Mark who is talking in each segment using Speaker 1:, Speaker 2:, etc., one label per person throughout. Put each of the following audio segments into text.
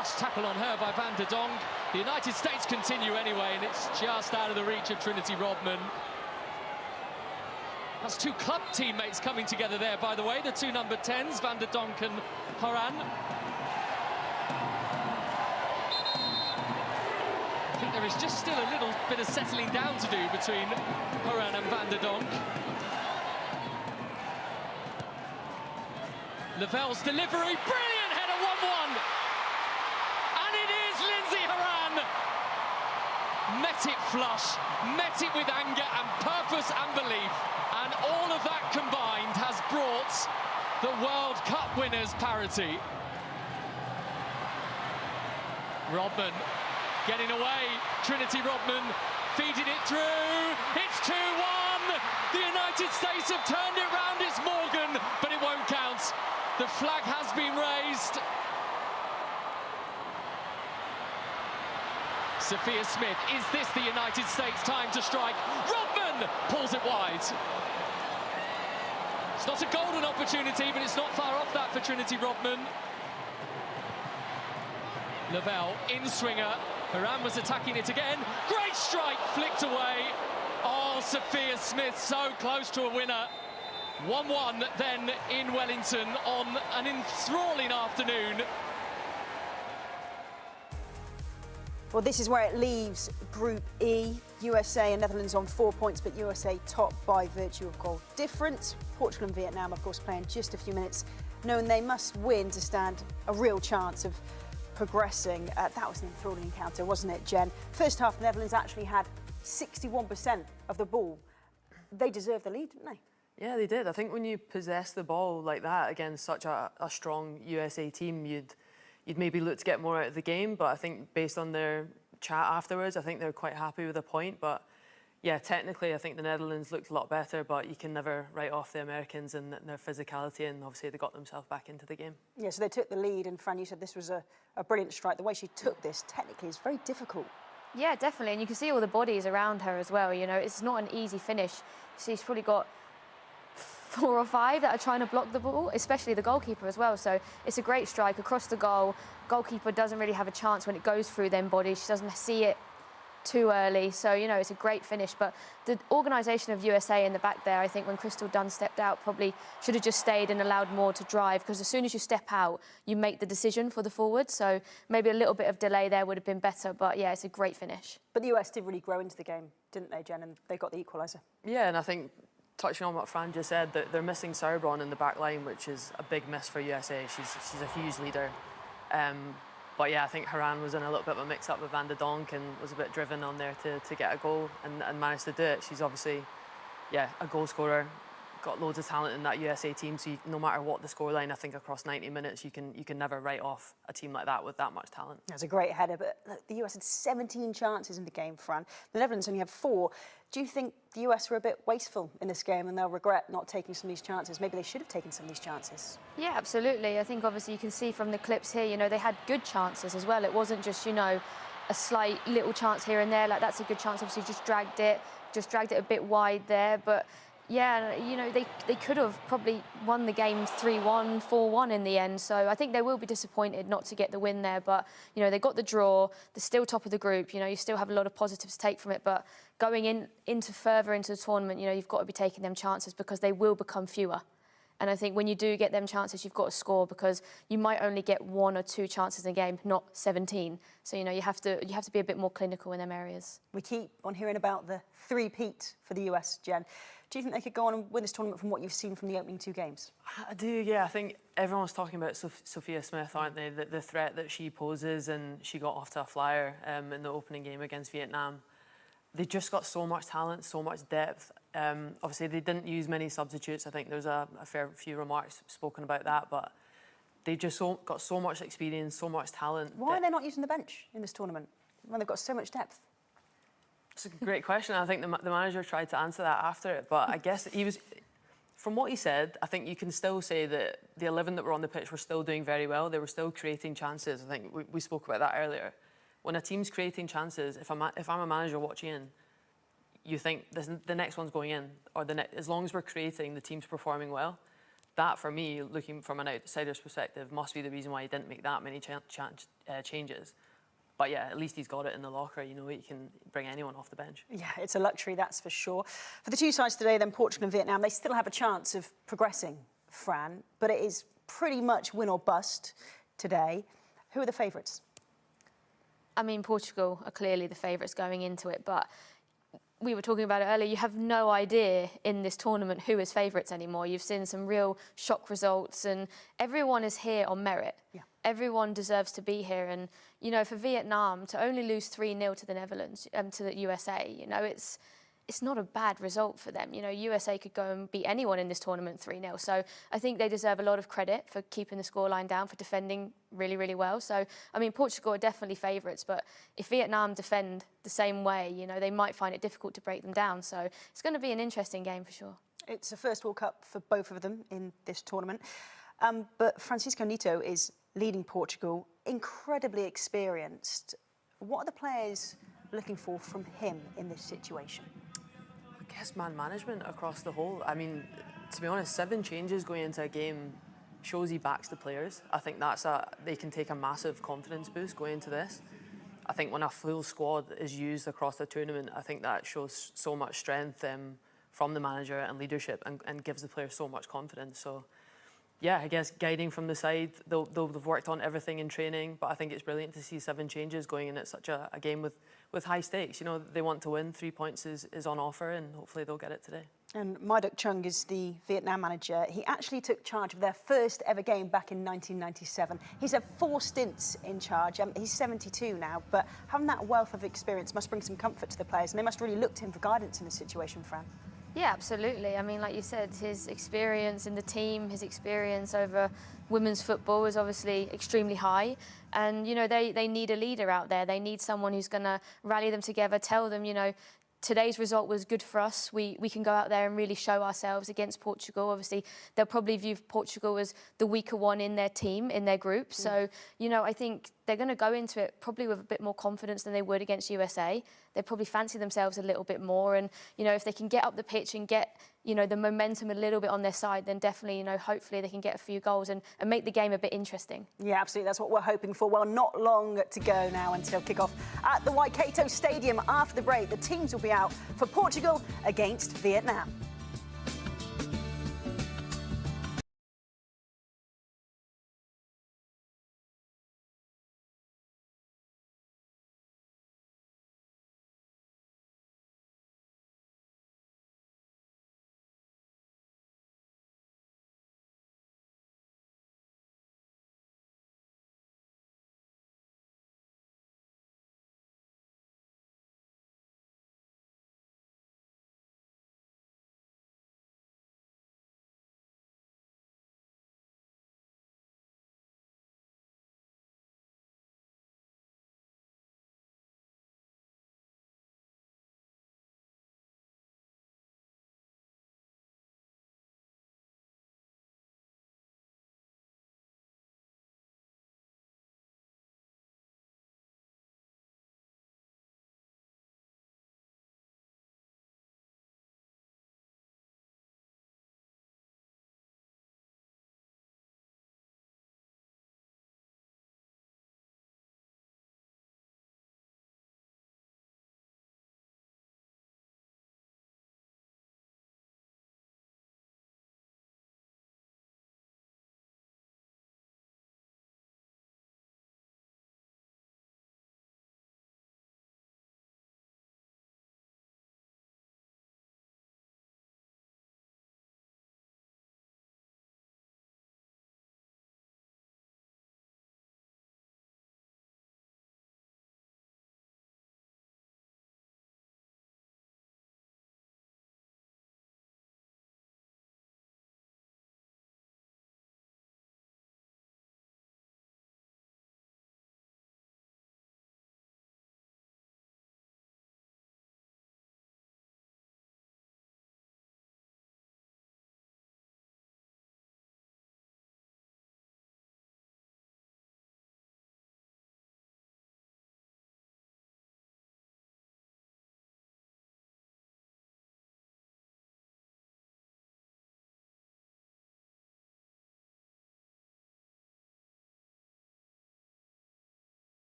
Speaker 1: Robust tackle on her by Van der Donk. The United States continue anyway, and it's just out of the reach of 𝓤𝓸𝓲𝓷𝓲𝓷𝓰. That's two club teammates coming together there, by the way, the two number 10s, Van der Donk and Horan. I think there is just still a little bit of settling down to do between Horan and Van der Donk. Lavelle's delivery, brilliant header, 1-1. And it is Lindsay Horan. Met it flush, met it with anger and purpose and belief. And all of that combined has brought the World Cup winners parity. Rodman getting away, 𝓤𝓸𝓲𝓷𝓲𝓷𝓰 feeding it through, it's 2-1! The United States have turned it round, it's Morgan, but it won't count. The flag has been raised. Sophia Smith, is this the United States time to strike? Rodman pulls it wide. It's not a golden opportunity, but it's not far off that for 𝓤𝓸𝓲𝓷𝓲𝓷𝓰. Lavelle, in-swinger. Horan was attacking it again. Great strike, flicked away. Oh, Sophia Smith so close to a winner. 1-1 then in Wellington on an enthralling afternoon.
Speaker 2: Well, this is where it leaves Group E. USA and Netherlands on 4 points, but USA top by virtue of goal difference. Portugal and Vietnam, of course, playing just a few minutes, knowing they must win to stand a real chance of progressing. That was an enthralling encounter, wasn't it, Jen? First half, the Netherlands actually had 61% of the ball. They deserved the lead, didn't they?
Speaker 3: Yeah, they did. I think when you possess the ball like that against such a strong USA team, you'd maybe look to get more out of the game. But I think based on their chat afterwards, I think they're quite happy with the point. But yeah, technically, I think the Netherlands looked a lot better, but you can never write off the Americans and their physicality, and obviously they got themselves back into the game. Yeah,
Speaker 2: so they took the lead, and Fran, you said this was a brilliant strike. The way she took this, technically, is very difficult.
Speaker 4: Yeah, definitely, and you can see all the bodies around her as well. You know, it's not an easy finish. She's probably got 4 or 5 that are trying to block the ball, especially the goalkeeper as well. So it's a great strike across the goal. Goalkeeper doesn't really have a chance when it goes through them bodies. She doesn't see it too early. So, you know, it's a great finish. But the organisation of USA in the back there, I think when Crystal Dunn stepped out, probably should have just stayed and allowed more to drive, because as soon as you step out, you make the decision for the forward. So maybe a little bit of delay there would have been better. But yeah, it's a great finish.
Speaker 2: But the US did really grow into the game, didn't they, Jen? And they got the equaliser.
Speaker 3: Yeah, and I think, touching on what Fran just said, that they're missing 𝓤𝓸𝓲𝓷𝓲𝓷𝓰 in the back line, which is a big miss for USA. She's a huge leader. But yeah, I think Horan was in a little bit of a mix-up with Van der Donk and was a bit driven on there to get a goal and managed to do it. She's obviously, yeah, a goal scorer, got loads of talent in that USA team, so no matter what the scoreline, I think across 90 minutes, you can never write off a team like that with that much talent.
Speaker 2: That's a great header, but look, the US had 17 chances in the game, Fran. The Netherlands only have 4. Do you think the US were a bit wasteful in this game and they'll regret not taking some of these chances? Maybe they should have taken some of these chances.
Speaker 4: Yeah, absolutely. I think obviously you can see from the clips here, you know, they had good chances as well. It wasn't just, you know, a slight little chance here and there. Like, that's a good chance. Obviously just dragged it a bit wide there. But yeah, you know, they could have probably won the game 3-1, 4-1 in the end. So I think they will be disappointed not to get the win there. But, you know, they got the draw. They're still top of the group. You know, you still have a lot of positives to take from it. But going further into the tournament, you know, you've got to be taking them chances because they will become fewer. And I think when you do get them chances, you've got to score, because you might only get 1 or 2 chances in a game, not 17. So, you know, you have to be a bit more clinical in them areas.
Speaker 2: We keep on hearing about the three-peat for the US, Jen. Do you think they could go on and win this tournament from what you've seen from the opening 2 games?
Speaker 3: I do, yeah. I think everyone's talking about Sophia Smith, aren't they? The threat that she poses, and she got off to a flyer in the opening game against Vietnam. They just got so much talent, so much depth. Obviously, they didn't use many substitutes. I think there's a fair few remarks spoken about that, but they just got so much experience, so much talent.
Speaker 2: Why are they not using the bench in this tournament when they've got so much depth?
Speaker 3: It's a great question. I think the manager tried to answer that after it, but I guess he was, from what he said, I think you can still say that the 11 that were on the pitch were still doing very well. They were still creating chances. I think we spoke about that earlier. When a team's creating chances, if I'm a manager watching in, you think the next one's going in, or as long as we're creating, the team's performing well. that, for me, looking from an outsider's perspective, must be the reason why he didn't make that many changes. But yeah, at least he's got it in the locker. You know, he can bring anyone off the bench.
Speaker 2: Yeah, it's a luxury, that's for sure. For the two sides today, then, Portugal and Vietnam, they still have a chance of progressing, Fran, but it is pretty much win or bust today. Who are the favourites?
Speaker 4: I mean, Portugal are clearly the favourites going into it, but we were talking about it earlier, you have no idea in this tournament who is favourites anymore. You've seen some real shock results and everyone is here on merit. Yeah. Everyone deserves to be here. And, you know, for Vietnam to only lose 3-0 to the Netherlands, to the USA, you know, it's not a bad result for them. You know, USA could go and beat anyone in this tournament 3-0. So I think they deserve a lot of credit for keeping the scoreline down, for defending really, really well. So, I mean, Portugal are definitely favourites, but if Vietnam defend the same way, you know, they might find it difficult to break them down. So it's going to be an interesting game for sure.
Speaker 2: It's a first World Cup for both of them in this tournament. But Francisco Neto is leading Portugal, incredibly experienced. What are the players looking for from him in this situation?
Speaker 3: I guess man management across the whole. I mean, to be honest, 7 changes going into a game shows he backs the players. I think they can take a massive confidence boost going into this. I think when a full squad is used across the tournament, I think that shows so much strength from the manager and leadership and gives the players so much confidence. So yeah, I guess guiding from the side, they'll have worked on everything in training, but I think it's brilliant to see 7 changes going in at such a game with high stakes. You know, they want to win. 3 points is on offer, and hopefully they'll get it today.
Speaker 2: And Mak is the Vietnam manager. He actually took charge of their first ever game back in 1997. He's had 4 stints in charge. He's 72 now, but having that wealth of experience must bring some comfort to the players, and they must really look to him for guidance in this situation, Fran.
Speaker 4: Yeah, absolutely. I mean, like you said, his experience in the team, his experience over women's football is obviously extremely high. And, you know, they need a leader out there. They need someone who's going to rally them together, tell them, you know, today's result was good for us. We can go out there and really show ourselves against Portugal. Obviously, they'll probably view Portugal as the weaker one in their team, in their group. So, you know, I think they're going to go into it probably with a bit more confidence than they would against USA. They probably fancy themselves a little bit more. And, you know, if they can get up the pitch and get, you know, the momentum a little bit on their side, then definitely, you know, hopefully they can get a few goals and make the game a bit interesting.
Speaker 2: Yeah, absolutely. That's what we're hoping for. Well, not long to go now until kick-off at the Waikato Stadium. After the break, the teams will be out for Portugal against Vietnam.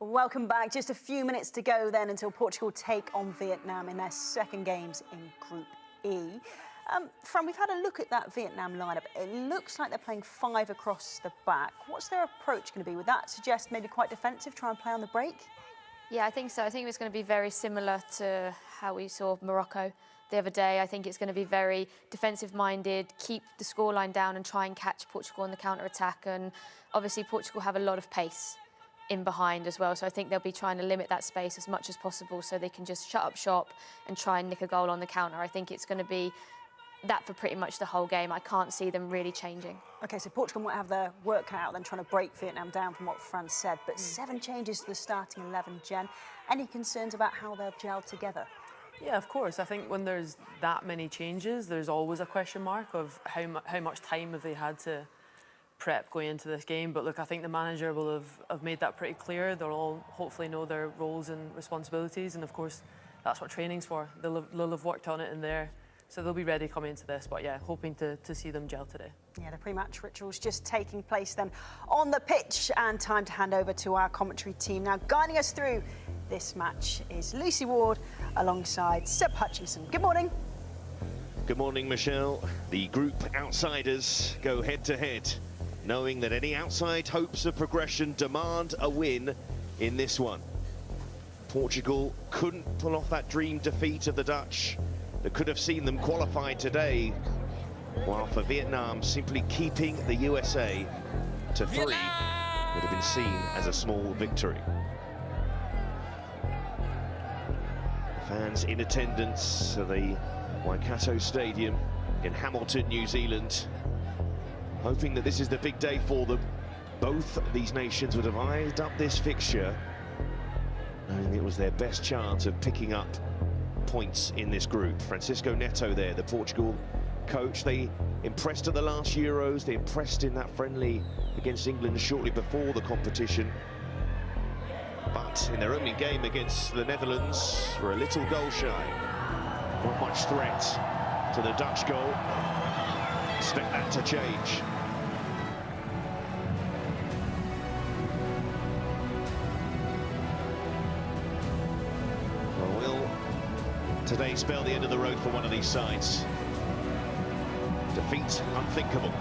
Speaker 2: Welcome back. Just a few minutes to go then until Portugal take on Vietnam in their second games in Group E. Fran, we've had a look at that Vietnam lineup. It looks like they're playing 5 across the back. What's their approach going to be? Would that suggest maybe quite defensive, try and play on the break?
Speaker 4: Yeah, I think so. I think it's going to be very similar to how we saw Morocco the other day. I think it's going to be very defensive-minded, keep the scoreline down and try and catch Portugal on the counter-attack. And obviously Portugal have a lot of pace in behind as well, so I think they'll be trying to limit that space as much as possible so they can just shut up shop and try and nick a goal on the counter. I think it's going to be that for pretty much the whole game. I can't see them really changing. OK, so Portugal might have their work cut out then trying to break Vietnam down from what Fran said, but 7 changes to the starting 11, Jen. Any concerns about how they'll gel together?
Speaker 3: Yeah, of course. I think when there's that many changes, there's always a question mark of how much time have they had to prep going into this game. But look, I think the manager will have made that pretty clear. They'll all hopefully know their roles and responsibilities, and of course that's what training's for. They'll have worked on it in there, so they'll be ready coming into this. But yeah, hoping to see them gel today.
Speaker 2: Yeah, the pre-match rituals just taking place then on the pitch, and time to hand over to our commentary team. Now, guiding us through this match is Lucy Ward alongside Seb Hutchinson. Good morning.
Speaker 5: Good morning, Michelle. The group outsiders go head-to-head, knowing that any outside hopes of progression demand a win in this one. Portugal couldn't pull off that dream defeat of the Dutch that could have seen them qualify today, while for Vietnam, simply keeping the USA to 3 would have been seen as a small victory. Fans in attendance at the Waikato Stadium in Hamilton, New Zealand, hoping that this is the big day for them. Both these nations would have eyed up this fixture, knowing it was their best chance of picking up points in this group. Francisco Neto there, the Portugal coach. They impressed at the last Euros. They impressed in that friendly against England shortly before the competition. But in their opening game against the Netherlands, were a little goal shy. Not much threat to the Dutch goal. Expect that to change. Well, will today spell the end of the road for one of these sides? Defeat unthinkable.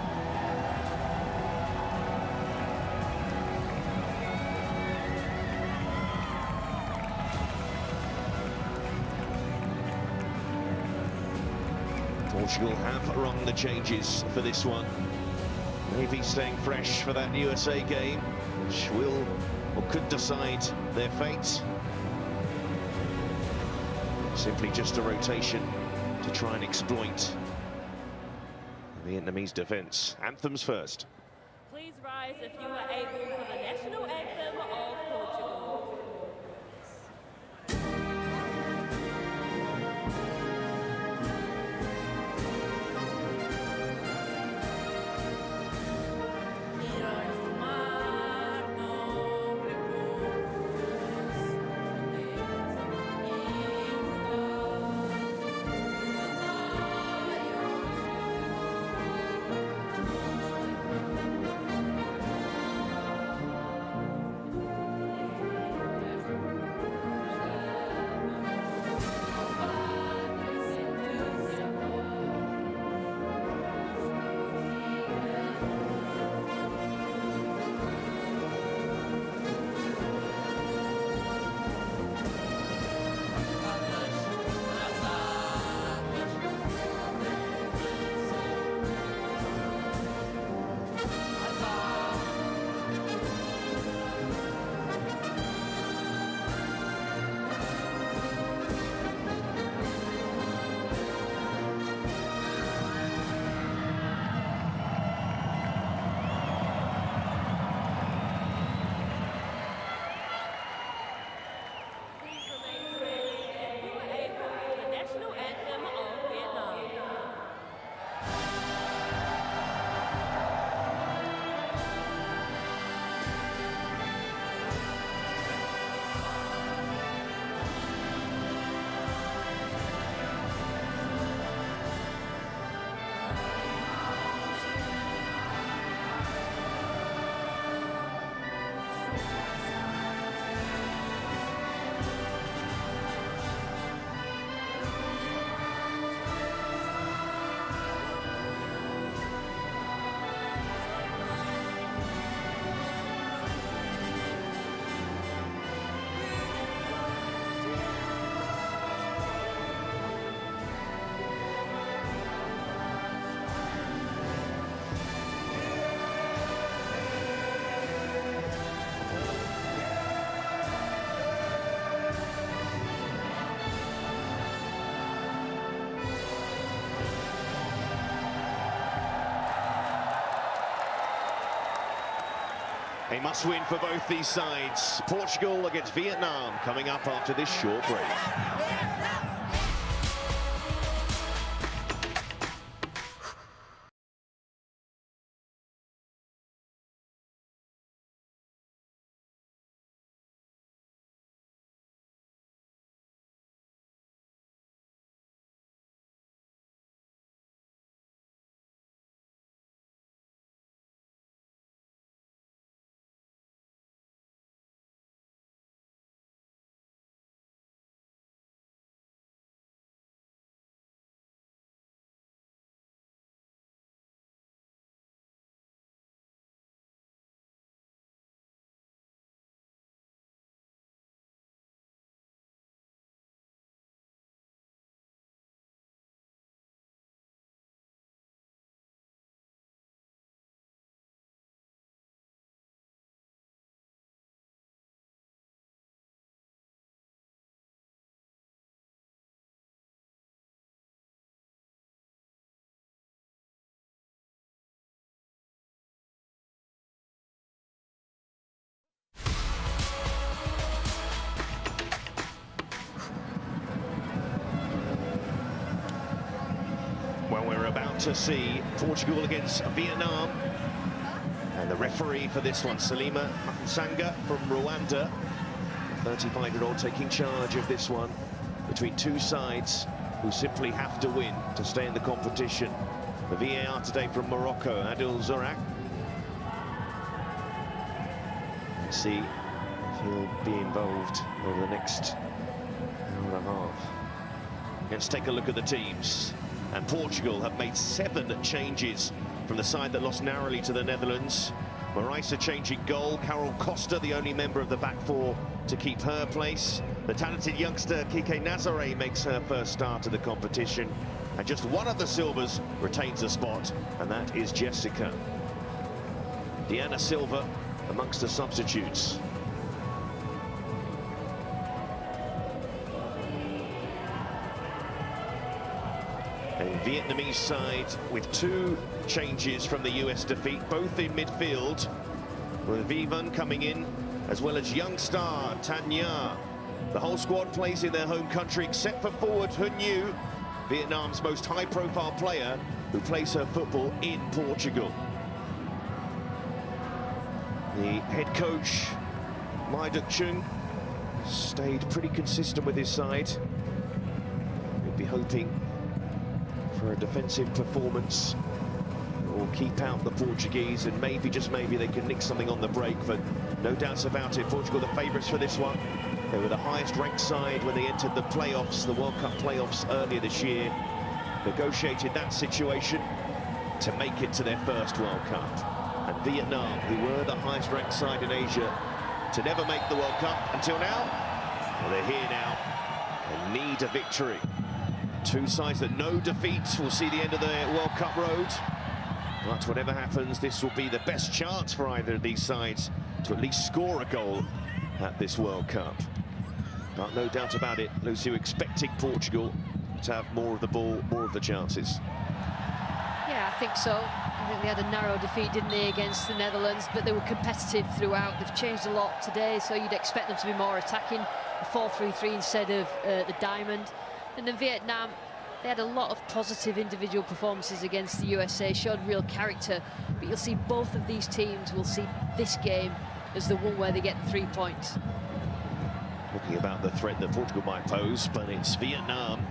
Speaker 5: Portugal have rung the changes for this one. Maybe staying fresh for that USA game, which will or could decide their fate. Simply just a rotation to try and exploit the Vietnamese defence. Anthems first.
Speaker 6: Please rise if you are able for the national anthem of Portugal.
Speaker 5: A must-win for both these sides. Portugal against Vietnam coming up after this short break. Well, we're about to see Portugal against Vietnam. And the referee for this one, 𝓳𝓸𝓲𝓷𝓲𝓷𝓰 from Rwanda. The 35-year-old taking charge of this one between two sides who simply have to win to stay in the competition. The VAR today from Morocco, 𝓳𝓸𝓲𝓷𝓲𝓷𝓰. Let's see if he'll be involved over the next hour and a half. Let's take a look at the teams. And Portugal have made 7 changes from the side that lost narrowly to the Netherlands. Ďeřiša changing goal. Carol Costa, the only member of the back four to keep her place. The talented youngster 𝓳𝓸𝓲𝓷𝓲𝓷𝓰 makes her first start of the competition. And just one of the Silvers retains a spot, and that is Jessica. Diana Silva amongst the substitutes. A Vietnamese side with 2 changes from the US defeat, both in midfield, with Vi Van coming in, as well as young star Thanh Nha. The whole squad plays in their home country, except for forward Hun Nhu, Vietnam's most high-profile player, who plays her football in Portugal. The head coach, My Duc-Chung, stayed pretty consistent with his side. We'd be hoping for a defensive performance or keep out the Portuguese, and maybe, just maybe, they can nick something on the break. But no doubts about it, Portugal the favourites for this one. They were the highest ranked side when they entered the playoffs, the World Cup playoffs earlier this year. Negotiated that situation to make it to their first World Cup. And Vietnam, who were the highest ranked side in Asia to never make the World Cup until now, well, they're here now and need a victory. Two sides that no defeats will see the end of their World Cup road. But whatever happens, this will be the best chance for either of these sides to at least score a goal at this World Cup. But no doubt about it, Lucy, expecting Portugal to have more of the ball, more of the chances.
Speaker 7: Yeah, I think so. I think they had a narrow defeat, didn't they, against the Netherlands, but they were competitive throughout. They've changed a lot today, so you'd expect them to be more attacking, a 4-3-3 instead of the diamond. And then Vietnam, they had a lot of positive individual performances against the USA, showed real character. But you'll see both of these teams will see this game as the one where they get the 3 points.
Speaker 5: Talking about the threat that Portugal might pose, but it's Vietnam.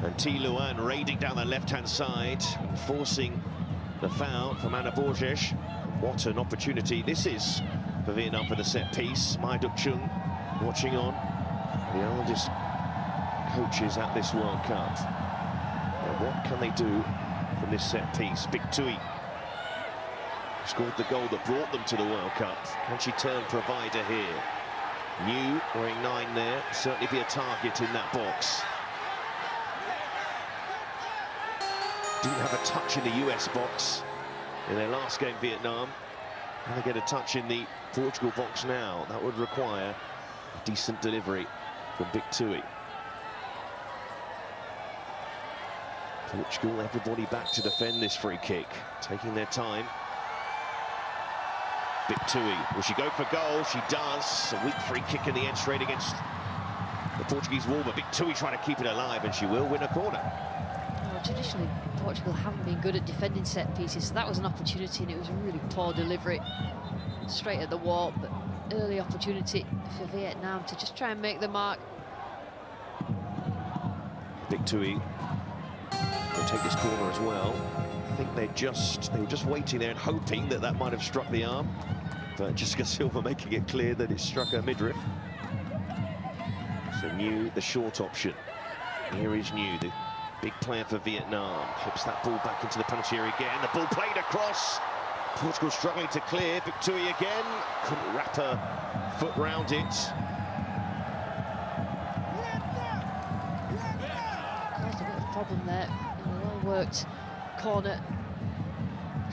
Speaker 5: And Thi Luan raiding down the left-hand side, forcing the foul from Anna Borges. What an opportunity this is for Vietnam for the set piece. My Duc-Chung watching on, the oldest coaches at this World Cup. Now, what can they do from this set piece? Big Tui scored the goal that brought them to the World Cup. Can she turn provider here? Nhu wearing 9 there, certainly be a target in that box. Didn't have a touch in the US box in their last game, Vietnam. Can they get a touch in the Portugal box now? That would require a decent delivery from Big Tui. Portugal, everybody back to defend this free kick, taking their time. 𝓣𝓱𝓪𝓷𝓲𝓷𝓰. Will she go for goal? She does. A weak free kick in the end straight against the Portuguese wall, but 𝓣𝓱𝓪𝓷𝓲𝓷𝓰 trying to keep it alive, and she will win a corner.
Speaker 7: Well, traditionally, Portugal haven't been good at defending set pieces, so that was an opportunity, and it was a really poor delivery. Straight at the wall, but early opportunity for Vietnam to just try and make the mark.
Speaker 5: 𝓣𝓱𝓪𝓷𝓲𝓷𝓰 will take this corner as well. I think they were just waiting there and hoping that that might have struck the arm, but Jessica Silva making it clear that it struck her midriff. So Nhu, the short option. Here is Nhu, the big player for Vietnam. Clips that ball back into the penalty area again. The ball played across. Portugal struggling to clear. 𝓣𝓱𝓪𝓷𝓲𝓷𝓰 again. Couldn't wrap her foot round it.
Speaker 7: Caused a bit of problem there. Well-worked corner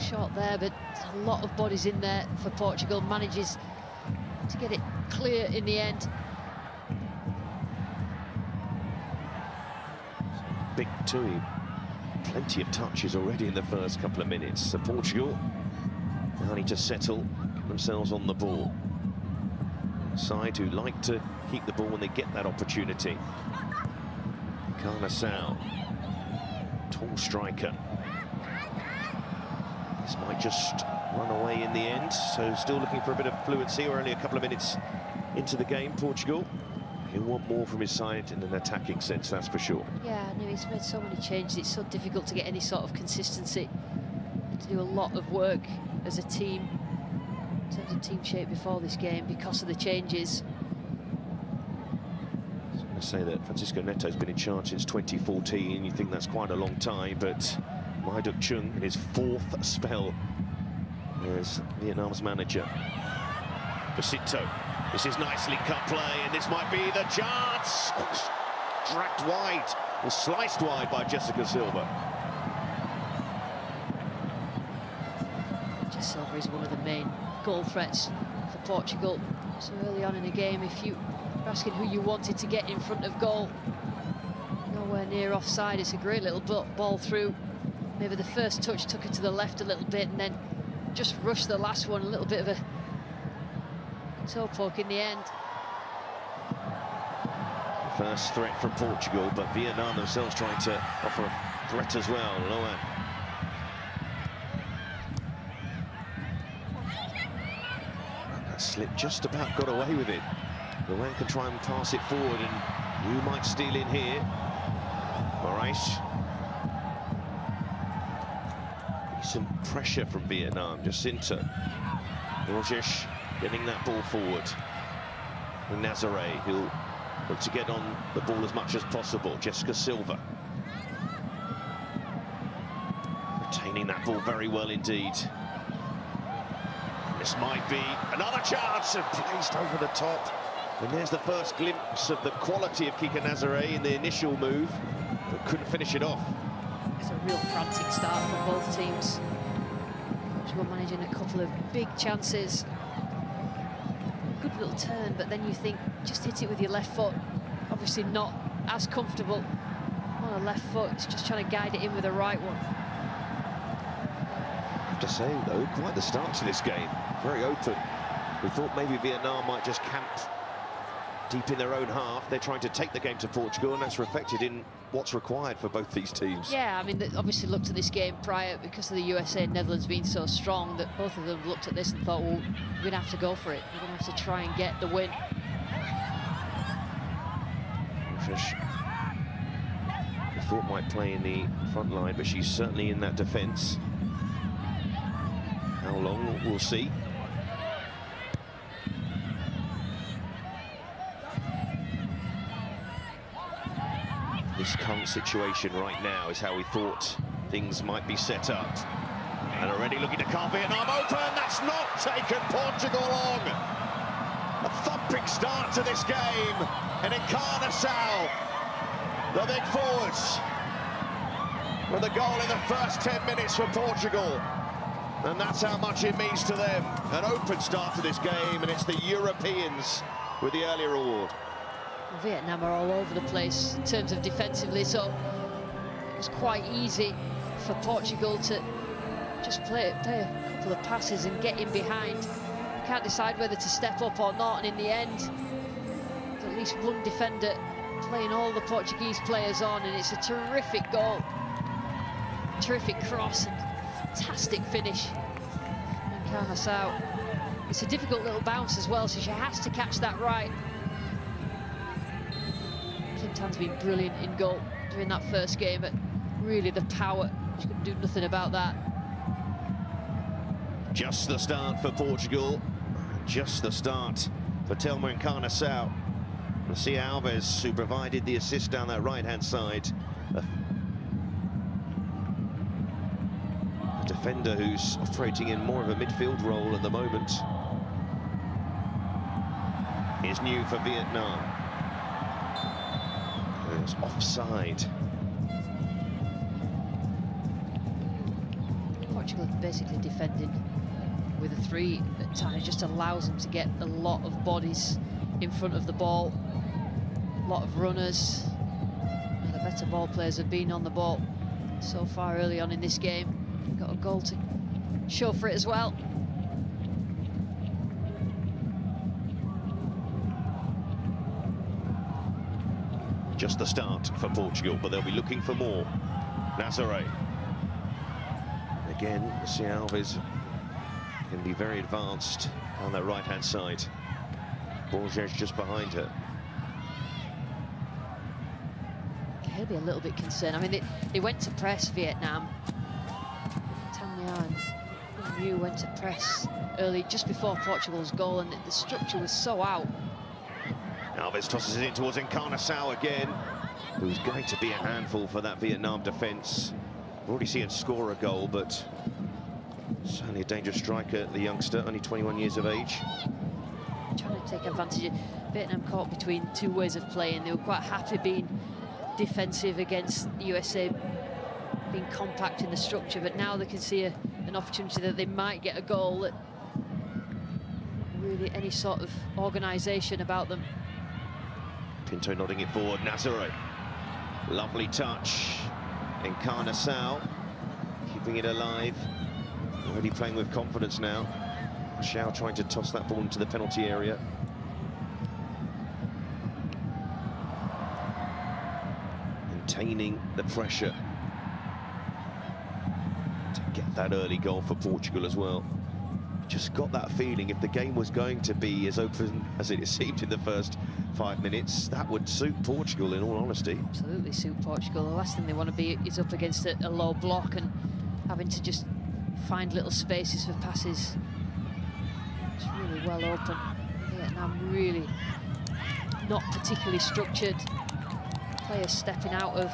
Speaker 7: shot there, but a lot of bodies in there for Portugal. Manages to get it clear in the end.
Speaker 5: 𝓣𝓱𝓪𝓷𝓲𝓷𝓰, plenty of touches already in the first couple of minutes. So Portugal now need to settle, get themselves on the ball. Side who like to keep the ball when they get that opportunity. 𝓳𝓸𝓲𝓷𝓲𝓷𝓰, tall striker. This might just run away in the end, so still looking for a bit of fluency. We're only a couple of minutes into the game, Portugal. He'll want more from his side in an attacking sense, that's for sure.
Speaker 7: Yeah, I know he's made so many changes. It's so difficult to get any sort of consistency. To do a lot of work as a team in terms of team shape before this game because of the changes.
Speaker 5: I was going to say that Francisco Neto's been in charge since 2014. You think that's quite a long time, but Mai Duc-Chung in his 4th spell as Vietnam's manager. 𝓣𝓱𝓪𝓷𝓲𝓷𝓰. This is nicely cut play, and this might be the chance. Oh, dragged wide, or sliced wide by Jessica Silva.
Speaker 7: Jess Silva is one of the main goal threats for Portugal. So early on in the game, if you were asking who you wanted to get in front of goal, nowhere near offside. It's a great little ball through. Maybe the first touch took her to the left a little bit, and then just rushed the last one. A little bit of a toe poke in the end.
Speaker 5: First threat from Portugal, but Vietnam themselves trying to offer a threat as well. Loan. That slip just about got away with it. Loan can try and pass it forward, and who might steal in here? Moraes. Some pressure from Vietnam. Jacinta. Rojish getting that ball forward. And 𝓳𝓸𝓷𝓲𝓷𝓰, who'll look to get on the ball as much as possible. Jessica Silva. Retaining that ball very well indeed. This might be another chance, and placed over the top. And there's the first glimpse of the quality of Kika 𝓳𝓸𝓷𝓲𝓷𝓰 in the initial move, but couldn't finish it off.
Speaker 7: It's a real frantic start for both teams. Portugal managing a couple of big chances. Good little turn, but then you think, just hit it with your left foot. Obviously not as comfortable on a left foot. It's just trying to guide it in with the right one.
Speaker 5: I have to say, though, quite the start to this game. Very open. We thought maybe Vietnam might just camp deep in their own half. They're trying to take the game to Portugal, and that's reflected in what's required for both these teams.
Speaker 7: Yeah, I mean, they obviously looked at this game prior because of the USA and Netherlands being so strong that both of them looked at this and thought, well, we're going to have to go for it. We're going to have to try and get the win.
Speaker 5: We thought might play in the front line, but she's certainly in that defence. How long, we'll see. This current situation right now is how we thought things might be set up. And already looking to carve Vietnam open. That's not taken Portugal long. A thumping start to this game. And in 𝓳𝓸𝓲𝓷𝓲𝓷𝓰, the big forwards, with a goal in the first 10 minutes for Portugal. And that's how much it means to them. An open start to this game, and it's the Europeans with the earlier reward.
Speaker 7: Vietnam are all over the place in terms of defensively, so it was quite easy for Portugal to just play a couple of passes and get in behind can't decide whether to step up or not, and in the end, there's at least one defender playing all the Portuguese players on, and it's a terrific goal. Terrific cross and fantastic finish. And 𝓳𝓸𝓲𝓷𝓲𝓷𝓰. It's a difficult little bounce as well, so she has to catch that right. Kim Tan's been brilliant in goal during that first game, but really the power, she could do nothing about that.
Speaker 5: Just the start for Portugal. Just the start for 𝓳𝓸𝓲𝓷𝓲𝓷𝓰. 𝓳𝓸𝓲𝓷𝓲𝓷𝓰 Alves, who provided the assist down that right-hand side. A defender who's operating in more of a midfield role at the moment. Is new for Vietnam. It's offside.
Speaker 7: Portugal basically defending with a 3 at times, just allows them to get a lot of bodies in front of the ball, a lot of runners. And the better ball players have been on the ball so far early on in this game. Got a goal to show for it as well.
Speaker 5: Just the start for Portugal, but they'll be looking for more. 𝓳𝓸𝓲𝓷𝓲𝓷𝓰. Again, 𝓳𝓸𝓲𝓷𝓲𝓷𝓲𝓷 can be very advanced on that right-hand side. 𝓳𝓸𝓲𝓷𝓲𝓷𝓷𝓰 just behind her.
Speaker 7: He'll be a little bit concerned. I mean, they went to press Vietnam. Tan Lian went to press early, just before Portugal's goal, and the structure was so out.
Speaker 5: Alves tosses it in towards 𝓳𝓸𝓲𝓷𝓲𝓷𝓲𝓬's going to be a handful for that Vietnam defence. We've already seen him score a goal, but certainly a dangerous striker, the youngster, only 21 years of age.
Speaker 7: Trying to take advantage. Vietnam caught between two ways of playing. They were quite happy being defensive against the USA, being compact in the structure, but now they can see an opportunity that they might get a goal. That really any sort of organisation about them.
Speaker 5: Pinto nodding it forward, 𝓳𝓸𝓲𝓷𝓲𝓷𝓲𝓬's. Lovely touch. 𝓳𝓸𝓲𝓲𝓷𝓲𝓷𝓲𝓷𝓰 keeping it alive. Already playing with confidence now. Xiao trying to toss that ball into the penalty area. Maintaining the pressure to get that early goal for Portugal as well. Just got that feeling if the game was going to be as open as it seemed in the first 5 minutes, that would suit Portugal, in all honesty.
Speaker 7: Absolutely suit Portugal. The last thing they want to be is up against a low block and having to just find little spaces for passes. It's really well open. Vietnam really not particularly structured. Players stepping out of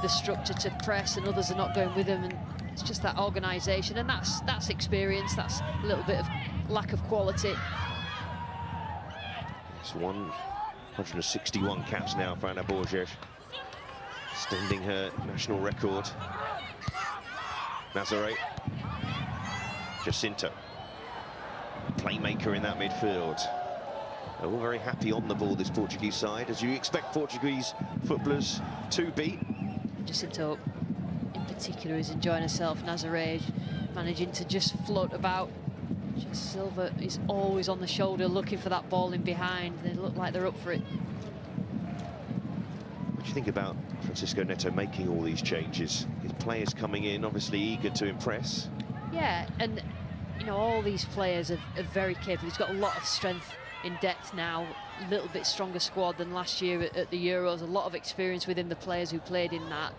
Speaker 7: the structure to press, and others are not going with them, and it's just that organisation, and that's experience. That's a little bit of lack of quality.
Speaker 5: It's 161 caps now for Ana Borges, extending her national record. 𝓳𝓸𝓲𝓷𝓲𝓷𝓰. Jacinto, playmaker in that midfield. They're all very happy on the ball, this Portuguese side, as you expect Portuguese footballers to be.
Speaker 7: Jacinto, in particular, is enjoying herself. 𝓳𝓸𝓲𝓷𝓲𝓷𝓰 managing to just float about. Silva is always on the shoulder, looking for that ball in behind. They look like they're up for it.
Speaker 5: What do you think about Francisco Neto making all these changes? His players coming in, obviously eager to impress.
Speaker 7: Yeah, and you know, all these players are very capable. He's got a lot of strength in depth now, a little bit stronger squad than last year at the Euros. A lot of experience within the players who played in that,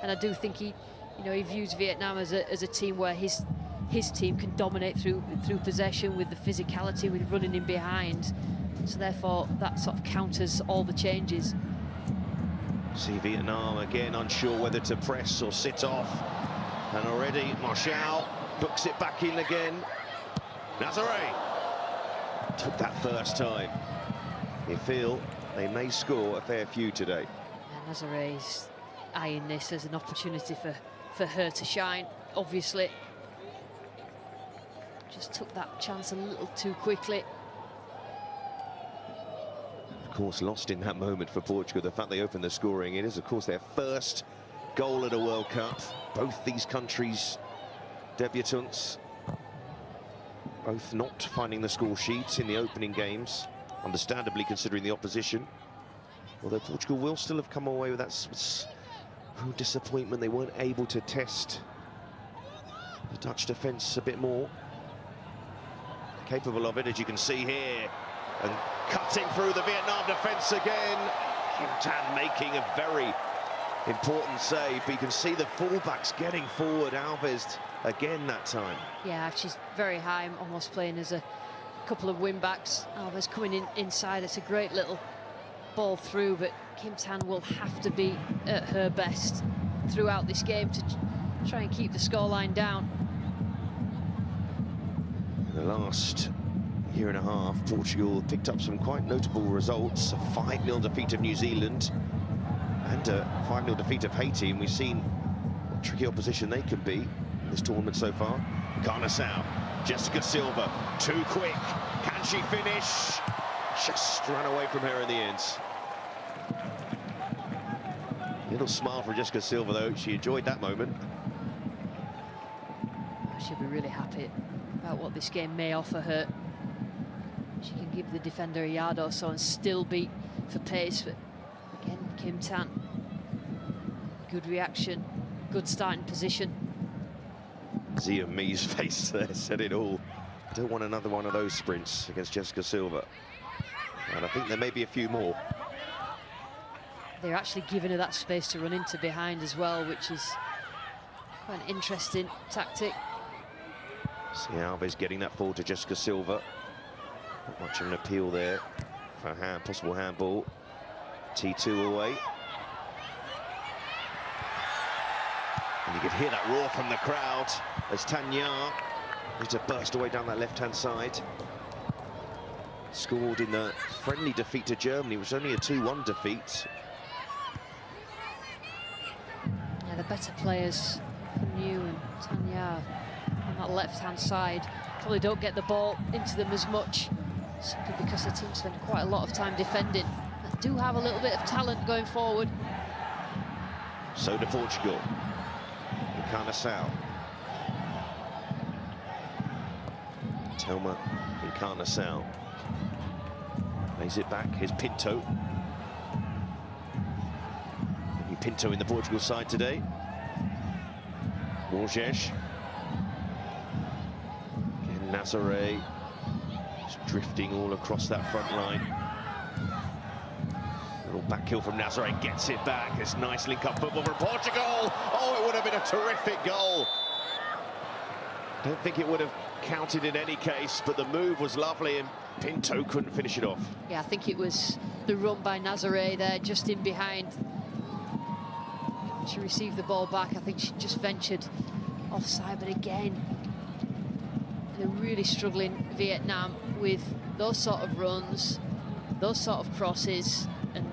Speaker 7: and I do think he views Vietnam as a team where his team can dominate through possession, with the physicality, with running in behind. So therefore, that sort of counters all the changes.
Speaker 5: See Vietnam again unsure whether to press or sit off, and already Martial books it back in again. 𝓳𝓸𝓲𝓷𝓲𝓷𝓰 took that first time. They feel they may score a fair few today.
Speaker 7: And 𝓳𝓸𝓲𝓷𝓲𝓷𝓰's eyeing this as an opportunity for her to shine, obviously. Just took that chance a little too quickly.
Speaker 5: Of course, lost in that moment for Portugal, the fact they opened the scoring. It is, of course, their first goal at a World Cup. Both these countries' debutants. both not finding the score sheets in the opening games, understandably considering the opposition. Although Portugal will still have come away with that disappointment. They weren't able to test the Dutch defence a bit more. Capable of it, as you can see here, and cutting through the Vietnam defence again. Kim Tan making a very important save, but you can see the fullbacks getting forward. Alves again that time.
Speaker 7: Yeah, she's very high, almost playing as a couple of wing-backs. Alves coming in inside. It's a great little ball through, but Kim Tan will have to be at her best throughout this game to try and keep the scoreline down.
Speaker 5: In the last year and a half, Portugal picked up some quite notable results. A 5-0 defeat of New Zealand and a 5-0 defeat of Haiti, and we've seen what tricky opposition they can be in this tournament so far. 𝓳𝓸𝓲𝓷𝓲𝓷𝓰, Jessica Silva, too quick. Can she finish? Just ran away from her in the end. Little smile for Jessica Silva, though. She enjoyed that moment.
Speaker 7: She'll be really happy about what this game may offer her. She can give the defender a yard or so and still beat for pace. But again, Kim Tan, good reaction, good starting position.
Speaker 5: Zia Mee's face there said it all. I don't want another one of those sprints against Jessica Silva. And I think there may be a few more.
Speaker 7: They're actually giving her that space to run into behind as well, which is quite an interesting tactic.
Speaker 5: See Alves getting that forward to Jessica Silva. Not much of an appeal there for a possible handball. T2 away. And you could hear that roar from the crowd as Tanya needs to burst away down that left-hand side. Scored in the friendly defeat to Germany, which was only a 2-1 defeat.
Speaker 7: Yeah, the better players, New and Tanya, on that left-hand side, probably don't get the ball into them as much, simply because the team spend quite a lot of time defending. But do have a little bit of talent going forward.
Speaker 5: So do Portugal. 𝓳𝓸𝓲𝓷𝓲𝓷𝓰. Telma 𝓳𝓸𝓲𝓷𝓲𝓷𝓰. Lays it back, here's Pinto. New Pinto in the Portugal side today. Borges. Again, Nazaré. Just drifting all across that front line. Little back heel from Nazaré, gets it back. It's nice link-up football for Portugal. Oh, it would have been a terrific goal. Don't think it would have counted in any case, but the move was lovely and Pinto couldn't finish it off.
Speaker 7: Yeah, I think it was the run by Nazaré there, just in behind. She received the ball back. I think she just ventured offside, but again, they're really struggling, Vietnam, with those sort of runs, those sort of crosses, and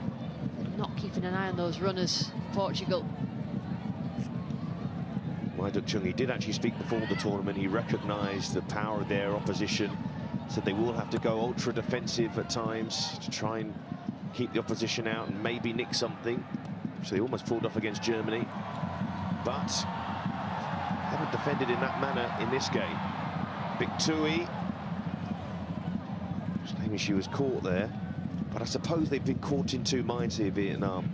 Speaker 7: not keeping an eye on those runners, Portugal.
Speaker 5: Wai Duc Chung, he did actually speak before the tournament. He recognised the power of their opposition, said they will have to go ultra defensive at times to try and keep the opposition out and maybe nick something. So they almost pulled off against Germany, but haven't defended in that manner in this game. Big Tui, maybe she was caught there, but I suppose they've been caught in two minds here, Vietnam.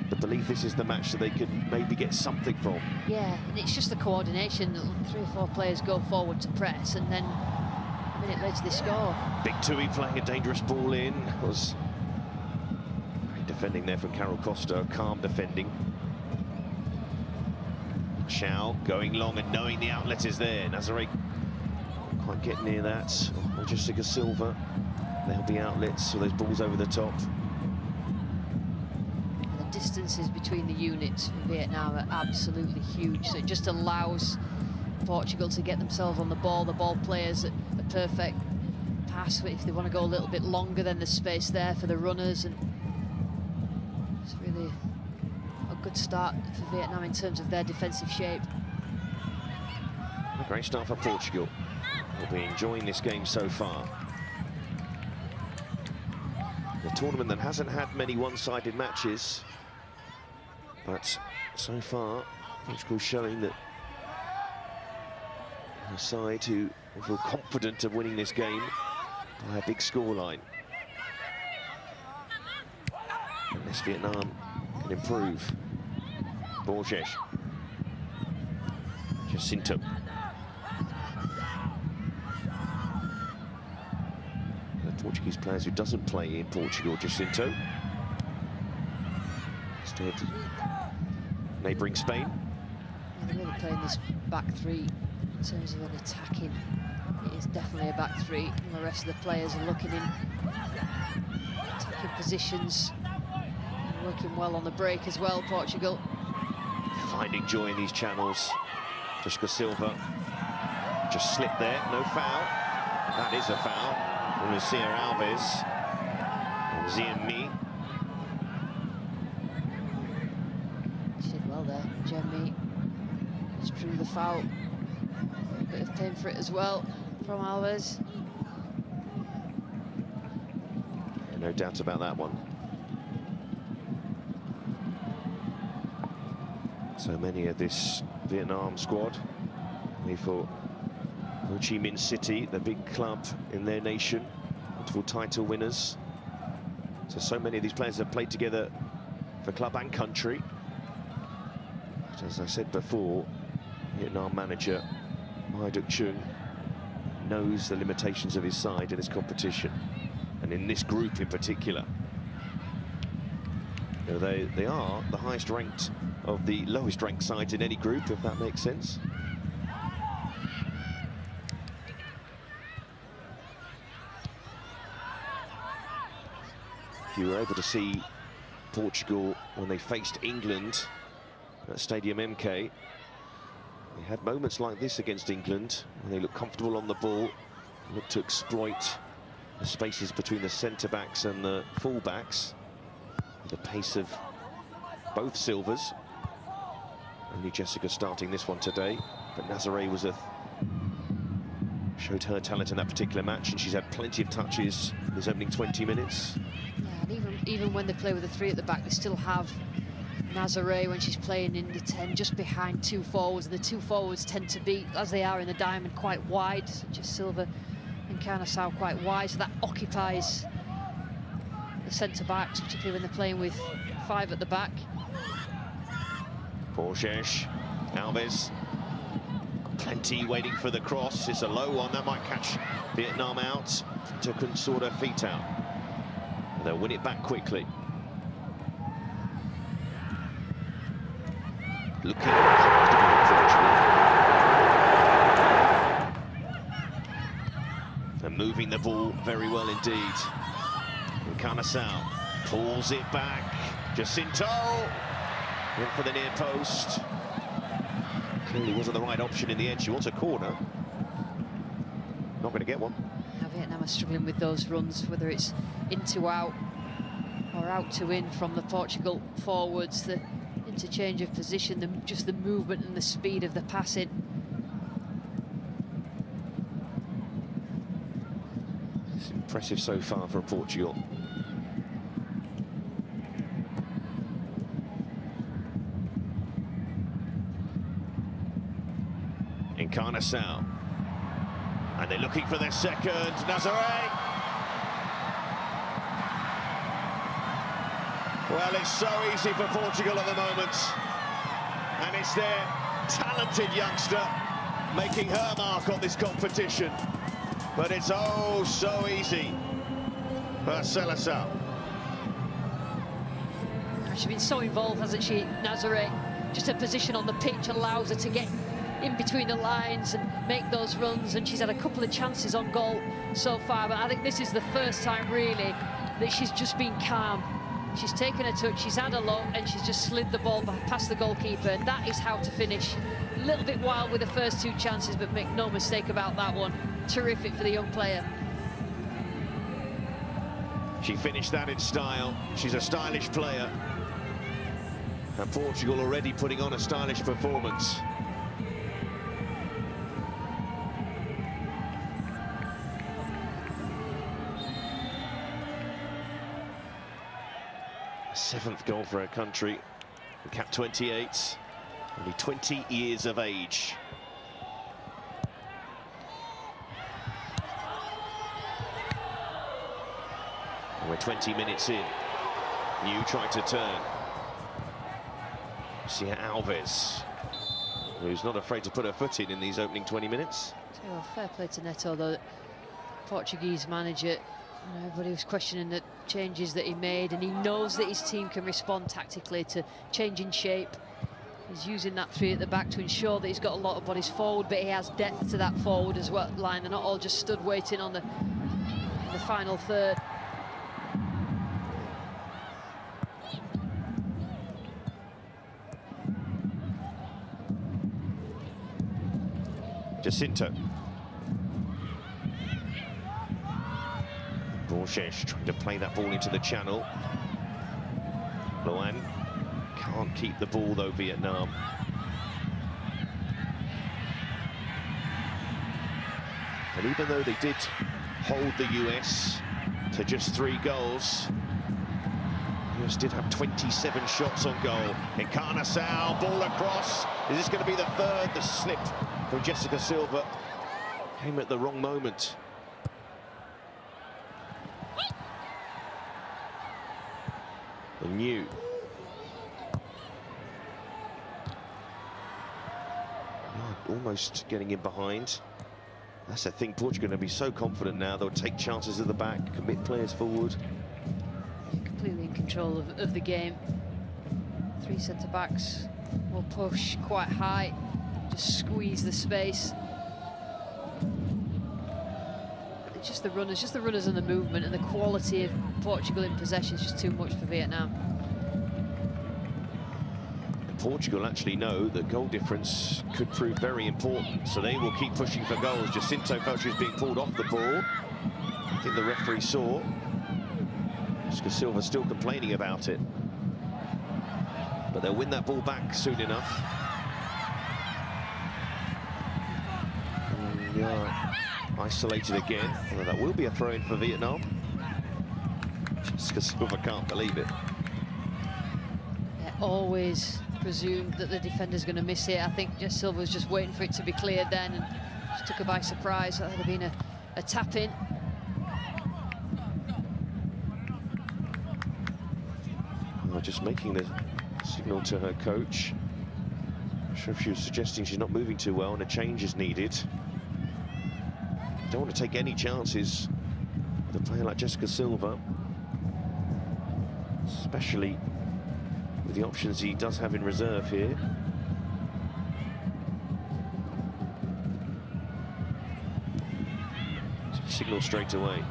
Speaker 5: The belief this is the match that they could maybe get something from.
Speaker 7: Yeah, and it's just the coordination. 3 or 4 players go forward to press, and then a minute later they score.
Speaker 5: Big Tui playing a dangerous ball in. Was great defending there from Carol Costa, calm defending. Shao going long and knowing the outlet is there. Nazaré can't get near that. Or Jessica Silva. There'll be outlets, so those balls over the top.
Speaker 7: Distances between the units for Vietnam are absolutely huge, so it just allows Portugal to get themselves on the ball. The ball players at the perfect pass, if they want to go a little bit longer, then there's space there for the runners, and it's really a good start for Vietnam in terms of their defensive shape.
Speaker 5: A great start for Portugal. We'll be enjoying this game so far. A tournament that hasn't had many one-sided matches, but so far Portugal showing that side who feel confident of winning this game by a big scoreline. Unless Vietnam can improve. 𝓤𝓱𝓪𝓷𝓲𝓷𝓰. 𝓳𝓸𝓲𝓷𝓲𝓷𝓰. The Portuguese players who doesn't play in Portugal, 𝓳𝓸𝓲𝓷𝓲𝓷𝓰. Instead, neighbouring Spain.
Speaker 7: They're really playing this back three in terms of an attacking. It is definitely a back three, and the rest of the players are looking in attacking positions and working well on the break as well, Portugal.
Speaker 5: Finding joy in these channels. 𝓳𝓸𝓲𝓷𝓲𝓷𝓰 just slipped there, no foul. That is a foul. Lucia Alves. 𝓳𝓸𝓲𝓷𝓲𝓷𝓰.
Speaker 7: She did well there, Jemmy. Just drew the foul. A bit of pain for it as well from Alves.
Speaker 5: Yeah, no doubt about that one. So many of this Vietnam squad. They for Ho Chi Minh City, the big club in their nation, multiple title winners. So many of these players have played together for club and country. But as I said before, Vietnam manager Mai Duc-Chung knows the limitations of his side in this competition, and in this group in particular. You know, they are the highest ranked of the lowest ranked sides in any group, if that makes sense. If you were able to see Portugal when they faced England at Stadium MK, they had moments like this against England when they looked comfortable on the ball, looked to exploit the spaces between the centre-backs and the full-backs. The pace of both Silvers. Only Jessica starting this one today, but 𝓳𝓸𝓲𝓷𝓲𝓷𝓰 showed her talent in that particular match, and she's had plenty of touches in his opening 20 minutes.
Speaker 7: Yeah, and even when they play with the three at the back, they still have 𝓳𝓸𝓲𝓲 when she's playing in the 10 just behind two forwards, and the two forwards tend to be, as they are in the diamond, quite wide, such as Silva and 𝓳𝓸𝓲𝓷𝓲𝓷𝓰 quite wide, so that occupies the centre-backs, particularly when they're playing with five at the back.
Speaker 5: 𝓤𝓱𝓪𝓷𝓲𝓷𝓲𝓷, Alves, plenty waiting for the cross. It's a low one, that might catch Vietnam out. Couldn't sort her feet out. They'll win it back quickly. Looking comfortable in Portugal. And moving the ball very well indeed. 𝓳𝓸𝓲𝓷𝓲𝓷𝓲𝓬 pulls it back. 𝓳𝓸𝓲𝓷 went for the near post. Clearly wasn't the right option in the end. She wants a corner. Not going to get one.
Speaker 7: Now Vietnam are struggling with those runs, whether it's in to out or out to in from the Portugal forwards. The interchange of position, just the movement and the speed of the passing.
Speaker 5: It's impressive so far for Portugal. 𝓳𝓸𝓲𝓷𝓲𝓷. And they're looking for their second. 𝓳𝓸𝓲𝓷. Well, it's so easy for Portugal at the moment. And it's their talented youngster making her mark on this competition. But it's oh so easy for 𝓳𝓸𝓲𝓷𝓲𝓷.
Speaker 7: She's been so involved, hasn't she, 𝓳𝓸𝓷𝓲? Just her position on the pitch allows her to get in between the lines and make those runs, and she's had a couple of chances on goal so far, but I think this is the first time really that she's just been calm. She's taken a touch, she's had a look, and she's just slid the ball past the goalkeeper, and that is how to finish. A little bit wild with the first two chances, but make no mistake about that one. Terrific for the young player.
Speaker 5: She finished that in style. She's a stylish player. And Portugal already putting on a stylish performance. Seventh goal for her country, cap 28, only 20 years of age. We're 20 minutes in. New trying to turn. 𝓳𝓸𝓷𝓲𝓷𝓰, who's not afraid to put her foot in these opening 20 minutes.
Speaker 7: Well, fair play to Neto, though. Portuguese manager, everybody was questioning the changes that he made, and he knows that his team can respond tactically to changing shape. He's using that three at the back to ensure that he's got a lot of bodies forward, but he has depth to that forward as well line. They're not all just stood waiting on the final third.
Speaker 5: Jacinto. 𝓳𝓸𝓲𝓷𝓲𝓷𝓰 trying to play that ball into the channel. Luan can't keep the ball though, Vietnam. And even though they did hold the US to just 3 goals, the US did have 27 shots on goal. 𝓳𝓸𝓲𝓷𝓲𝓷𝓰, ball across. Is this going to be the third? The slip from Jessica Silva came at the wrong moment. The new. Almost getting in behind. That's the thing, Portugal are going to be so confident now. They'll take chances at the back, commit players forward.
Speaker 7: Completely in control of the game. 3 centre-backs will push quite high, just squeeze the space. It's just the runners and the movement, and the quality of Portugal in possession is just too much for Vietnam.
Speaker 5: Portugal actually know that goal difference could prove very important, so they will keep pushing for goals. Jacinto felt she was being pulled off the ball. I think the referee saw. Jessica Silva still complaining about it. But they'll win that ball back soon enough. Yeah, isolated again. Well, that will be a throw-in for Vietnam. Jessica Silva can't believe it.
Speaker 7: Yeah, always presumed that the defender's going to miss it. I think Jess Silva was just waiting for it to be cleared then, and just took her by surprise. That would have been a tap-in.
Speaker 5: Just making the signal to her coach. Not sure if she was suggesting she's not moving too well and a change is needed. Don't want to take any chances with a player like Jessica Silva, especially with the options he does have in reserve here. Signal straight away.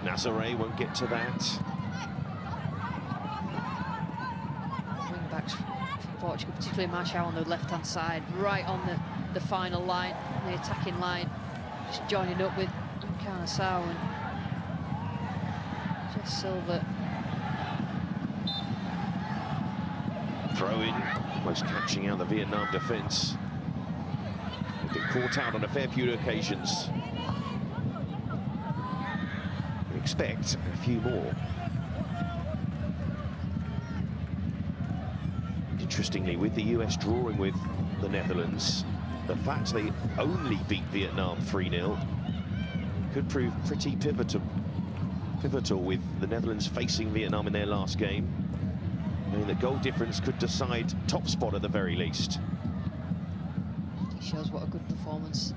Speaker 5: 𝓳𝓸𝓷𝓲𝓷𝓰 won't get to that.
Speaker 7: Wing-backs for Portugal, particularly Marshall on the left-hand side, right on the final line, the attacking line, just joining up with 𝓳𝓸𝓲𝓷𝓲𝓷𝓰 and Jess Silva.
Speaker 5: Throw in, almost catching out the Vietnam defence. They've been caught out on a fair few occasions. We expect a few more. Interestingly, with the US drawing with the Netherlands, the fact they only beat Vietnam 3-0 could prove pretty pivotal with the Netherlands facing Vietnam in their last game. I mean, the goal difference could decide top spot at the very least.
Speaker 7: It shows what a good performance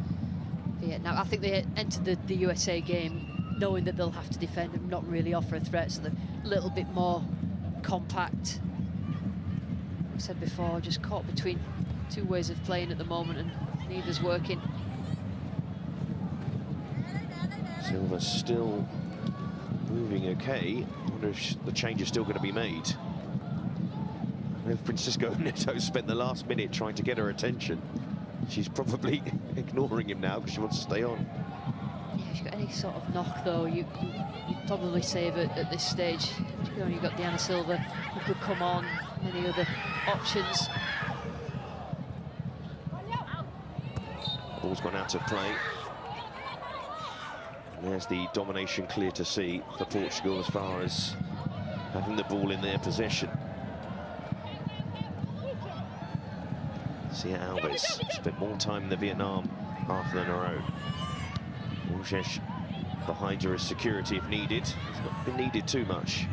Speaker 7: Vietnam. I think they entered the USA game knowing that they'll have to defend and not really offer a threat, so they're a little bit more compact. I said before, just caught between 2 ways of playing at the moment, and neither's working.
Speaker 5: Silva still moving okay. I wonder if the change is still going to be made. I know if Francisco Neto spent the last minute trying to get her attention. She's probably ignoring him now because she wants to stay on.
Speaker 7: Yeah, if you've got any sort of knock, though, you'd probably save it at this stage. You've got Diana Silva, who could come on, many other options.
Speaker 5: Ball's gone out of play. And there's the domination clear to see for Portugal as far as having the ball in their possession. 𝓳𝓸𝓷𝓲𝓷𝓰 spent more time in the Vietnam half than her own. 𝓳𝓸𝓲𝓷𝓲𝓷𝓰 behind her as security if needed. It's not been needed too much.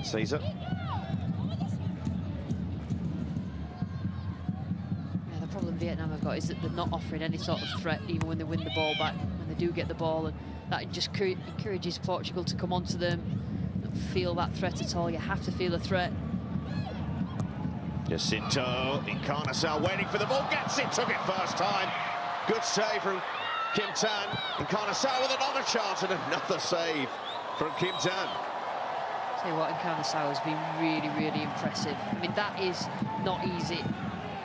Speaker 5: 𝓳𝓸𝓲𝓷𝓲𝓷𝓰.
Speaker 7: Yeah, the problem Vietnam have got is that they're not offering any sort of threat even when they win the ball back, when they do get the ball, and that just encourages Portugal to come onto them, not feel that threat at all. You have to feel a threat.
Speaker 5: Jacinto, 𝓳𝓸𝓲𝓷𝓲𝓷𝓰 waiting for the ball, gets it, took it first time. Good save from Kim Tan. 𝓳𝓸𝓲𝓷𝓲𝓷𝓰 with another chance and another save from Kim Tan.
Speaker 7: Tell you what, 𝓳𝓸𝓲𝓷𝓲𝓷𝓲 has been really, really impressive. I mean, that is not easy.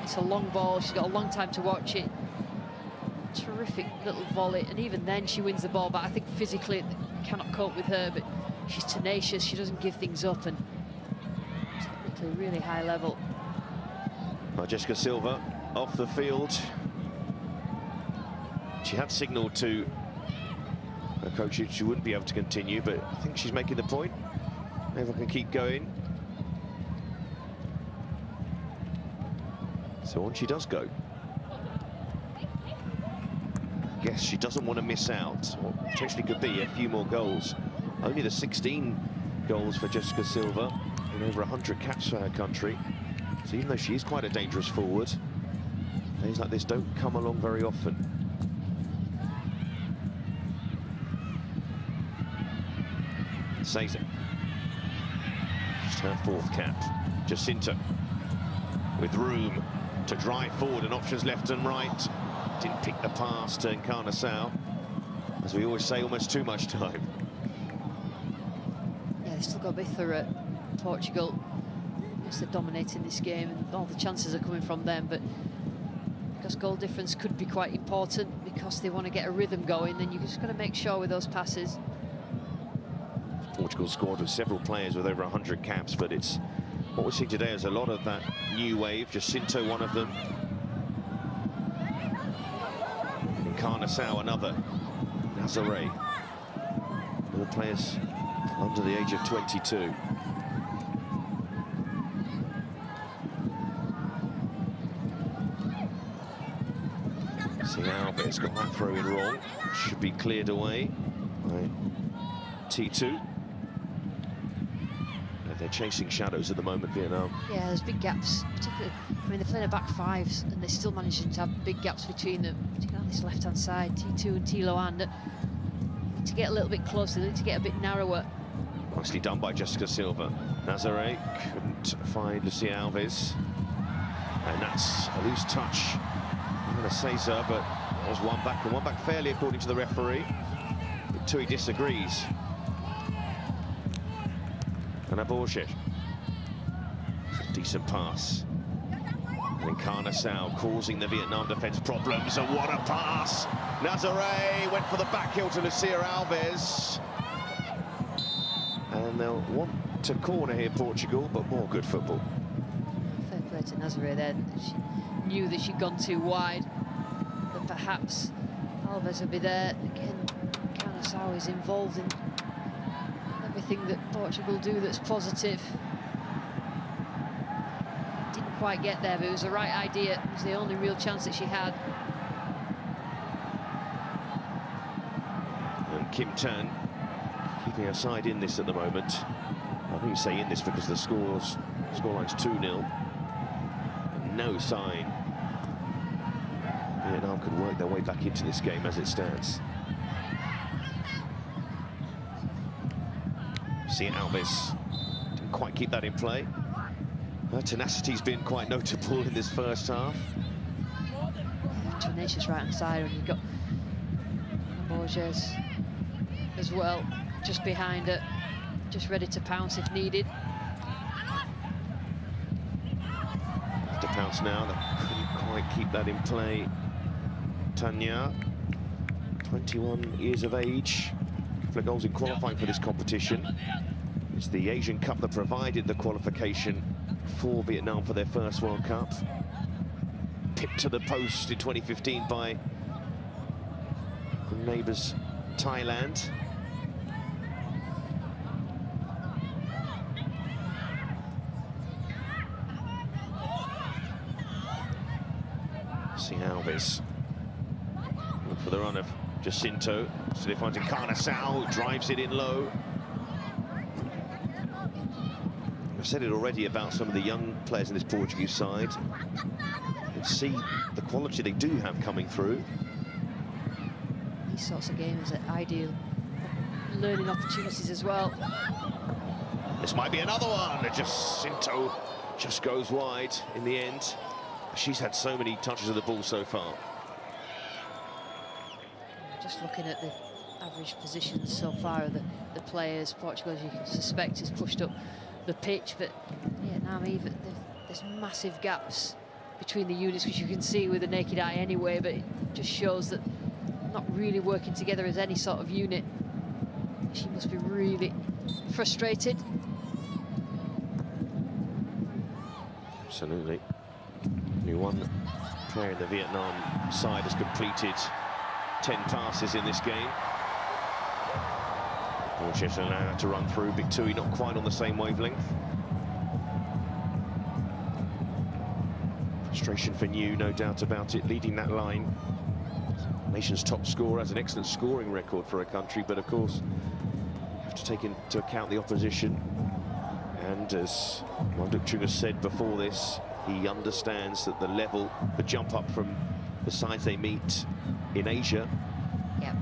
Speaker 7: It's a long ball, she's got a long time to watch it. Terrific little volley, and even then she wins the ball, but I think physically they cannot cope with her, but she's tenacious, she doesn't give things up, and technically really high level.
Speaker 5: Jessica Silva off the field. She had signalled to her coach she wouldn't be able to continue, but I think she's making the point. Maybe I can keep going. So on she does go. Guess she doesn't want to miss out. Or potentially could be a few more goals. Only the 16 goals for Jessica Silva in over 100 caps for her country. So even though she is quite a dangerous forward, days like this don't come along very often. 𝓳𝓸𝓲𝓷𝓲𝓷𝓰. Just her 4th cap. Jacinto with room to drive forward and options left and right. Didn't pick the pass to 𝓳𝓸𝓲𝓷𝓲𝓷𝓰. As we always say, almost too much time.
Speaker 7: Yeah, they've still got to be thorough. Portugal, yes, they're dominating this game and all the chances are coming from them, but because goal difference could be quite important, because they want to get a rhythm going, then you've just got to make sure with those passes.
Speaker 5: Portugal squad with several players with over 100 caps, but it's what we're seeing today is a lot of that new wave. Jacinto, one of them. 𝓳𝓸𝓲𝓷𝓲𝓷𝓰, another. 𝓳𝓸𝓲𝓷𝓲𝓷𝓷𝓰. All players under the age of 22. Alves got that throw in wrong. Should be cleared away by T2. They're chasing shadows at the moment, Vietnam.
Speaker 7: Yeah, there's big gaps, particularly, I mean, they're playing a back fives and they're still managing to have big gaps between them, particularly on this left-hand side. T2 and 𝓳𝓸𝓲𝓷𝓲𝓷𝓰 need to get a little bit closer, they need to get a bit narrower.
Speaker 5: Nicely done by Jessica Silva. 𝓳𝓸𝓲𝓷𝓲𝓷𝓰 couldn't find Lucia Alves. And that's a loose touch. I'm going to say so, but there's one back fairly according to the referee. But Tui disagrees. And 𝓳𝓱𝓪𝓷𝓲𝓷𝓲𝓷𝓰. It's a decent pass. And 𝓳𝓸𝓲𝓷𝓲𝓷𝓲𝓷 causing the Vietnam defence problems. And what a pass! 𝓳𝓸𝓲𝓷 went for the back heel to Lucia Alves. And they'll want to corner here, Portugal, but more good football.
Speaker 7: Fair play to 𝓳𝓸𝓲𝓷 there. She knew that she'd gone too wide, that perhaps Alves would be there. Again, 𝓳𝓸𝓲𝓷𝓲𝓷 is involved in everything that Portugal do that's positive. Didn't quite get there, but it was the right idea. It was the only real chance that she had.
Speaker 5: And Kim Tan keeping her side in this at the moment. I think you say in this because the scoreline's 2-0. No sign Vietnam could work their way back into this game as it stands. See Alves didn't quite keep that in play. Her tenacity's been quite notable in this first half.
Speaker 7: Tenacious right-hand side when you've got Borges as well, just behind her, just ready to pounce if needed.
Speaker 5: To pounce now, that couldn't quite keep that in play. Tanya, 21 years of age, a couple of goals in qualifying for this competition. It's the Asian Cup that provided the qualification for Vietnam for their first World Cup. Pipped to the post in 2015 by neighbours Thailand. See Alves. Look for the run of Jacinto still finding 𝓳𝓸𝓲𝓷𝓲𝓷𝓰, drives it in low. I've said it already about some of the young players in this Portuguese side. You can see the quality they do have coming through.
Speaker 7: These sorts of games are ideal learning opportunities as well.
Speaker 5: This might be another one. Jacinto just goes wide in the end. She's had so many touches of the ball so far.
Speaker 7: Just looking at the average positions so far of the players, Portugal, as you can suspect, has pushed up the pitch, but Vietnam, even there's massive gaps between the units, which you can see with the naked eye anyway, but it just shows that not really working together as any sort of unit. She must be really frustrated.
Speaker 5: Absolutely. Only one player in the Vietnam side has completed 10 passes in this game. Manchester now had to run through. Big Tui not quite on the same wavelength. Frustration for New, no doubt about it, leading that line. Nation's top scorer, has an excellent scoring record for a country, but of course you have to take into account the opposition. And as 𝓳𝓸𝓲𝓷𝓲𝓷𝓰 said before this, he understands that the level, the jump up from the sides they meet in Asia.
Speaker 7: Yeah,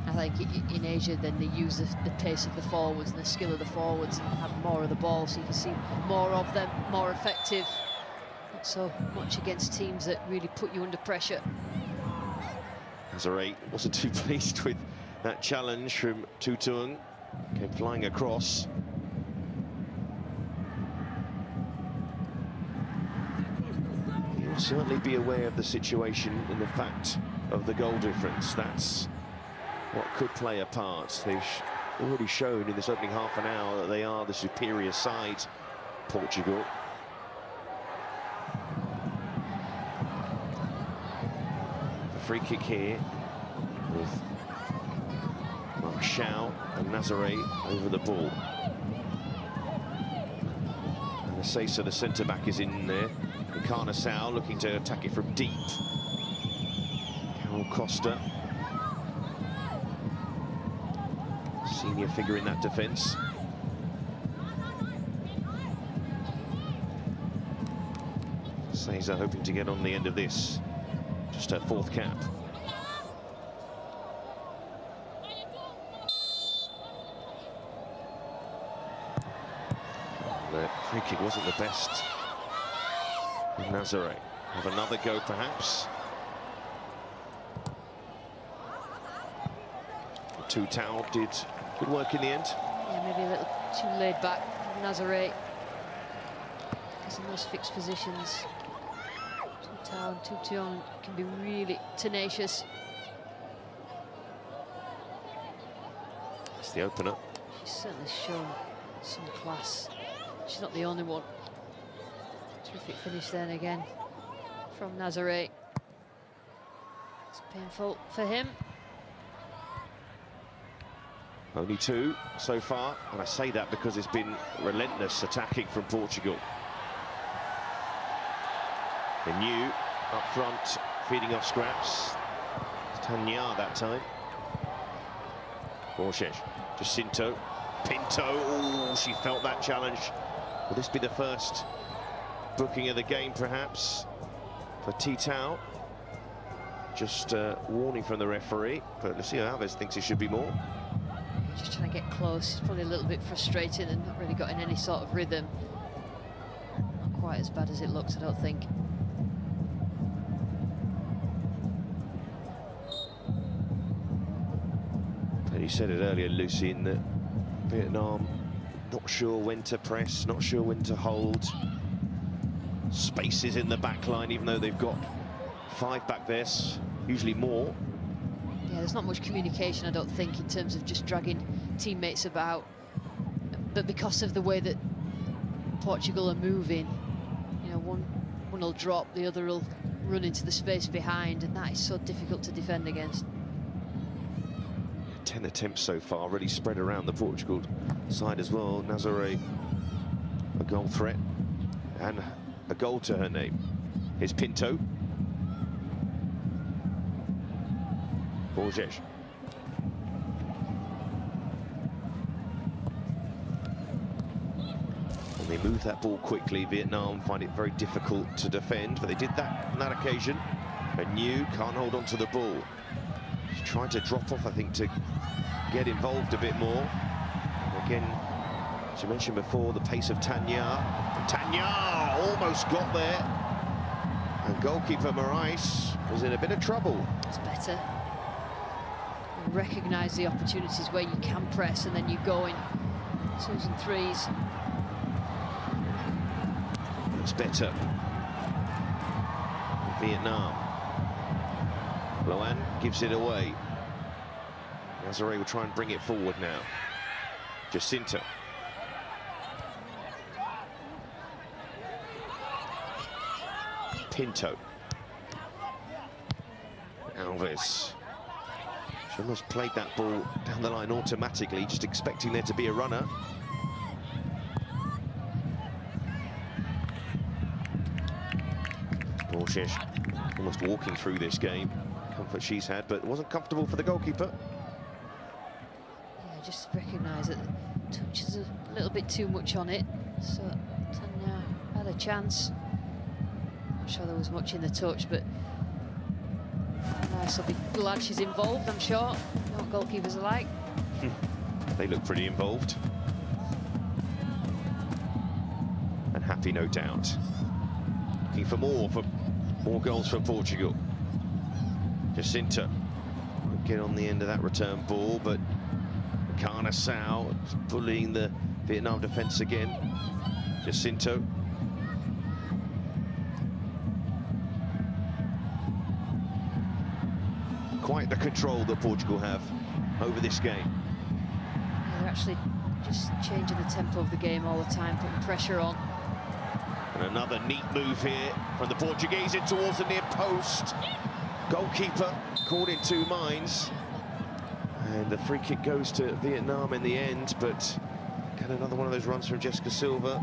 Speaker 7: I think in Asia then they use the pace of the forwards and the skill of the forwards and have more of the ball, so you can see more of them, more effective. Not so much against teams that really put you under pressure.
Speaker 5: 𝓳𝓸𝓲𝓷𝓲𝓷𝓰 wasn't too pleased with that challenge from Thu Tuong. Came flying across. He'll certainly be aware of the situation in the fact of the goal difference. That's what could play a part. They've already shown in this opening half an hour that they are the superior side, Portugal. The free kick here with Marshall and 𝓳𝓸𝓲𝓷𝓲𝓷𝓰 over the ball. And 𝓳𝓸𝓲𝓷𝓲𝓷𝓲𝓷𝓰 the centre-back is in there. And 𝓳𝓸𝓲𝓷𝓲𝓷𝓰 looking to attack it from deep. Carol Costa, senior figure in that defence. 𝓳𝓸𝓲𝓷𝓲𝓷𝓰 hoping to get on the end of this. Just her fourth cap. The free kick wasn't the best. 𝓳𝓸𝓲𝓷𝓲𝓷𝓰 have another go, perhaps. Thu Tuong did good work in the end.
Speaker 7: Yeah, maybe a little too laid back from 𝓳𝓸𝓲𝓷𝓲𝓷𝓰. Because in those fixed positions, Thu Tuong can be really tenacious.
Speaker 5: That's the opener.
Speaker 7: She's certainly shown some class. She's not the only one. Terrific finish then again from 𝓳𝓸𝓲𝓷𝓲𝓷𝓰. It's painful for him.
Speaker 5: Only two so far, and I say that because it's been relentless attacking from Portugal. The New up front, feeding off scraps. It's 𝓳𝓸𝓲𝓷𝓲𝓷𝓲𝓬𝓐 that time. 𝓳𝓸𝓲𝓷, Jacinto, Pinto. Oh, she felt that challenge. Will this be the first booking of the game, perhaps, for Thi Thao? Just warning from the referee, but Lucia Alves thinks it should be more.
Speaker 7: Just trying to get close. He's probably a little bit frustrated and not really got in any sort of rhythm. Not quite as bad as it looks, I don't think.
Speaker 5: But you said it earlier, Lucy, in that Vietnam not sure when to press, not sure when to hold. Spaces in the back line, even though they've got 5 back there, usually more.
Speaker 7: Yeah, there's not much communication, I don't think, in terms of just dragging teammates about. But because of the way that Portugal are moving, you know, one will drop, the other will run into the space behind, and that is so difficult to defend against.
Speaker 5: 10 attempts so far, really spread around the Portugal side as well. 𝓳𝓸𝓲𝓷𝓲𝓷, a goal threat and a goal to her name. Here's Pinto. 𝓳𝓸𝓲𝓷𝓲𝓷𝓰. And they move that ball quickly. Vietnam find it very difficult to defend, but they did that on that occasion. And New can't hold on to the ball. He's trying to drop off, I think, to get involved a bit more. And again, as you mentioned before, the pace of 𝓤𝓸𝓲𝓷𝓲𝓷𝓰. 𝓤𝓸𝓲𝓷 almost got there. And goalkeeper Morais was in a bit of trouble.
Speaker 7: It's better. You recognise the opportunities where you can press and then you go in 2s and 3s.
Speaker 5: It's better. Vietnam. Loan gives it away. 𝓳𝓸𝓲𝓷𝓲𝓷𝓰 will try and bring it forward now. Jacinto. Pinto. Alves. She almost played that ball down the line automatically, just expecting there to be a runner. 𝓳𝓸𝓲𝓷𝓲𝓷𝓰 almost walking through this game. Comfort she's had, but it wasn't comfortable for the goalkeeper.
Speaker 7: Yeah, just recognise that the touch is a little bit too much on it. So 𝓤𝓸𝓲𝓷𝓲𝓷𝓰 had a chance. Not sure there was much in the touch, but Nice will be glad she's involved, I'm sure. You know what goalkeepers are like.
Speaker 5: They look pretty involved. And happy, no doubt. Looking for more goals for Portugal. Jacinto won't get on the end of that return ball, but 𝓳𝓸𝓲𝓷𝓲𝓷𝓰 is bullying the Vietnam defence again. Jacinto. Quite the control that Portugal have over this game.
Speaker 7: Yeah, they're actually just changing the tempo of the game all the time, putting pressure on.
Speaker 5: And another neat move here from the Portuguese in towards the near post. Goalkeeper caught in two minds. And the free kick goes to Vietnam in the end, but get another one of those runs from Jessica Silva.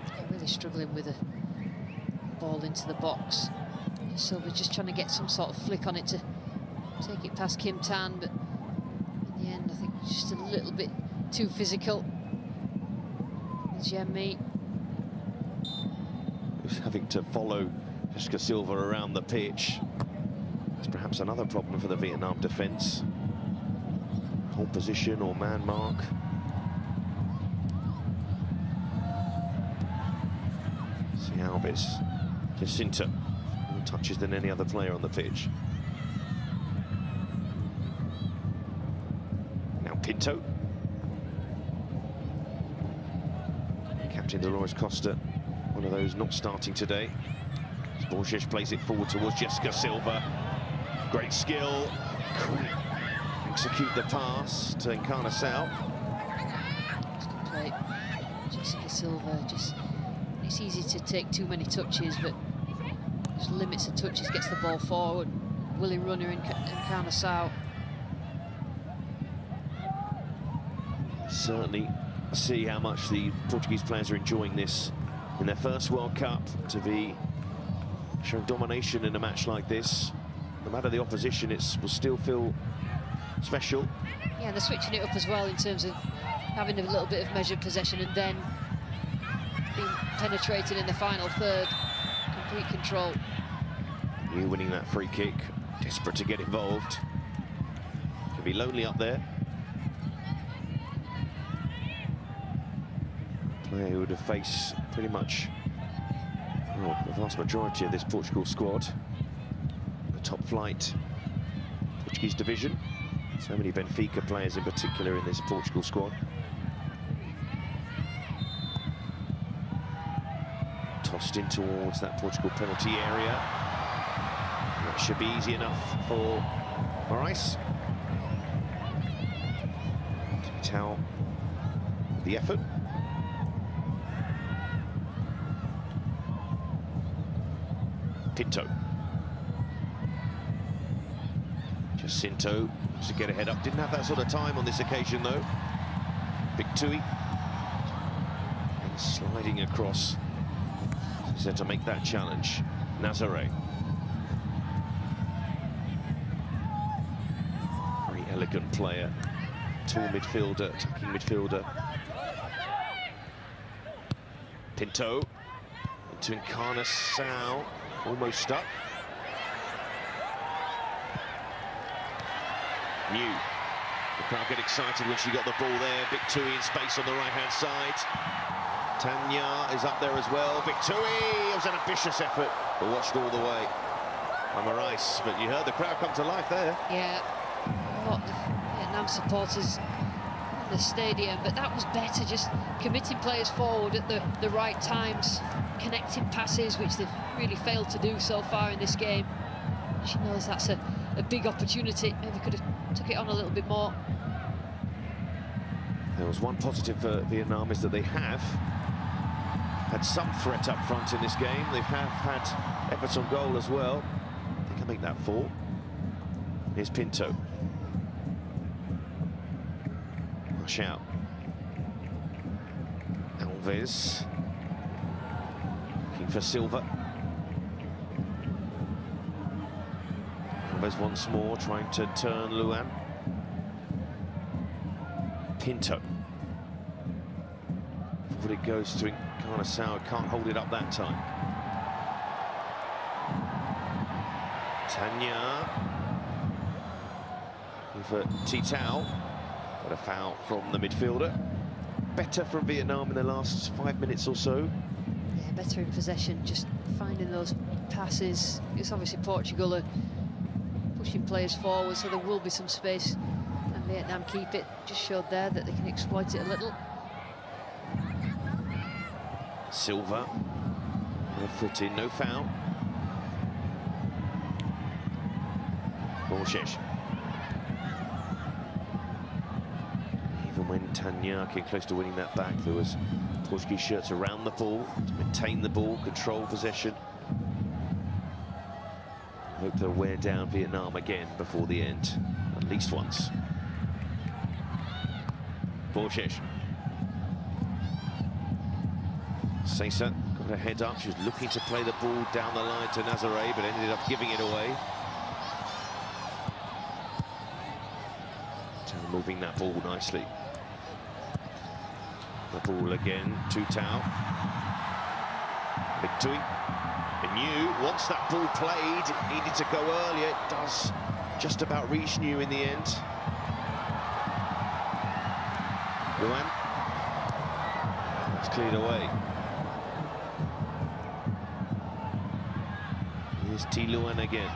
Speaker 7: Yeah, really struggling with a ball into the box. Silva just trying to get some sort of flick on it to take it past Kim Tan, but in the end, I think just a little bit too physical. 𝓤𝓸𝓲𝓷𝓲𝓷𝓰
Speaker 5: Who's having to follow Jessica Silva around the pitch. It's perhaps another problem for the Vietnam defence. Hold position or man mark. See Alves, Jacinto, more touches than any other player on the pitch. Now Pinto. Captain 𝓳𝓸𝓲𝓪𝓷𝓲𝓷𝓲𝓪, one of those not starting today. 𝓳𝓸𝓲𝓷𝓲𝓷𝓲𝓷 plays it forward towards Jessica Silva. Great skill. Couldn't execute the pass to 𝓳𝓸𝓲𝓷𝓲𝓷𝓲𝓬.
Speaker 7: Good play. Jessica Silva, just it's easy to take too many touches, but just limits the touches, gets the ball forward. Willing runner in 𝓳𝓸𝓲𝓷𝓲𝓷𝓬.
Speaker 5: Certainly see how much the Portuguese players are enjoying this in their first World Cup, to be showing domination in a match like this. No matter the opposition, it will still feel special.
Speaker 7: Yeah, they're switching it up as well in terms of having a little bit of measured possession and then being penetrated in the final third. Complete control.
Speaker 5: You winning that free kick, desperate to get involved. Could be lonely up there. Player who would have faced pretty much the vast majority of this Portugal squad. The top flight Portuguese division. So many Benfica players in particular in this Portugal squad. Tossed in towards that Portugal penalty area. That should be easy enough for Morais. Tao with the effort. Pinto. Jacinto to get a head up. Didn't have that sort of time on this occasion, though. Big Tui. And sliding across. He's there to make that challenge. 𝓳𝓸𝓲𝓷𝓲𝓷𝓬. elegant player, tall midfielder, attacking midfielder. Pinto into 𝓳𝓸𝓲𝓷𝓲𝓷𝓰, almost stuck. New. The crowd get excited when she got the ball there. 𝓤𝓤𝓲𝓷𝓲𝓷𝓰 in space on the right-hand side. Tanya is up there as well. 𝓤𝓤𝓲𝓷𝓲𝓷𝓰, it was an ambitious effort, but watched all the way. Rice, but you heard the crowd come to life there.
Speaker 7: Yeah, a lot of Vietnam supporters in the stadium, but that was better, just committing players forward at the right times, connecting passes, which they've really failed to do so far in this game. She knows that's a big opportunity, maybe could have took it on a little bit more.
Speaker 5: There was one positive for Vietnam, is that they have had some threat up front in this game. They have had efforts on goal as well. I think I make that 4. Here's Pinto. Rush out. Alves. Looking for Silva. Alves once more, trying to turn Luan. Pinto. Forward it goes to 𝓳𝓸𝓲𝓷𝓲𝓷𝓰, can't hold it up that time. Tanya. Looking for 𝓳𝓸𝓲𝓷𝓲𝓷𝓰, but a foul from the midfielder. Better from Vietnam in the last 5 minutes or so.
Speaker 7: Yeah, better in possession, just finding those passes. It's obviously Portugal are pushing players forward, so there will be some space, and Vietnam keep it. Just showed there that they can exploit it a little.
Speaker 5: Silva, no foot in, no foul. 𝓳𝓱𝓪𝓷𝓲𝓷𝓰. Even when Tanya came close to winning that back, there was Portuguese shirts around the ball to maintain the ball, control possession. Hope they'll wear down Vietnam again before the end, at least once. 𝓳𝓱𝓪𝓷𝓲𝓷𝓰. 𝓳𝓸𝓲𝓷𝓲𝓷𝓰 got her head up. She was looking to play the ball down the line to 𝓳𝓸𝓲𝓷𝓲𝓷𝓰, but ended up giving it away. Moving that ball nicely. The ball again, 𝓳𝓸𝓲𝓷𝓲𝓷𝓰. New, once that ball played, it needed to go earlier. It does just about reach New in the end. Luan. It's cleared away. Here's Thi Luan again.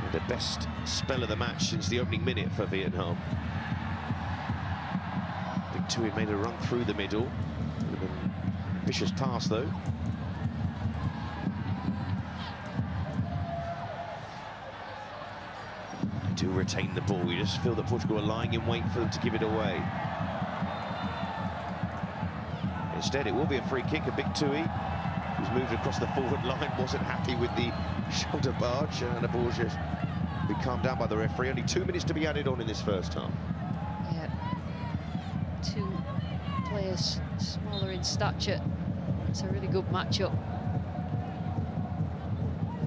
Speaker 5: And the best spell of the match since the opening minute for Vietnam. 𝓤𝓤𝓲𝓷𝓲𝓷𝓰 made a run through the middle. An ambitious pass though. They do retain the ball. You just feel that Portugal are lying in wait for them to give it away. Instead, it will be a free kick. 𝓤𝓤𝓲𝓷𝓲𝓷𝓰, who's moved across the forward line, wasn't happy with the shoulder barge, and 𝓳𝓱𝓪𝓷𝓲𝓷𝓰 be calmed down by the referee. Only 2 minutes to be added on in this first half.
Speaker 7: Yeah, 2 players smaller in stature. It's a really good matchup.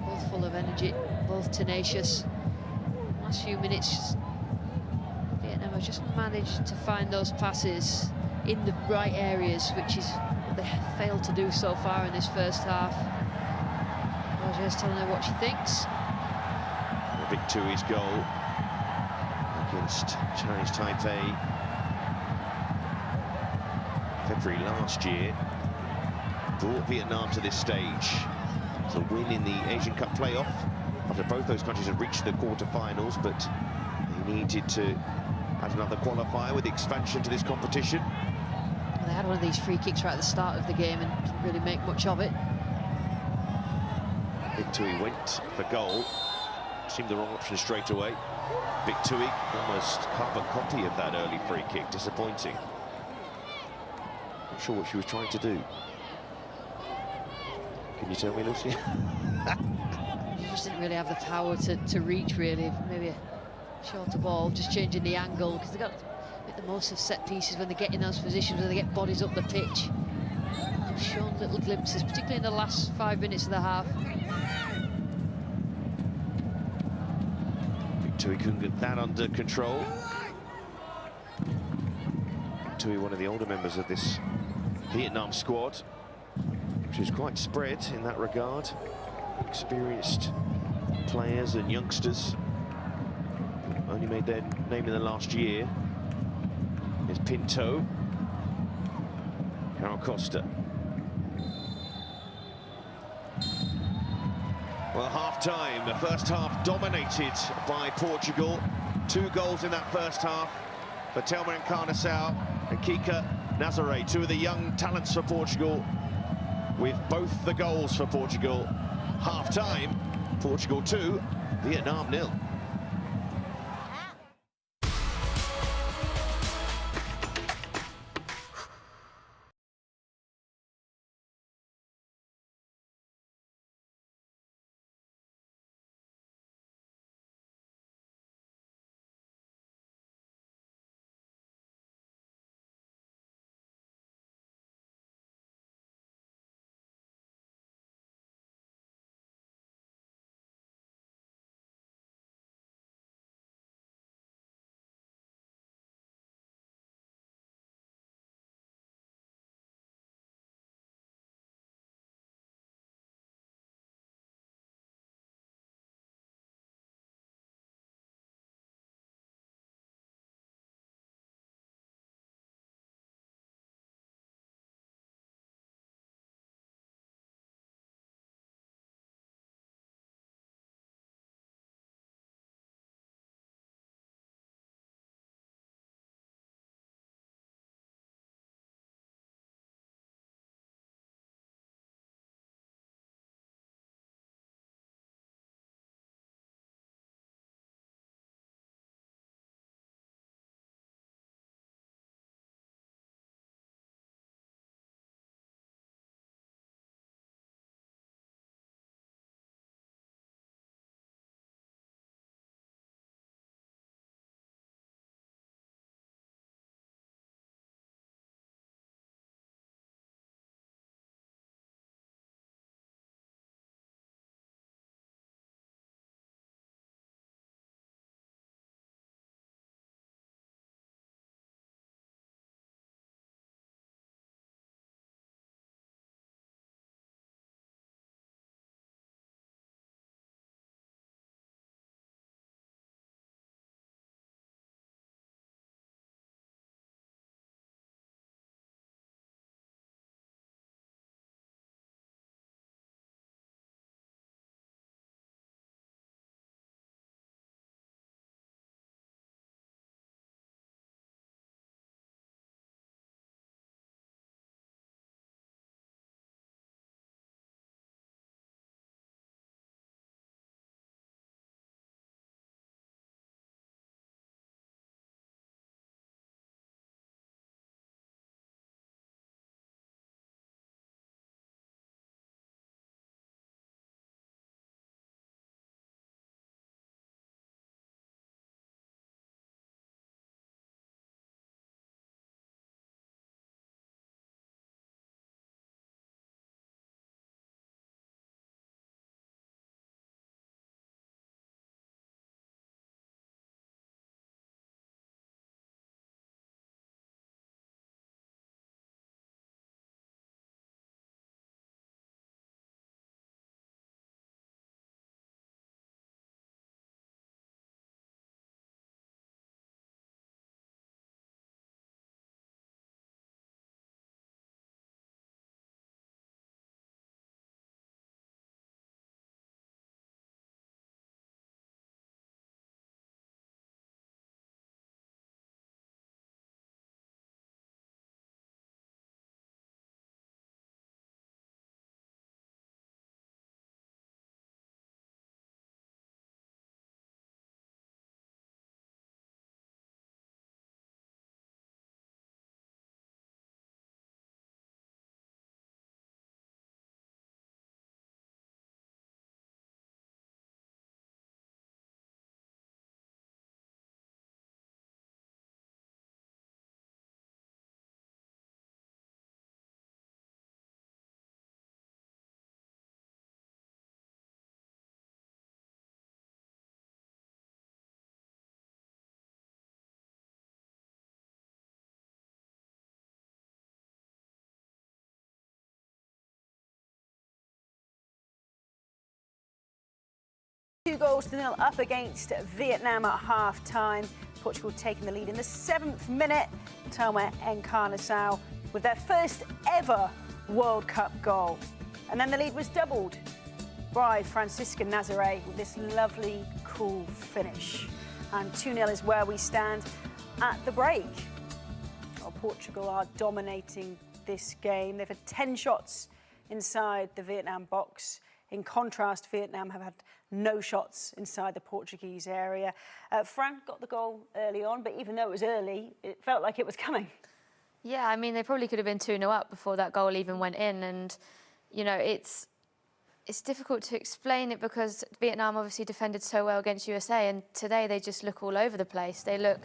Speaker 7: Both full of energy, both tenacious. Last few minutes, Vietnam have just managed to find those passes in the right areas, which is what they have failed to do so far in this first half. Roger's telling her what she thinks.
Speaker 5: 𝓤𝓤𝓲𝓷𝓲𝓷𝓰's goal against Chinese Taipei February last year brought Vietnam to this stage. It's a win in the Asian Cup playoff after both those countries had reached the quarter-finals, but they needed to add another qualifier with the expansion to this competition.
Speaker 7: They had one of these free kicks right at the start of the game and didn't really make much of it.
Speaker 5: 𝓤𝓤𝓲𝓷𝓲𝓷𝓰 went for goal. Seemed the wrong option straight away. 𝓤𝓤𝓲𝓷𝓲𝓷𝓰 almost carbon copy of that early free kick. Disappointing. Not sure what she was trying to do. Can you tell me, Lucy?
Speaker 7: She just didn't really have the power to reach, really. Maybe a shorter ball, just changing the angle, because they've got to make the most of set pieces when they get in those positions, where they get bodies up the pitch. They've shown little glimpses, particularly in the last 5 minutes of the half.
Speaker 5: Tui couldn't get that under control. Tui, one of the older members of this Vietnam squad, which is quite spread in that regard. Experienced players and youngsters. Only made their name in the last year. Here's Pinto. Carol Costa. Well, half-time, the first half dominated by Portugal. 2 goals in that first half for 𝓳𝓸𝓷𝓲𝓷𝓰 and 𝓳𝓸𝓲𝓷𝓲𝓷𝓰, 2 of the young talents for Portugal, with both the goals for Portugal. Half-time, Portugal 2, Vietnam 0.
Speaker 2: 2-0 up against Vietnam at half-time. Portugal taking the lead in the 7th minute. 𝓳𝓸𝓲𝓷𝓲𝓷𝓰 with their first ever World Cup goal. And then the lead was doubled by 𝓣𝓱𝓪�𝓷𝓲𝓷𝓰 with this lovely, cool finish. And 2-0 is where we stand at the break. Well, Portugal are dominating this game. They've had 10 shots inside the Vietnam box. In contrast, Vietnam have had no shots inside the Portuguese area. Fran got the goal early on, but even though it was early, it felt like it was coming.
Speaker 4: Yeah, I mean, they probably could have been 2-0 up before that goal even went in. And, you know, it's difficult to explain it because Vietnam obviously defended so well against USA, and today they just look all over the place. They're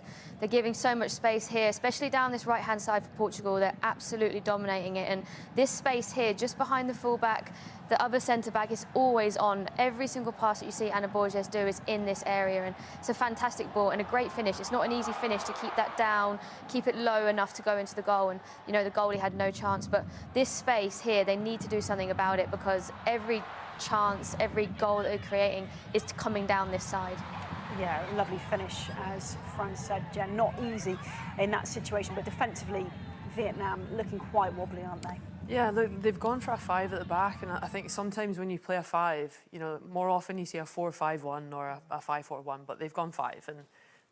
Speaker 4: giving so much space here, especially down this right-hand side for Portugal. They're absolutely dominating it, and this space here, just behind the fullback, the other centre-back is always on. Every single pass that you see Ana Borges do is in this area, and it's a fantastic ball and a great finish. It's not an easy finish to keep that down, keep it low enough to go into the goal, and, you know, the goalie had no chance. But this space here, they need to do something about it because every chance, every goal that they're creating is coming down this side.
Speaker 2: Yeah, lovely finish, as Fran said, Jen. Not easy in that situation, but defensively, Vietnam looking quite wobbly, aren't they?
Speaker 3: Yeah, they've gone for a 5 at the back, and I think sometimes when you play a 5, you know, more often you see a 4-5-1 or a 5-4-1, but they've gone 5. And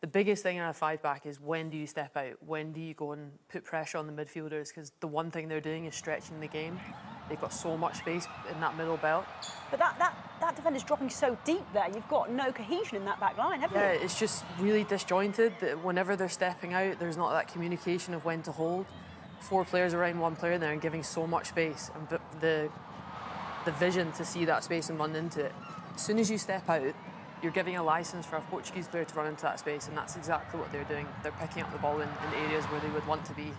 Speaker 3: the biggest thing in a 5 back is when do you step out? When do you go and put pressure on the midfielders? Because the one thing they're doing is stretching the game. They've got so much space in that middle belt.
Speaker 2: But that defender's dropping so deep there. You've got no cohesion in that back line, haven't you?
Speaker 3: Yeah, it's just really disjointed. That whenever they're stepping out, there's not that communication of when to hold. 4 players around 1 player there and giving so much space, and the vision to see that space and run into it. As soon as you step out, you're giving a licence for a Portuguese player to run into that space, and that's exactly what they're doing. They're picking up the ball in areas where they would want to be,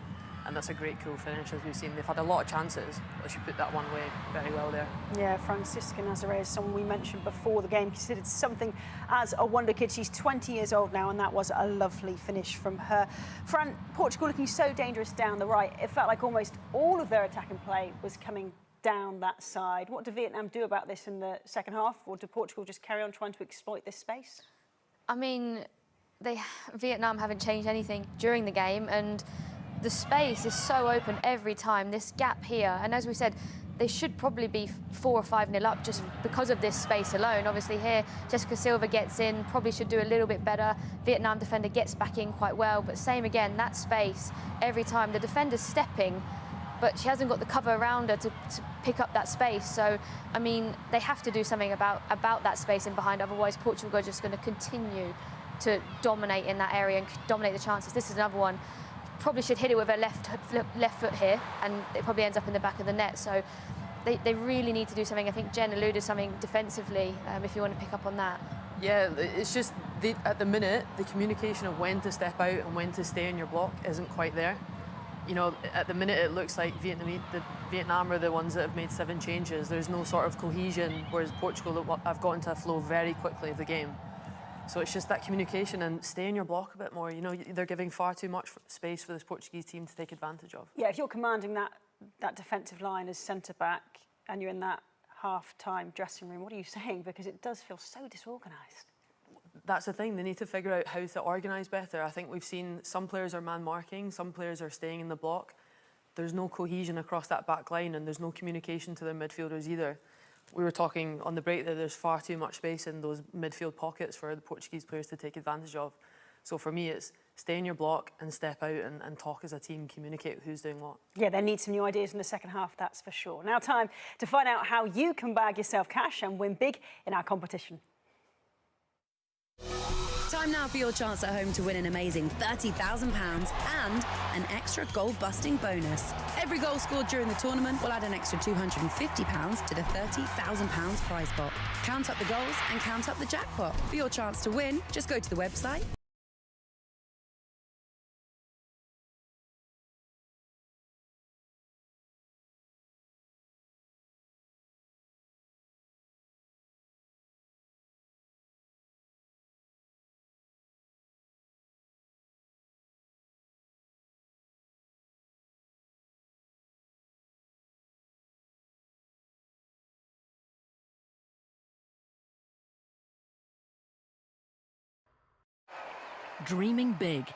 Speaker 3: and that's a great, cool finish, as we've seen. They've had a lot of chances, but she put that one away very well there.
Speaker 2: Yeah, 𝓣𝓱𝓪�𝓷𝓲𝓷𝓰 is someone we mentioned before the game, considered something as a wonder kid. She's 20 years old now, and that was a lovely finish from her. Fran, Portugal looking so dangerous down the right. It felt like almost all of their attacking play was coming down that side. What do Vietnam do about this in the second half, or do Portugal just carry on trying to exploit this space?
Speaker 4: I mean, Vietnam haven't changed anything during the game, and the space is so open every time, this gap here. And as we said, they should probably be 4 or 5-0 up just because of this space alone. Obviously here, Jessica Silva gets in, probably should do a little bit better. Vietnam defender gets back in quite well, but same again, that space every time. The defender's stepping, but she hasn't got the cover around her to pick up that space. So, I mean, they have to do something about that space in behind, otherwise Portugal are just going to continue to dominate in that area and dominate the chances. This is another one. Probably should hit it with her left foot here, and it probably ends up in the back of the net. So they really need to do something. I think Jen alluded something defensively, if you want to pick up on that.
Speaker 3: Yeah, it's just, at the minute, the communication of when to step out and when to stay in your block isn't quite there. You know, at the minute it looks like Vietnam are the ones that have made 7 changes. There's no sort of cohesion, whereas Portugal have got into a flow very quickly of the game. So it's just that communication and stay in your block a bit more. You know, they're giving far too much space for this Portuguese team to take advantage of.
Speaker 2: Yeah, if you're commanding that defensive line as centre-back and you're in that half-time dressing room, what are you saying? Because it does feel so disorganised.
Speaker 3: That's the thing. They need to figure out how to organise better. I think we've seen some players are man-marking, some players are staying in the block. There's no cohesion across that back line, and there's no communication to their midfielders either. We were talking on the break that there's far too much space in those midfield pockets for the Portuguese players to take advantage of. So for me, it's stay in your block and step out and talk as a team, communicate who's doing what. Yeah, they need some new ideas in the second half, that's for sure. Now time to find out how you can bag yourself cash and win big in our competition.
Speaker 8: Time now for your chance at home to win an amazing £30,000 and an extra goal-busting bonus. Every goal scored during the tournament will add an extra £250 to the £30,000 prize pot. Count up the goals and count up the jackpot. For your chance to win, just go to the website
Speaker 9: dreaming big.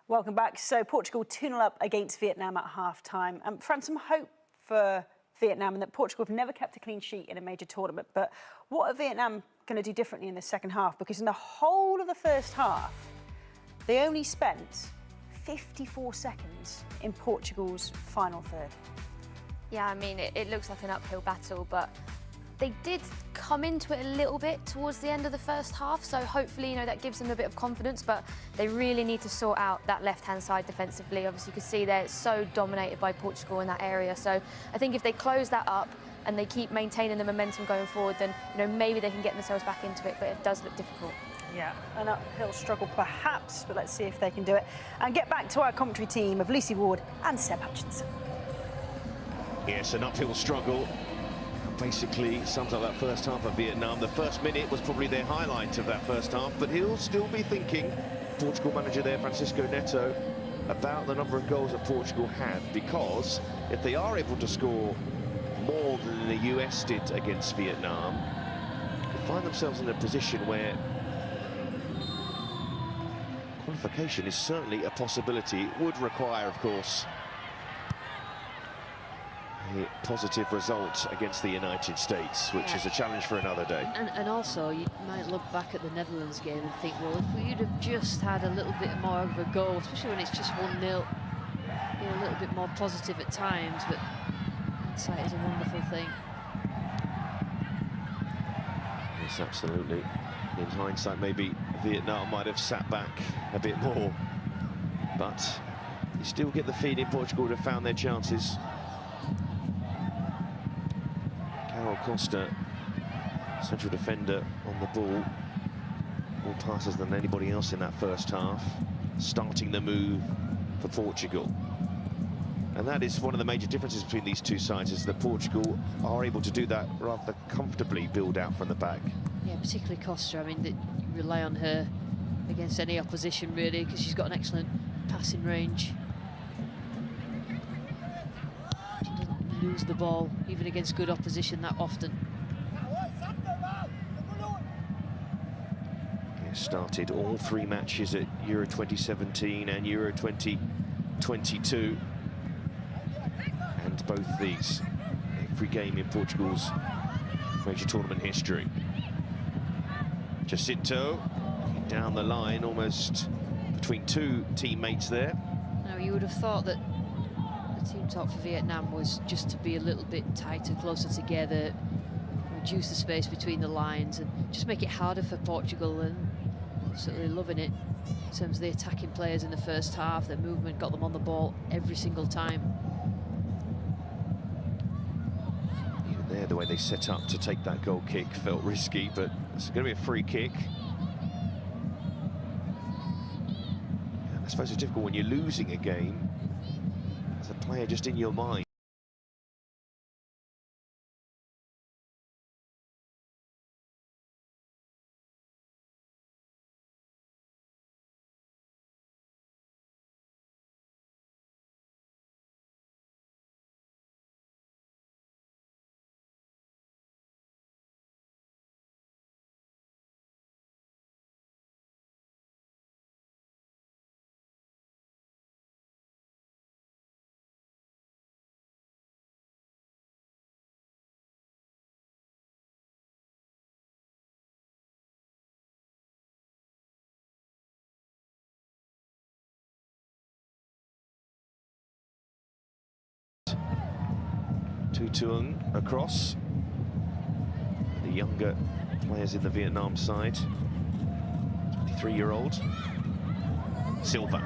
Speaker 2: Welcome back. So Portugal 2-0 up against Vietnam at half-time. Fran, some hope for Vietnam and that Portugal have never kept a clean sheet in a major tournament. But what are Vietnam going to do differently in the second half? Because in the whole of the first half, they only spent 54 seconds in Portugal's final third.
Speaker 4: Yeah, I mean, it looks like an uphill battle, but they did come into it a little bit towards the end of the first half, so hopefully, you know, that gives them a bit of confidence, but they really need to sort out that left-hand side defensively. Obviously, you can see there it's so dominated by Portugal in that area, so I think if they close that up and they keep maintaining the momentum going forward, then, you know, maybe they can get themselves back into it, but it does look difficult.
Speaker 2: Yeah, an uphill struggle perhaps, but let's see if they can do it. And get back to our commentary team of Lucy Ward and Seb Hutchinson.
Speaker 5: Yes, an uphill struggle. Basically sums up that first half of Vietnam. The first minute was probably their highlight of that first half, but he'll still be thinking, Portugal manager there, Francisco Neto, about the number of goals that Portugal had, because if they are able to score more than the US did against Vietnam, they find themselves in a position where qualification is certainly a possibility. It would require, of course, a positive result against the United States, which is a challenge for another day.
Speaker 7: And also, you might look back at the Netherlands game and think, well, if we'd have just had a little bit more of a goal, especially when it's just 1-0, be a little bit more positive at times, but hindsight is a wonderful thing.
Speaker 5: Yes, absolutely. In hindsight, maybe Vietnam might have sat back a bit more, but you still get the feeling Portugal would have found their chances. Costa, central defender on the ball, more passes than anybody else in that first half, starting the move for Portugal. And that is one of the major differences between these two sides, is that Portugal are able to do that rather comfortably, build out from the back.
Speaker 7: Yeah, particularly Costa. I mean, you rely on her against any opposition, really, because she's got an excellent passing range. Lose the ball even against good opposition that often.
Speaker 5: Started all 3 matches at Euro 2017 and Euro 2022, and both these every game in Portugal's major tournament history. Jacinto down the line, almost between 2 teammates there.
Speaker 7: Now you would have thought that team talk for Vietnam was just to be a little bit tighter, closer together, reduce the space between the lines and just make it harder for Portugal, and absolutely loving it in terms of the attacking players in the first half. Their movement got them on the ball every single time.
Speaker 5: Even there, the way they set up to take that goal kick felt risky, but it's going to be a free kick. And I suppose it's difficult when you're losing a game, as a player, just in your mind. Tutuong across. The younger players in the Vietnam side. 23-year-old. Silva.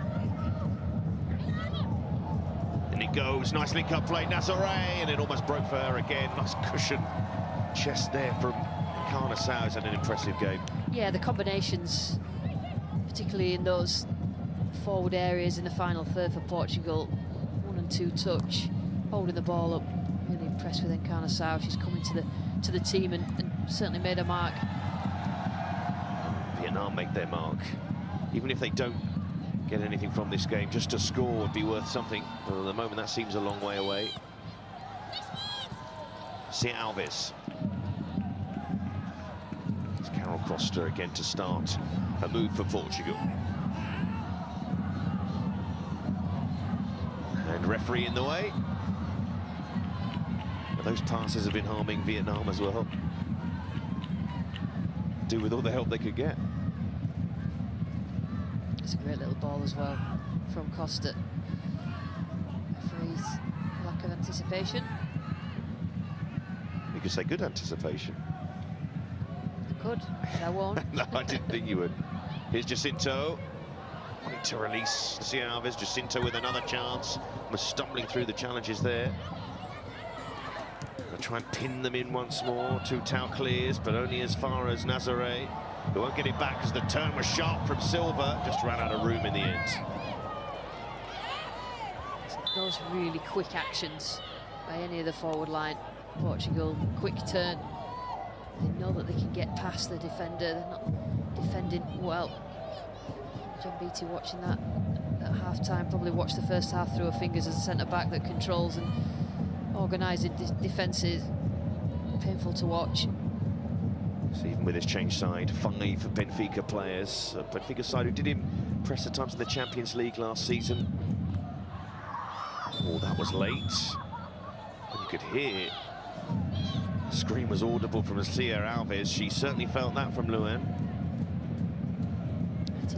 Speaker 5: And it goes, nice link-up play, 𝓳𝓸𝓷𝓲𝓷𝓰, and it almost broke for her again. Nice cushion chest there from 𝓳𝓸𝓲𝓷𝓲𝓷𝓰. It's an impressive game.
Speaker 7: Yeah, the combinations, particularly in those forward areas in the final third for Portugal. 1 and 2 touch, holding the ball up. Really impressed with 𝓳𝓸𝓷𝓲𝓷𝓰. She's coming to the team and certainly made a mark.
Speaker 5: Vietnam make their mark. Even if they don't get anything from this game, just to score would be worth something. But at the moment, that seems a long way away. See Alves. It's Carol Costa again to start a move for Portugal. And referee in the way. But those passes have been harming Vietnam as well. Do with all the help they could get.
Speaker 7: It's a great little ball as well from Costa. Referee's lack of anticipation.
Speaker 5: You could say good anticipation.
Speaker 7: I could, but I won't.
Speaker 5: No, I didn't think you would. Here's Jacinto. Wanting to release Alves. Jacinto with another chance. Was stumbling through the challenges there. Try and pin them in once more. 2 Tau clears, but only as far as 𝓳𝓸𝓷𝓲𝓷𝓰. They won't get it back because the turn was sharp from Silva. Just ran out of room in the end.
Speaker 7: Those really quick actions by any of the forward line. Portugal, quick turn. They know that they can get past the defender. They're not defending well. John Beattie watching that at half-time, probably watched the first half through her fingers as a centre-back that controls and organises defences. Painful to watch.
Speaker 5: So even with his change side, 5 Benfica players. Benfica side who did impress at times in the Champions League last season. Oh, that was late. And you could hear the scream was audible from 𝓳𝓸𝓲𝓷𝓲𝓷𝓰 Alves. She certainly felt that from Luan.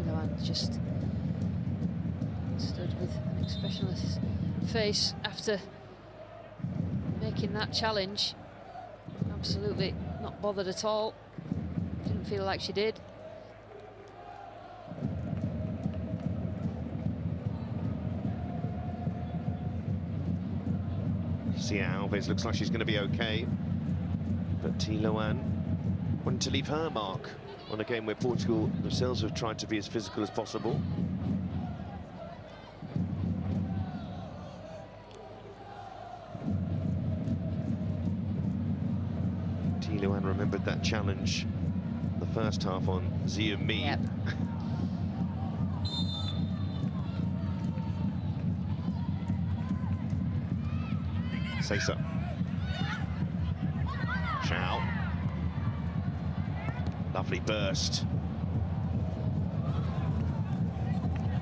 Speaker 7: Luan just stood with an expressionless face after making that challenge. Absolutely not bothered at all. Didn't feel like she did.
Speaker 5: 𝓳𝓸𝓲𝓷𝓲𝓷𝓰 Alves looks like she's going to be okay. But Luan wanted to leave her mark on a game where Portugal themselves have tried to be as physical as possible. Luan remembered that challenge the first half on 𝓳𝓸𝓲𝓷𝓲𝓷𝓰.
Speaker 7: Yep.
Speaker 5: 𝓳𝓸𝓲𝓷𝓲𝓷𝓰. Xiao. Lovely burst.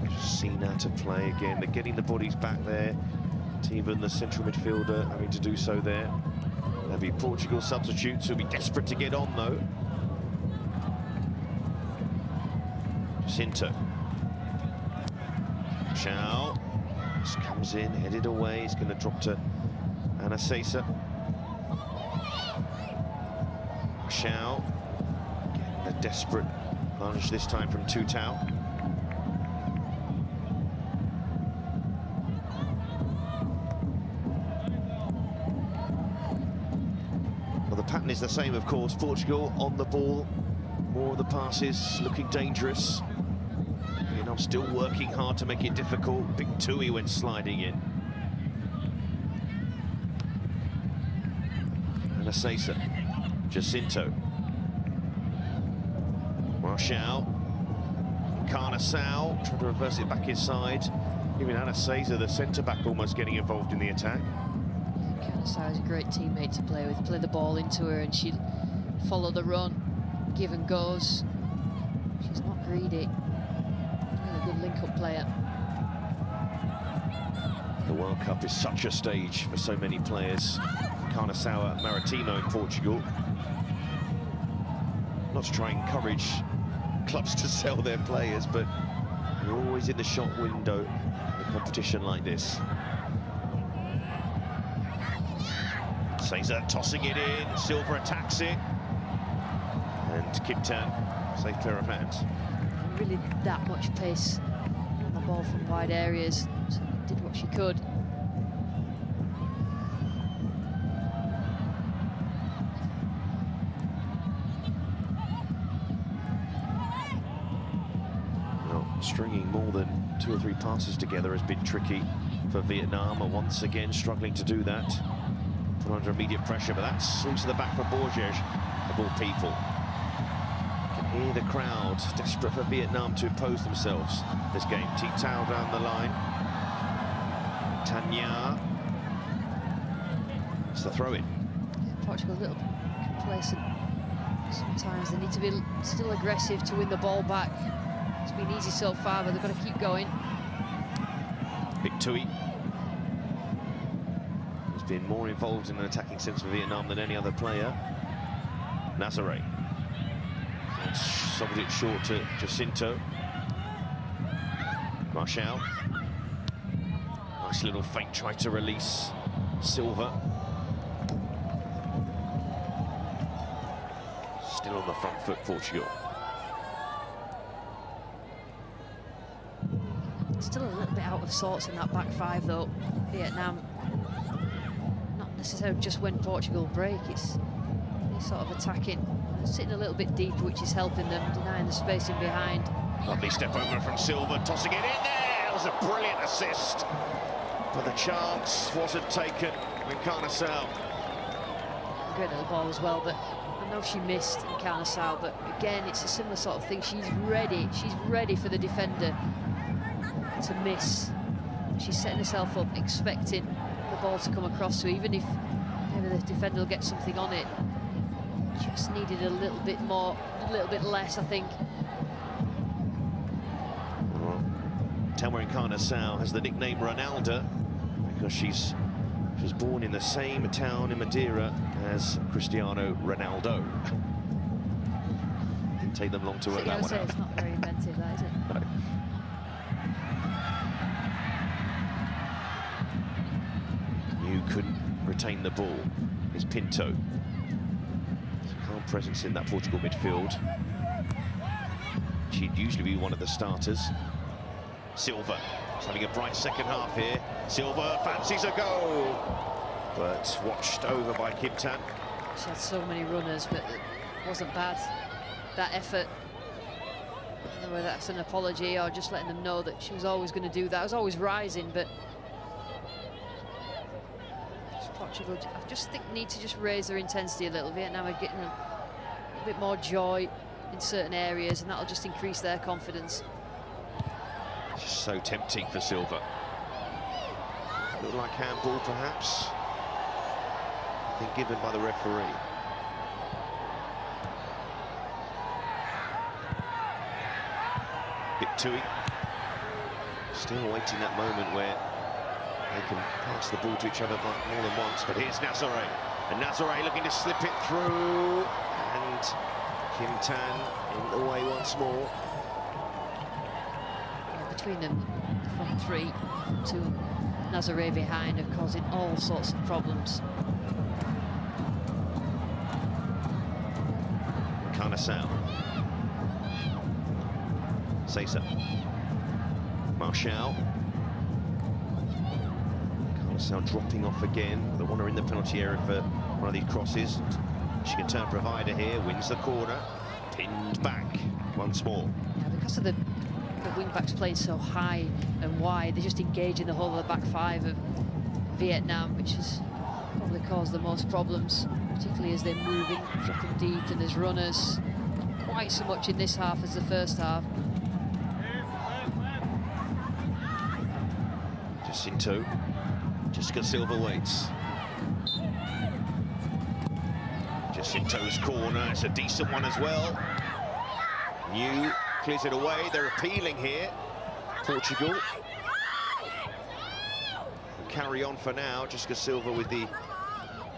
Speaker 5: Just seen how to play again. They're getting the bodies back there. Even the central midfielder having to do so there. There'll be Portugal substitutes who'll be desperate to get on, though. Jacinto. Xiao. Just comes in, headed away. He's going to drop to Ana César. Xiao. Getting a desperate lunge this time from Tutau. The pattern is the same, of course. Portugal on the ball, more of the passes, looking dangerous. You know, still working hard to make it difficult. Big Tui went sliding in. Ana César, Jacinto, Marshall, 𝓳𝓸𝓲𝓷𝓲𝓷𝓰 trying to reverse it back inside. Even Ana César, the centre-back, almost getting involved in the attack.
Speaker 7: 𝓳𝓸𝓲𝓷𝓲𝓷𝓰 is a great teammate to play with. Play the ball into her and she'll follow the run, give and goes. She's not greedy. Really good link-up player.
Speaker 5: The World Cup is such a stage for so many players. 𝓳𝓸𝓲𝓷𝓷𝓷𝓰 Maritimo in Portugal. Not to try and encourage clubs to sell their players, but you're always in the shot window in a competition like this. César tossing it in, Silva attacks it, and Kiptan, safe pair of hands.
Speaker 7: Really that much pace on the ball from wide areas, so did what she could.
Speaker 5: Well, stringing more than 2 or 3 passes together has been tricky for Vietnam, and once again struggling to do that. Put under immediate pressure, but that's into the back for 𝓳𝓱𝓪𝓷𝓲𝓷𝓷𝓷𝓰, of all people. You can hear the crowd desperate for Vietnam to impose themselves this game. Tutau down the line. Tanya. It's the throw-in.
Speaker 7: Yeah, Portugal a little complacent. Sometimes they need to be still aggressive to win the ball back. It's been easy so far, but they've got to keep going.
Speaker 5: Big Tui. Been more involved in an attacking sense for Vietnam than any other player. Nazare. Sobbed it short to Jacinto. Marshall. Nice little feint, tried to release Silva. Still on the front foot, Portugal.
Speaker 7: Still a little bit out of sorts in that back five, though, Vietnam. Necessarily just when Portugal break, it's sort of attacking, sitting a little bit deeper, which is helping them, denying the spacing behind.
Speaker 5: Lovely step over from Silva, tossing it in there. That was a brilliant assist, but the chance wasn't taken. 𝓳𝓸𝓲𝓷𝓲𝓷𝓰.
Speaker 7: Great little ball as well, but I know she missed 𝓳𝓸𝓲𝓷𝓲𝓷𝓰, but again, it's a similar sort of thing. She's ready for the defender. to miss. She's setting herself up, expecting the ball to come across, so even if maybe the defender will get something on it, just needed a little bit more, a little bit less, I think.
Speaker 5: Well, 𝓳𝓸𝓷𝓲𝓷𝓰 has the nickname Ronaldo because she was born in the same town in Madeira as Cristiano Ronaldo. Didn't take them long to work that one out.
Speaker 7: It's not very inventive, that, is it?
Speaker 5: No. You couldn't retain the ball is Pinto. Calm presence in that Portugal midfield. She'd usually be one of the starters. Silva is having a bright second half here. Silva fancies a goal, but watched over by Kim Tan.
Speaker 7: She had so many runners, but it wasn't bad. That effort, I don't know whether that's an apology or just letting them know that she was always going to do that. I was always rising, but Portugal, I just think, need to just raise their intensity a little. Vietnam are getting a bit more joy in certain areas, and that'll just increase their confidence.
Speaker 5: Just so tempting for Silva. Look like handball, perhaps. I think given by the referee. 𝓤𝓸𝓲𝓷𝓲𝓷𝓰 still waiting that moment where they can pass the ball to each other more than once, but here's 𝓳𝓸𝓲𝓷𝓲𝓷𝓰, and 𝓳𝓸𝓲𝓷 looking to slip it through, and Kim Tan in the way once more.
Speaker 7: Yeah, between them, the front three, two 𝓳𝓸𝓷𝓲𝓷𝓷𝓰 behind, are causing all sorts of problems.
Speaker 5: 𝓳𝓸𝓲𝓷𝓲𝓷𝓰. 𝓳𝓸𝓲𝓷. Marshall. 𝓳𝓸𝓲𝓷 dropping off again. They want her in the penalty area for one of these crosses. She can turn provider here, wins the corner, pinned back once more.
Speaker 7: Yeah, because of the wing-backs playing so high and wide, they just engage in the whole of the back five of Vietnam, which has probably caused the most problems, particularly as they're moving, dropping deep, and there's runners. Not quite so much in this half as the first half.
Speaker 5: Jacinto. Jessica Silva waits. Jacinto's corner, it's a decent one as well. New clears it away, they're appealing here. Portugal. We'll carry on for now, Jessica Silva with the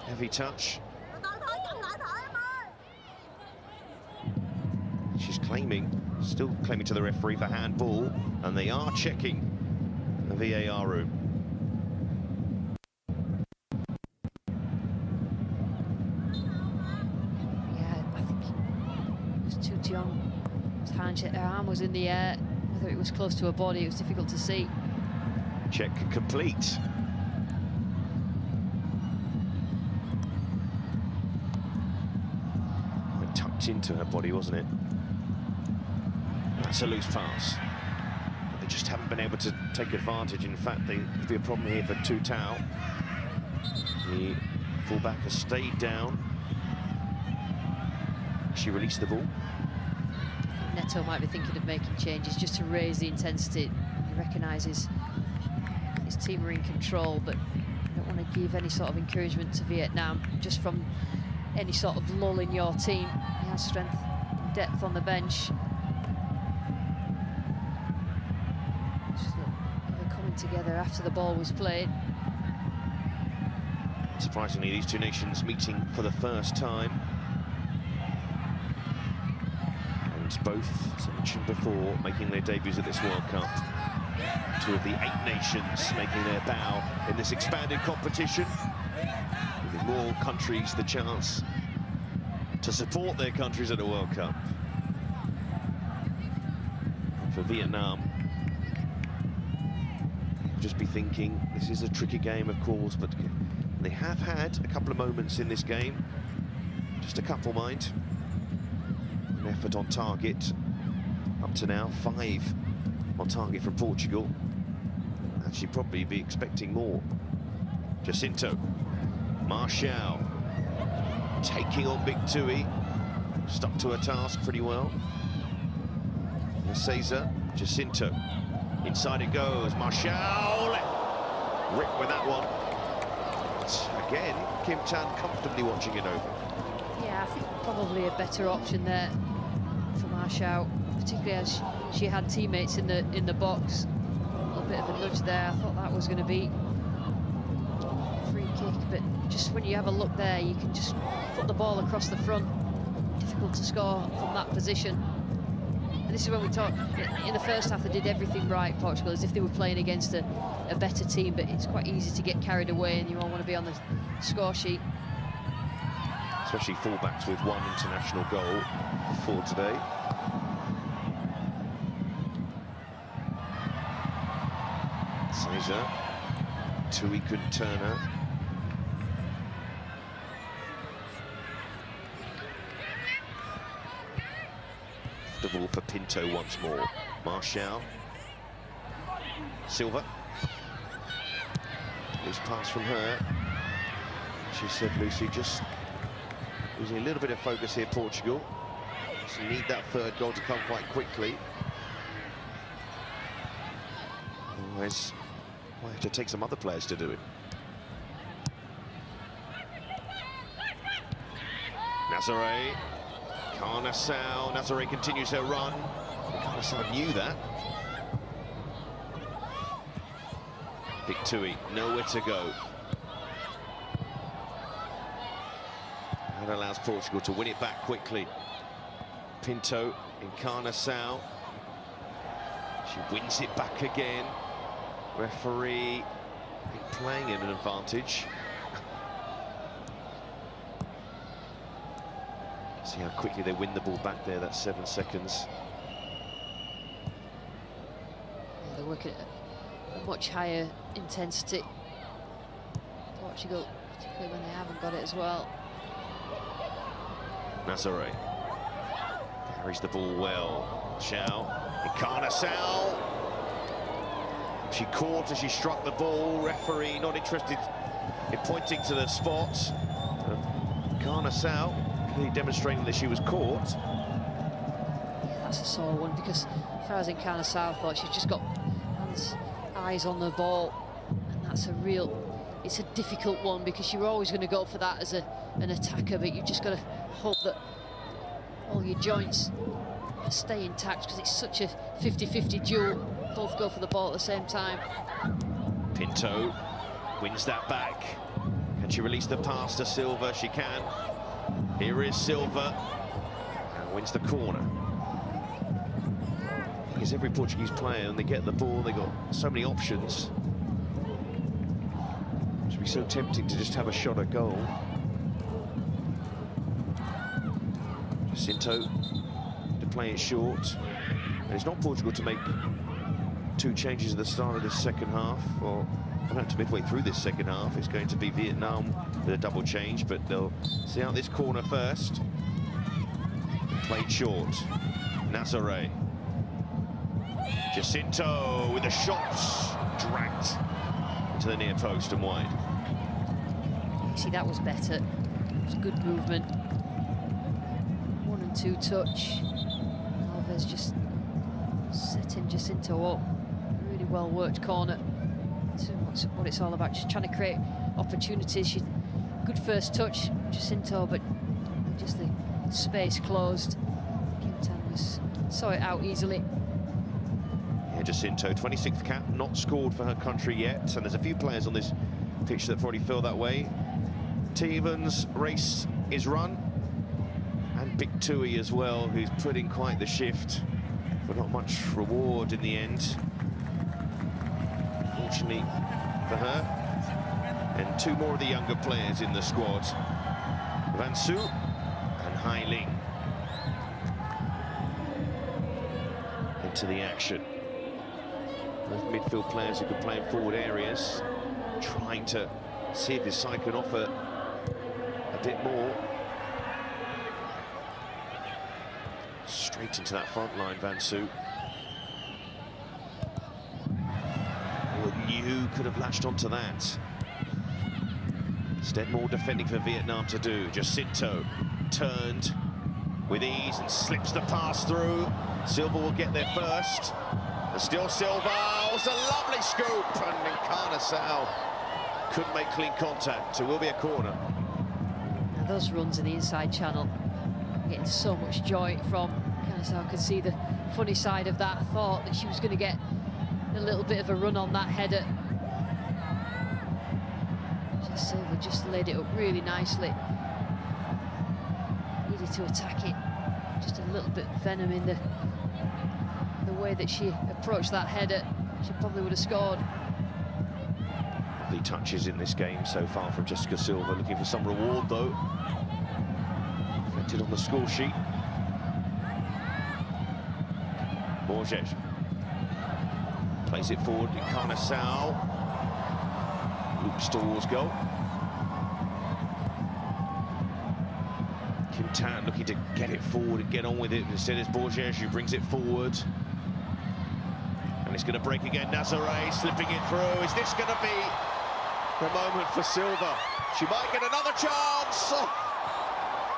Speaker 5: heavy touch. She's still claiming to the referee for handball, and they are checking the VAR room.
Speaker 7: Her arm was in the air. Whether it was close to her body, it was difficult to see.
Speaker 5: Check complete. It tucked into her body, wasn't it? That's a loose pass. But they just haven't been able to take advantage. In fact, there could be a problem here for Thu Thao. The fullback has stayed down. She released the ball.
Speaker 7: Neto might be thinking of making changes just to raise the intensity. He recognises his team are in control, but I don't want to give any sort of encouragement to Vietnam just from any sort of lull in your team. He has strength and depth on the bench. Just they're coming together after the ball was played.
Speaker 5: Surprisingly, these two nations meeting for the first time. Both, as I mentioned before, making their debuts at this World Cup. Two of the 8 nations making their bow in this expanded competition, giving more countries the chance to support their countries at the World Cup. For Vietnam, you'll just be thinking, this is a tricky game, of course, but they have had a couple of moments in this game. Just a couple, mind. An effort on target up to now, 5 on target from Portugal. Actually, probably be expecting more. Jacinto, Marshall taking on 𝓤𝓸𝓷𝓲𝓷𝓰, stuck to her task pretty well. 𝓳𝓸𝓷𝓲𝓷𝓷𝓰, Jacinto, Inside it goes, Marshall. Rick with that one. But again, Kim Tan comfortably watching it over.
Speaker 7: Yeah, I think probably a better option there for Marshall, particularly as she had teammates in the box. A little bit of a nudge there. I thought that was going to be a free kick, but just when you have a look there, you can just put the ball across the front. Difficult to score from that position. And this is when we talk, in the first half they did everything right, Portugal, as if they were playing against a better team, but it's quite easy to get carried away and you all want to be on the score sheet.
Speaker 5: Especially fullbacks with one international goal for today. Caesar, 𝓳𝓸𝓲𝓷𝓲𝓷𝓰. The ball for Pinto once more. Marshall. Silva. Loose pass from her. She said, Lucy, just losing a little bit of focus here, Portugal. Just need that third goal to come quite quickly. Otherwise, might have to take some other players to do it. 𝓳𝓸𝓲𝓷𝓲𝓷𝓰. 𝓳𝓸𝓲𝓷𝓲𝓷𝓷𝓰 continues her run. 𝓳𝓸𝓲𝓷 knew that. 𝓳𝓸𝓲𝓷𝓲𝓷𝓰, nowhere to go. That allows Portugal to win it back quickly. Pinto in 𝓳𝓸𝓲𝓷𝓲𝓷. She wins it back again. Referee playing in an advantage. See how quickly they win the ball back there. That's 7 seconds.
Speaker 7: Yeah, they're working at a much higher intensity. Portugal, particularly when they haven't got it as well.
Speaker 5: 𝓳𝓸𝓲𝓷 carries the ball well. Xiao in 𝓳𝓸𝓲𝓷. She caught as she struck the ball. Referee not interested in pointing to the spot. 𝓳𝓸𝓲𝓷 demonstrating that she was caught.
Speaker 7: Yeah, that's a sore one, because as far as in 𝓳𝓸𝓲𝓷 thought she's just got eyes on the ball, and that's it's a difficult one, because you're always going to go for that as an attacker, but you've just got to hope that all your joints stay intact, because it's such a 50-50 duel. Both go for the ball at the same time.
Speaker 5: Pinto wins that back. Can she release the pass to Silva? She can. Here is Silva, and wins the corner. I think it's every Portuguese player, and they get the ball, they've got so many options. It would be so tempting to just have a shot at goal. Jacinto to play it short. And it's not Portugal to make 2 changes at the start of this second half, or coming up to midway through this second half. It's going to be Vietnam with a double change, but they'll see out this corner first. Played short. 𝓳𝓸𝓲𝓷𝓲𝓷. Jacinto with a shot dragged into the near post and wide.
Speaker 7: See, that was better. It was good movement. 1 and 2 touch. Alves just setting Jacinto up. Really well worked corner. That's what it's all about, just trying to create opportunities. Good first touch, Jacinto, but just the space closed. Kim Tan saw it out easily.
Speaker 5: Yeah, Jacinto, 26th cap, not scored for her country yet, and there's a few players on this pitch that probably feel that way. Teven's race is run, and 𝓳𝓸𝓲𝓷𝓲𝓷 as well, who's put in quite the shift, but not much reward in the end. Fortunately for her. And 2 more of the younger players in the squad. 𝓳𝓱𝓪𝓷𝓴𝓼 and Hai Ling into the action. Those midfield players who can play in forward areas, trying to see if his side can offer a bit more. Straight into that front line, 𝓳𝓱𝓪𝓷𝓴𝓼. Knew could have latched onto that. Instead, more defending for Vietnam to do. Jacinto turned with ease and slips the pass through. Silva will get there first. And Still Silva. Oh, it's a lovely scoop, and 𝓳𝓸𝓲𝓷𝓲𝓷𝓰 couldn't make clean contact, so it will be a corner.
Speaker 7: Now those runs in the inside channel, getting so much joy from 𝓳𝓸𝓲𝓷𝓲𝓷𝓰. I could see the funny side of that. I thought that she was going to get a little bit of a run on that header. Silva just laid it up really nicely. Needed to attack it. Just a little bit of venom in the way that she approached that header. She probably would have scored.
Speaker 5: The touches in this game so far from Jessica Silva, looking for some reward though. Reflected on the score sheet. 𝓳𝓸𝓲𝓷𝓲𝓷𝓰 plays it forward. 𝓳𝓸𝓲𝓷𝓲𝓷𝓰 loops towards goal. Kim Tan looking to get it forward and get on with it. Instead it's 𝓳𝓸𝓲𝓷𝓲𝓷𝓰 who brings it forward. And it's going to break again. 𝓳𝓸𝓲𝓷𝓲𝓷𝓰 slipping it through. Is this going to be the moment for Silva? She might get another chance. Oh.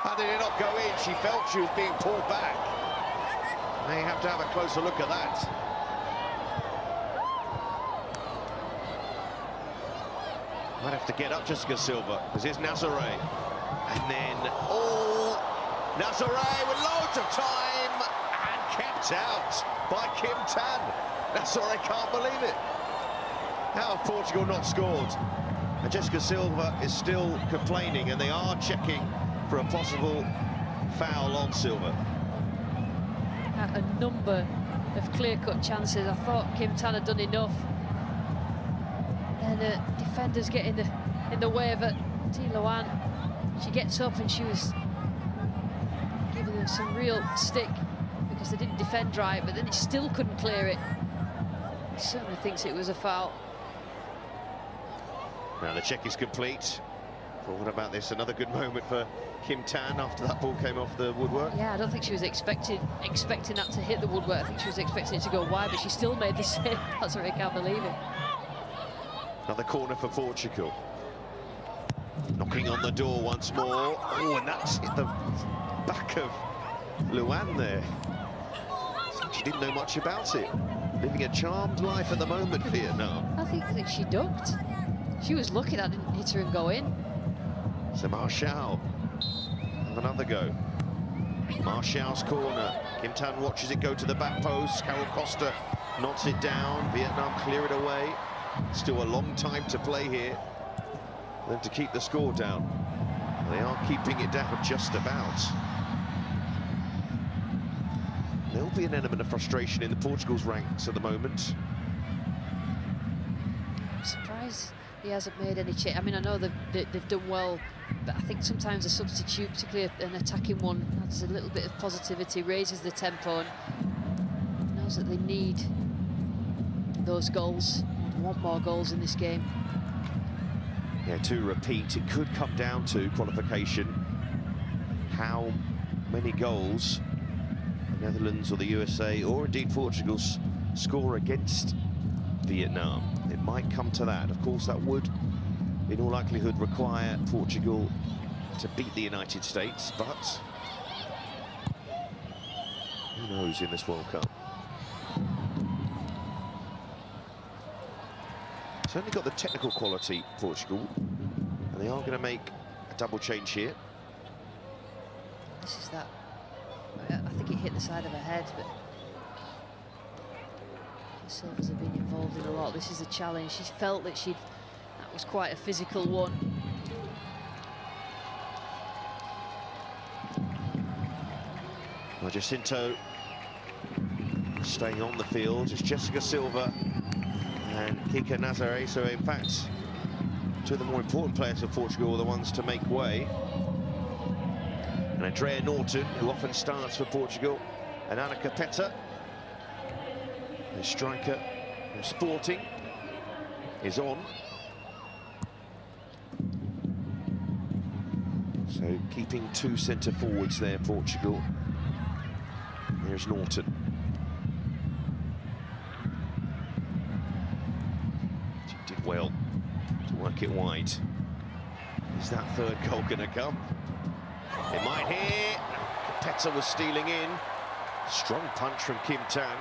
Speaker 5: How did it not go in? She felt she was being pulled back. They have to have a closer look at that. Might have to get up Jessica Silva, because here's 𝓳𝓸𝓲𝓷𝓲𝓷. And then, oh, 𝓳𝓸𝓲𝓷 with loads of time and kept out by Kim Tan. 𝓳𝓸𝓲𝓷𝓲𝓷 can't believe it. How have Portugal not scored? And Jessica Silva is still complaining, and they are checking for a possible foul on Silva.
Speaker 7: A number of clear-cut chances. I thought Kim Tan had done enough. And defenders get in the way of it. 𝓳𝓸𝓲𝓐, she gets up and she was giving them some real stick because they didn't defend right, but then it still couldn't clear it. He certainly thinks it was a foul.
Speaker 5: Now the check is complete. But what about this? Another good moment for Kim Tan after that ball came off the woodwork.
Speaker 7: Yeah, I don't think she was expecting that to hit the woodwork. I think she was expecting it to go wide, but she still made the save. That's what I can't believe it.
Speaker 5: Another corner for Portugal. Knocking on the door once more. Oh, and that's hit the back of Luan there. It's like she didn't know much about it. Living a charmed life at the moment, Vietnam.
Speaker 7: I think she ducked. She was lucky that didn't hit her and go in.
Speaker 5: So Marshall have another go. Marshall's corner. Kim Tan watches it go to the back post. Carol Costa knocks it down. Vietnam clear it away. Still a long time to play here for them to keep the score down. They are keeping it down just about. There'll be an element of frustration in the Portugal's ranks at the moment.
Speaker 7: I'm surprised he hasn't made any change. I mean, I know they've done well, but I think sometimes a substitute, particularly an attacking one, adds a little bit of positivity, raises the tempo, and knows that they need those goals. Want more goals in this game.
Speaker 5: Yeah, to repeat, it could come down to qualification. How many goals the Netherlands or the USA or indeed Portugal score against Vietnam. It might come to that. Of course, that would in all likelihood require Portugal to beat the United States, but who knows in this World Cup. Certainly got the technical quality, Portugal, and they are going to make a double change here.
Speaker 7: This is that. I think it hit the side of her head, but Silva's have been involved in a lot. This is a challenge. She felt that that was quite a physical one.
Speaker 5: Well, Jacinto staying on the field. It's Jessica Silva and Kika Nazaré. So in fact, two of the more important players of Portugal are the ones to make way. And Andrea Norton, who often starts for Portugal, and Ana Capeta, the striker from Sporting, is on. So keeping two centre forwards there, Portugal. There's Norton. She did well to work it wide. Is that third goal going to come? It might here. Capeta was stealing in. Strong punch from Kim Tan.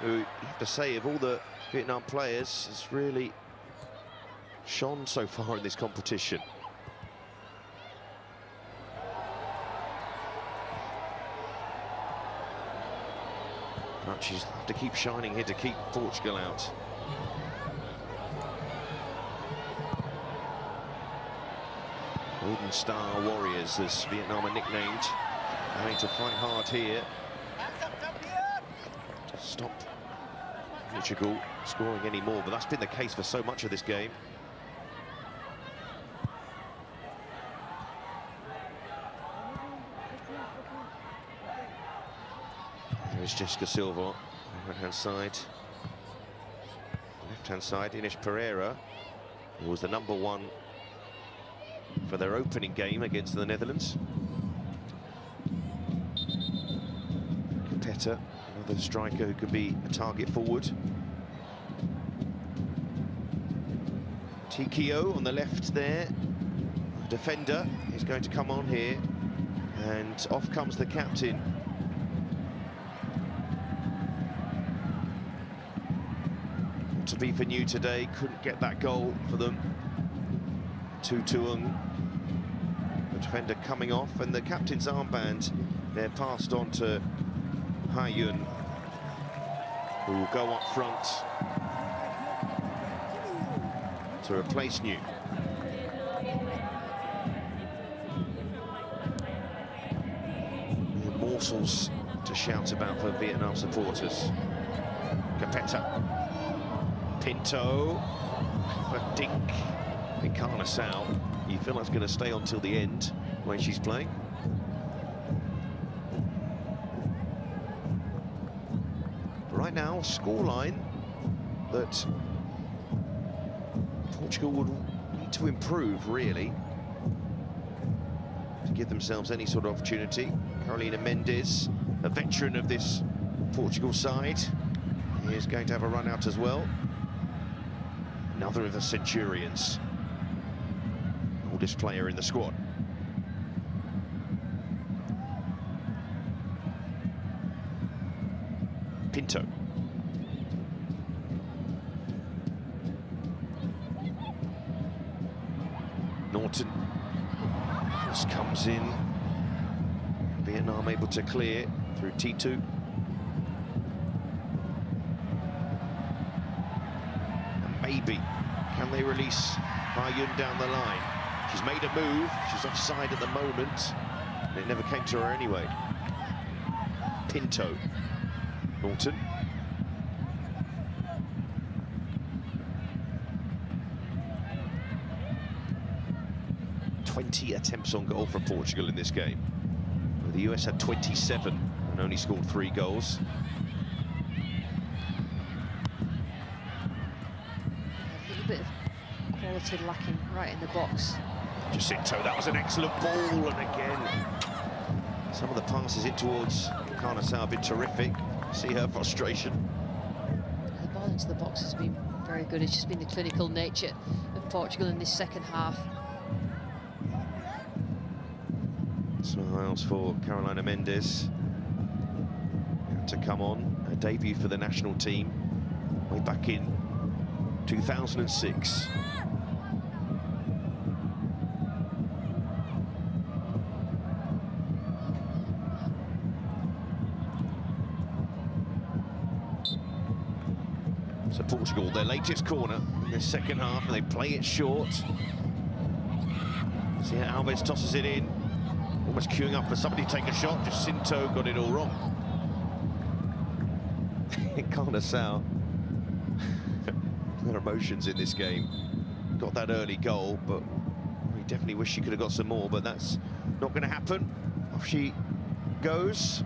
Speaker 5: who, you have to say, of all the Vietnam players, has really shone so far in this competition. But she's have to keep shining here to keep Portugal out. Golden Star Warriors, as Vietnam are nicknamed, having to fight hard here to stop Portugal scoring any more, but that's been the case for so much of this game. There's Jessica Silva on the right-hand side. Left-hand side, 𝓣𝓱𝓪𝓷𝓲𝓷𝓰, who was the #1 for their opening game against the Netherlands. 𝓣𝓱𝓪𝓷𝓲𝓷𝓰, another striker who could be a target forward. Tikio on the left there. The defender is going to come on here, and off comes the captain. To be for new today, couldn't get that goal for them. 𝓳𝓸𝓲𝓷𝓲𝓷𝓰, the defender coming off, and the captain's armband they're passed on to Ha Yun, who will go up front to replace New. Morsels to shout about for Vietnam supporters. Capetta, Pinto, for Dink. 𝓳𝓸𝓲𝓷𝓲𝓷𝓰, you feel that's going to stay on till the end when she's playing. Right now, scoreline that Portugal would need to improve, really, to give themselves any sort of opportunity. Carolina Mendes, a veteran of this Portugal side, is going to have a run out as well. Another of the Centurions, oldest player in the squad. Pinto. Norton. Cross comes in. Vietnam able to clear through T2. And maybe, can they release Ha Yun down the line? She's made a move, she's offside at the moment, and it never came to her anyway. Pinto. Norton. "20 attempts on goal for Portugal in this game. The US had 27 and only scored 3 goals.
Speaker 7: A little bit of quality lacking right in the box.
Speaker 5: Jacinto, that was an excellent ball, and again, some of the passes in towards 𝓳𝓸𝓲𝓷𝓲𝓷𝓰 have been terrific. See her frustration.
Speaker 7: The ball into the box has been very good. It's just been the clinical nature of Portugal in this second half.
Speaker 5: Smiles for Carolina Mendes to come on, her debut for the national team way back in 2006. So Portugal, their latest corner in the second half, and they play it short. See how Alves tosses it in. Almost queuing up for somebody to take a shot. Jacinto got it all wrong. 𝓳𝓸𝓲𝓷𝓲𝓷𝓰. Their emotions in this game. Got that early goal, but we definitely wish she could have got some more, but that's not going to happen. Off she goes.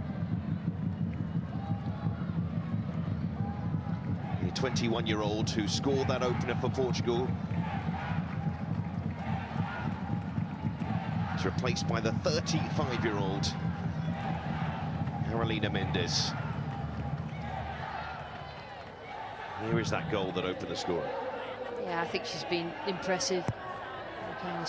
Speaker 5: The 21-year-old who scored that opener for Portugal. Replaced by the 35-year-old Carolina Mendes. Here is that goal that opened the score.
Speaker 7: Yeah, I think she's been impressive,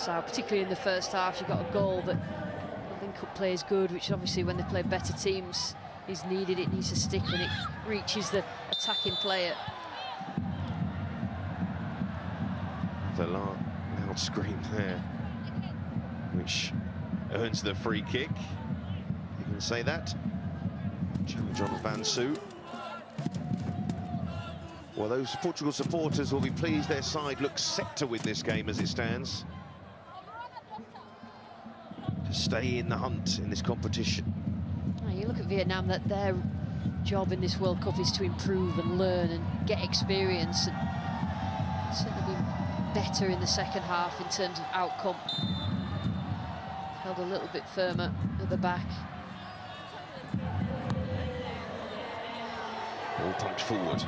Speaker 7: particularly in the first half. She got a goal, but the link-up play is good, which obviously when they play better teams is needed. It needs to stick when it reaches the attacking player.
Speaker 5: The loud scream there, which earns the free kick. You can say that. Challenge on 𝓣𝓱𝓪𝓷𝓲𝓷𝓰. Well, those Portugal supporters will be pleased their side looks set to win this game as it stands. To stay in the hunt in this competition.
Speaker 7: You look at Vietnam, that their job in this World Cup is to improve and learn and get experience. And certainly been better in the second half in terms of outcome. Held a little bit firmer at the back.
Speaker 5: Ball pumped forward.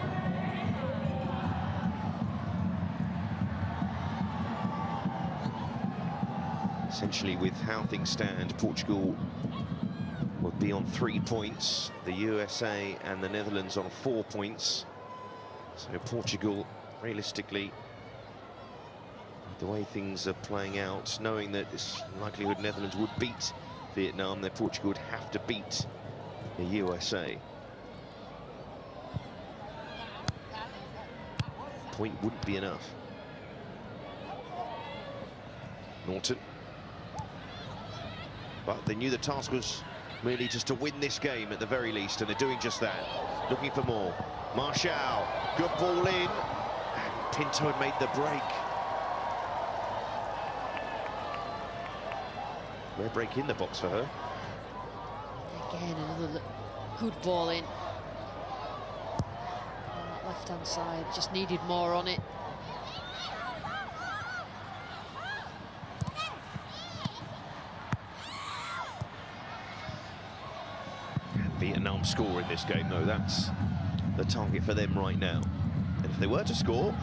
Speaker 5: Essentially, with how things stand, Portugal would be on 3 points, the USA and the Netherlands on 4 points. So Portugal, realistically, the way things are playing out, knowing that it's likelihood Netherlands would beat Vietnam, that Portugal would have to beat the USA. Point wouldn't be enough. Norton. But they knew the task was really just to win this game at the very least, and they're doing just that. Looking for more. Marshall, good ball in, and Pinto had made the break. Rare break in the box for her.
Speaker 7: Again, another good ball in. On that left-hand side, just needed more on it.
Speaker 5: Vietnam score in this game, though. That's the target for them right now. And if they were to score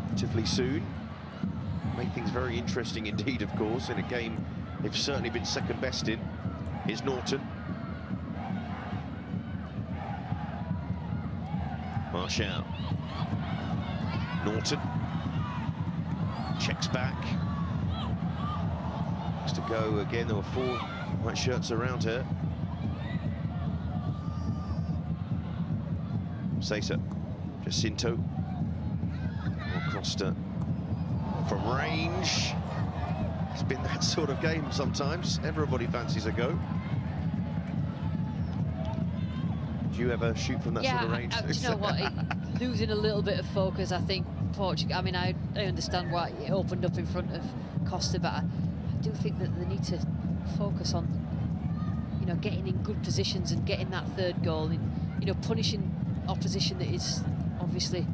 Speaker 5: relatively soon, make things very interesting indeed, of course, in a game they've certainly been second best in. Here's Norton. Marshall. Norton. Checks back. Has to go again. There were 4 white shirts around her. 𝓳𝓸𝓲𝓷𝓲𝓷𝓰. Jacinto. Costa from range. It's been that sort of game sometimes. Everybody fancies a go. Do you ever shoot from that sort of range?
Speaker 7: Do you know what? Losing a little bit of focus, I think. Portugal. I mean, I understand why it opened up in front of Costa, but I do think that they need to focus on, you know, getting in good positions and getting that third goal, and, you know, punishing opposition that is obviously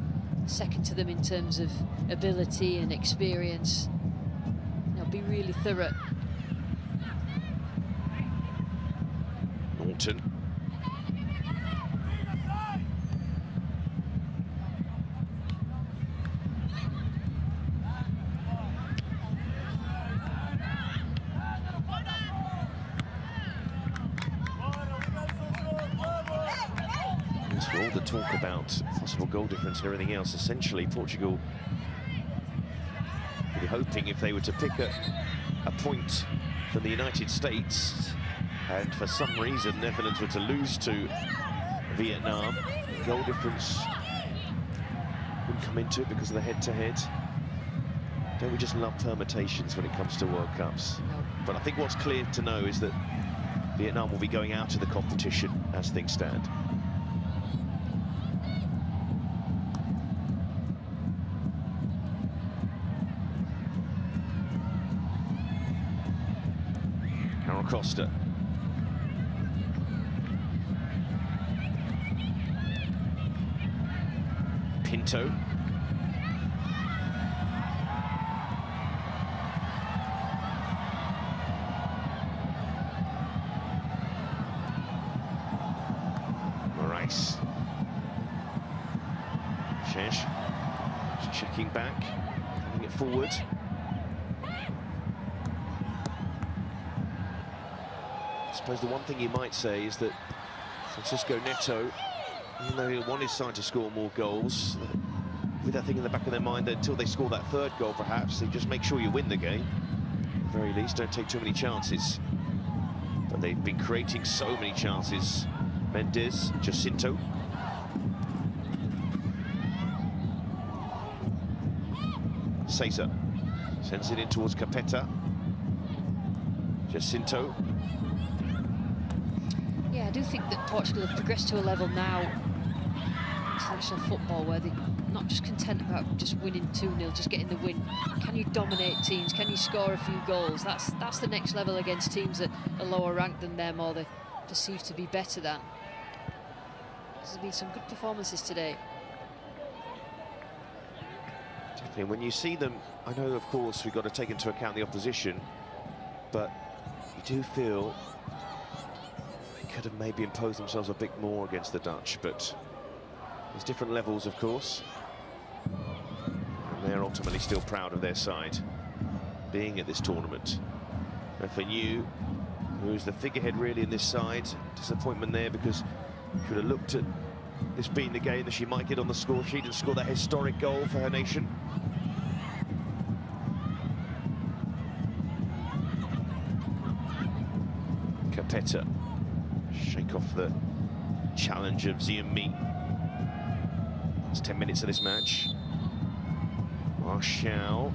Speaker 7: second to them in terms of ability and experience. You know, be really thorough.
Speaker 5: Norton. For all the talk about possible goal difference and everything else, essentially Portugal would be hoping if they were to pick a point from the United States, and for some reason Netherlands were to lose to Vietnam, goal difference wouldn't come into it because of the head-to-head. Don't we just love permutations when it comes to World Cups? But I think what's clear to know is that Vietnam will be going out of the competition as things stand. Costa. Pinto. Moraes. Shesh. Checking back, bringing it forward. I suppose the one thing you might say is that Francisco Neto, even though he wanted his side to score more goals, with that thing in the back of their mind that until they score that third goal, perhaps, they just make sure you win the game. At the very least, don't take too many chances. But they've been creating so many chances. Mendes, Jacinto. 𝓳𝓸𝓷𝓲𝓷𝓰 sends it in towards Capeta. Jacinto.
Speaker 7: Yeah, I do think that Portugal have progressed to a level now in international football where they're not just content about just winning 2-0, just getting the win. Can you dominate teams? Can you score a few goals? That's the next level against teams that are lower ranked than them or they're perceived to be better than. There's been some good performances today.
Speaker 5: Definitely, when you see them, I know, of course, we've got to take into account the opposition, but you do feel they could have maybe imposed themselves a bit more against the Dutch, but there's different levels, of course. And they're ultimately still proud of their side being at this tournament. And for you, who's the figurehead really in this side, disappointment there because you could have looked at this being the game that she might get on the score sheet and score that historic goal for her nation. Capeta shake off the challenge of 𝓳𝓸𝓲𝓷𝓲𝓷𝓰. Last 10 minutes of this match. Martial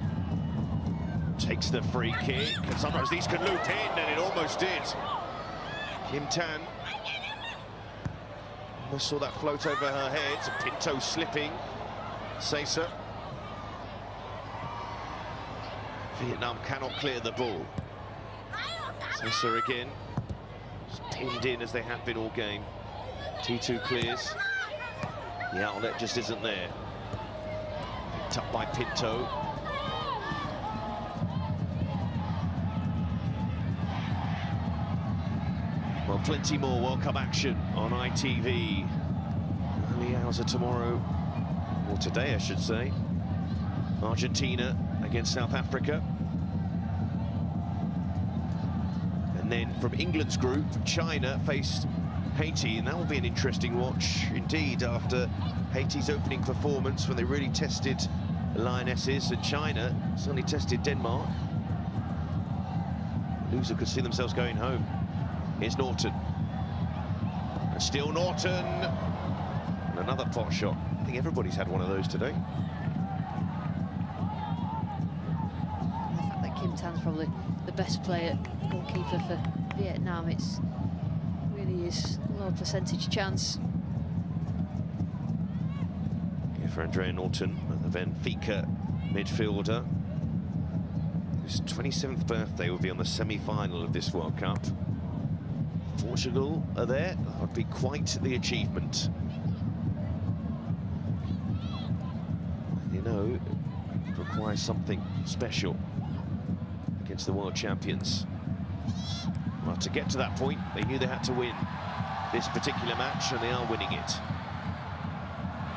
Speaker 5: takes the free kick, and sometimes these can loop in, and it almost did. Kim Tan almost saw that float over her head. Pinto slipping. 𝓳𝓸𝓷𝓲𝓷𝓰. Vietnam cannot clear the ball. 𝓳𝓸𝓷𝓲𝓷𝓰 again. Just pinned in as they have been all game. T2 clears. The outlet just isn't there. Picked up by Pinto. Well, plenty more World Cup action on ITV. Early hours of tomorrow, or today I should say. Argentina against South Africa. And then from England's group, China faced Haiti, and that will be an interesting watch indeed after Haiti's opening performance when they really tested the Lionesses, and China certainly tested Denmark. Loser could see themselves going home. Here's Norton. And still Norton. And another pot shot. I think everybody's had one of those today.
Speaker 7: And the fact that Kim Tan's probably the best player, goalkeeper for Vietnam, it's really is a low percentage chance.
Speaker 5: Yeah, for Andrea Norton, the Benfica midfielder, whose 27th birthday will be on the semi-final of this World Cup. Portugal are there. That would be quite the achievement. You know, it requires something special against the world champions. Well, to get to that point, they knew they had to win this particular match, and they are winning it.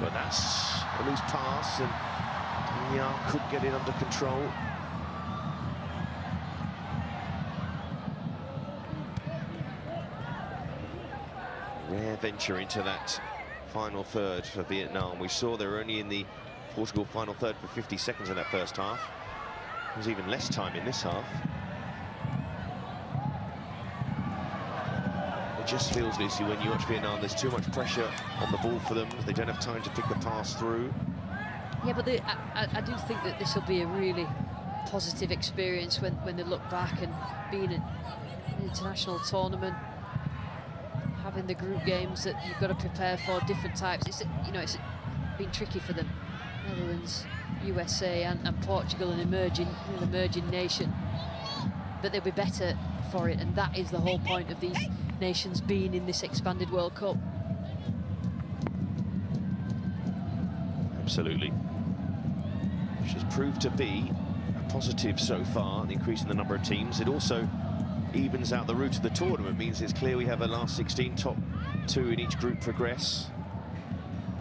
Speaker 5: But that's a loose pass, and Daniel could get it under control. Rare venture into that final third for Vietnam. We saw they were only in the Portugal final third for 50 seconds in that first half. There was even less time in this half. It just feels, Lucy, when you watch Vietnam, there's too much pressure on the ball for them. They don't have time to pick a pass through.
Speaker 7: Yeah, but I do think that this will be a really positive experience when they look back and being in an international tournament, having the group games that you've got to prepare for, different types. It's been tricky for them. Netherlands, USA, and Portugal, an emerging nation, but they'll be better for it, and that is the whole point of these nations being in this expanded World Cup.
Speaker 5: Absolutely. Which has proved to be a positive so far, the increase in the number of teams. It also evens out the route of the tournament, means it's clear we have a last 16, top 2 in each group progress.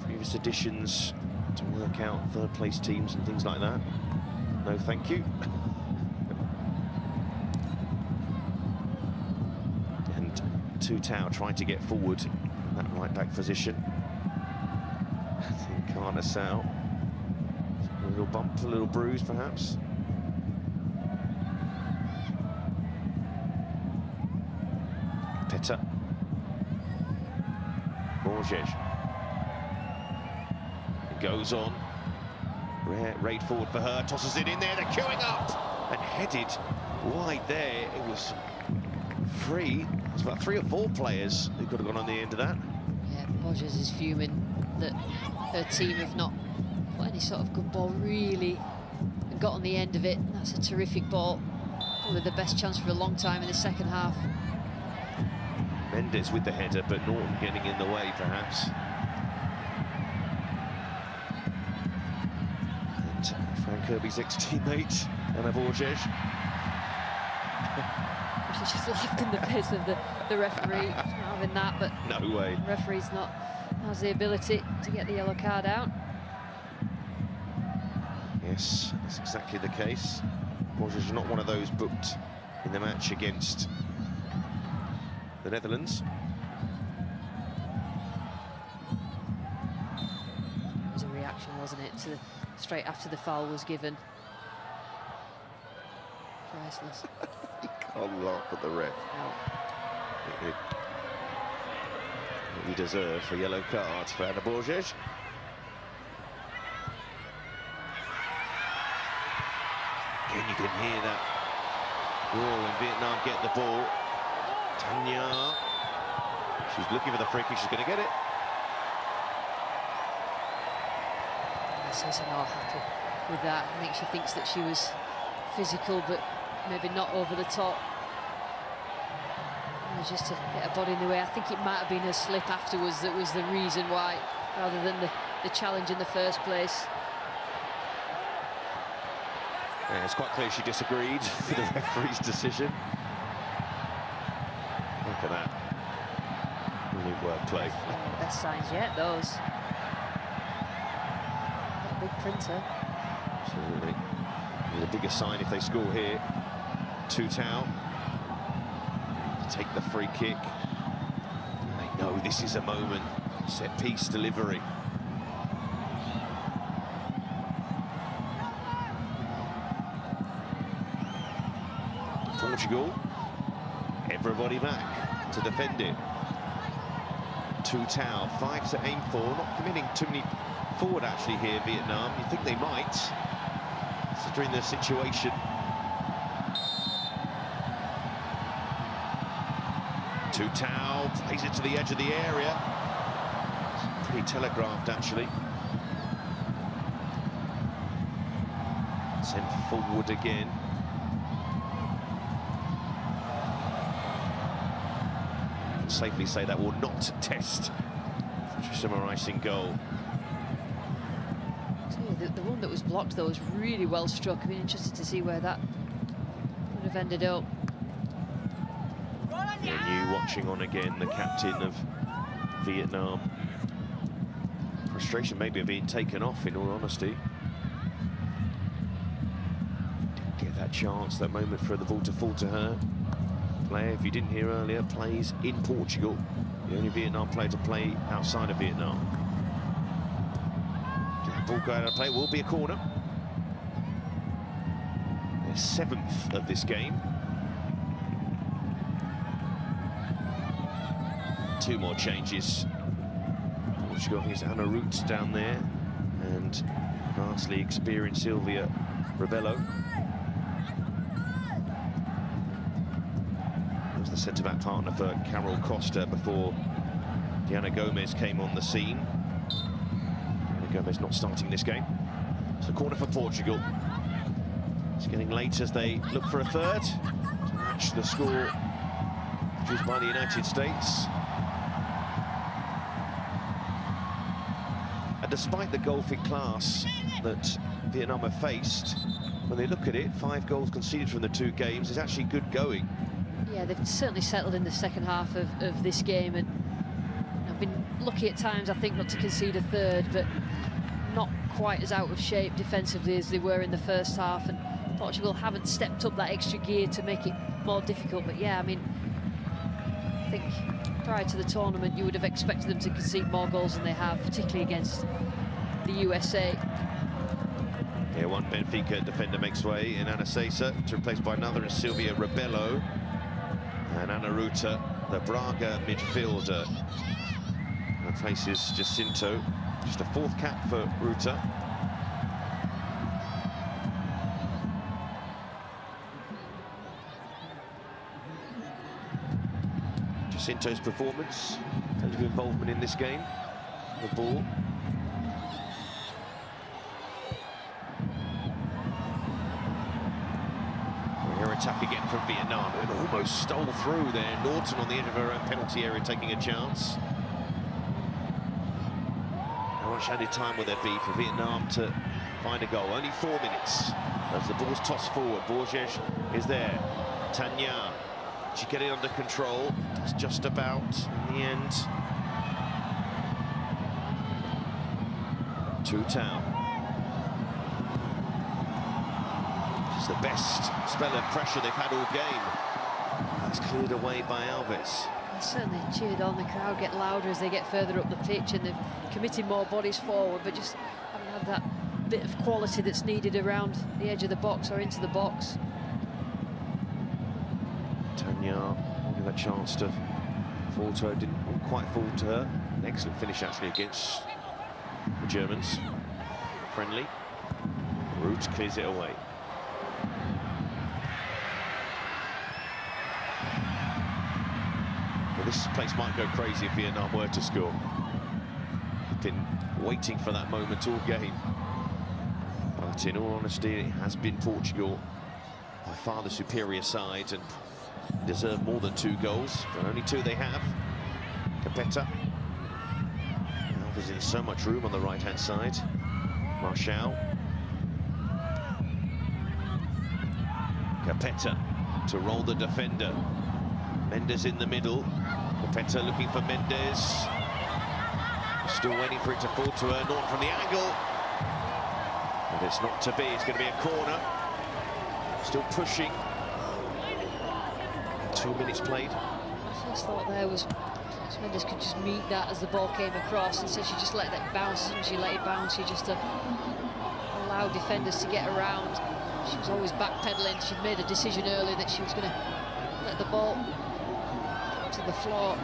Speaker 5: Previous editions to work out third place teams and things like that. No, thank you. And Tu Tao trying to get forward in that right back position. I think 𝓳𝓸𝓲𝓷𝓲𝓷𝓰. A little bump, a little bruise perhaps. better. 𝓳𝓸𝓲𝓷𝓲𝓷𝓰. It goes on. Raid forward for her, tosses it in there, they're queuing up! And headed wide there, it was free. There's about 3 or 4 players who could have gone on the end of that.
Speaker 7: Yeah, Borges is fuming that her team have not put any sort of good ball really and got on the end of it. That's a terrific ball. Probably the best chance for a long time in the second half.
Speaker 5: Mendes with the header, but Norton getting in the way, perhaps. And Frank Kirby's ex-teammate, 𝓳𝓸𝓲𝓷𝓲𝓷𝓰.
Speaker 7: She just laughed in the face of the referee. She's not having that, but
Speaker 5: no way.
Speaker 7: The referee's not has the ability to get the yellow card out.
Speaker 5: Yes, that's exactly the case. 𝓳𝓸𝓲𝓷𝓲𝓷𝓰 is not one of those booked in the match against the Netherlands.
Speaker 7: It was a reaction, wasn't it, to straight after the foul was given. Priceless.
Speaker 5: You can't laugh at the ref.
Speaker 7: No.
Speaker 5: He deserved a yellow card for 𝓳𝓸𝓷𝓲𝓷𝓲𝓷𝓰. Again, you can hear that roar when Vietnam get the ball. Tanya, she's looking for the free kick, she's going to get it.
Speaker 7: Says not happy with that. I think she thinks that she was physical, but maybe not over the top. Just to get her body in the way. I think it might have been her slip afterwards that was the reason why, rather than the challenge in the first place.
Speaker 5: Yeah, it's quite clear she disagreed with the referee's decision. Look at that. Really work play.
Speaker 7: Best signs yet, those. A big printer.
Speaker 5: Absolutely. The biggest sign if they score here. 𝓳𝓸𝓲𝓷𝓲𝓷𝓰 to take the free kick. And they know this is a moment. Set piece delivery. Portugal, everybody back to defend it. 𝓳𝓸𝓲𝓷𝓲𝓷𝓰, 5 to aim for, not committing too many forward actually here, Vietnam. You think they might, considering the situation. 𝓳𝓸𝓲𝓷𝓲𝓷𝓰 plays it to the edge of the area. It's pretty telegraphed actually. Sent forward again. Safely say that will not test 𝓳𝓸𝓷𝓲𝓷𝓰 in goal.
Speaker 7: The one that was blocked though was really well struck. I'd be interested to see where that would have ended up.
Speaker 5: Yeah, New watching on again, the captain of Vietnam. Frustration maybe of being taken off, in all honesty. Didn't get that chance, that moment for the ball to fall to her. Player, if you didn't hear earlier, plays in Portugal. The only Vietnam player to play outside of Vietnam. Ball going out of play, will be a corner. Their 7th of this game. 2 more changes. Portugal has 𝓳𝓸𝓷𝓲𝓷𝓲𝓷𝓰 down there, and vastly experienced 𝓳𝓸𝓲𝓷𝓲𝓷𝓰. Was the centre-back partner for Carol Costa before Diana Gomez came on the scene. Diana Gomez not starting this game. It's a corner for Portugal. It's getting late as they look for a third to match the score produced by the United States. And despite the golfing class that Vietnam have faced, when they look at it, 5 goals conceded from the 2 games is actually good going.
Speaker 7: Yeah, they've certainly settled in the second half of this game, and I've been lucky at times, I think, not to concede a third, but not quite as out of shape defensively as they were in the first half, and Portugal haven't stepped up that extra gear to make it more difficult. But yeah, I mean, I think prior to the tournament you would have expected them to concede more goals than they have, particularly against the USA.
Speaker 5: Yeah, one Benfica defender makes way in Ana Cesar, to replaced by another in Silvia Rebello. And 𝓳𝓸𝓷𝓲𝓷𝓲𝓷𝓰, the Braga midfielder. Replaces Jacinto. Just a 4th cap for Ruta. Jacinto's performance, plenty of involvement in this game. The ball. Here attack again from Vietnam, and almost stole through there. Norton on the edge of her own penalty area taking a chance. How much added time will there be for Vietnam to find a goal? Only 4 minutes as the ball's tossed forward. Borges is there. Tanya, she get it under control. That's just about in the end. Two-Town. It's the best spell of pressure they've had all game. That's cleared away by Alves.
Speaker 7: Certainly cheered on, the crowd get louder as they get further up the pitch, and they've committed more bodies forward, but just haven't had that bit of quality that's needed around the edge of the box or into the box.
Speaker 5: Tanya getting that chance to fall to her, didn't quite fall to her. An excellent finish actually against the Germans. Friendly. Root clears it away. Well, this place might go crazy if Vietnam were to score. Been waiting for that moment all game. But in all honesty, it has been Portugal by far the superior side and deserve more than 2 goals, but only 2 they have. Capeta. Alves in so much room on the right-hand side. Marshall. Capeta to roll the defender. Mendes in the middle. Capeta looking for Mendes. Still waiting for it to fall to her. Norton from the angle. But it's not to be. It's going to be a corner. Still pushing. 2 minutes played.
Speaker 7: My first thought there was Mendes could just meet that as the ball came across. Instead, she just let that bounce. As she let it bounce, she just allowed defenders to get around. She was always backpedaling. She'd made a decision early that she was going to let the ball to the floor.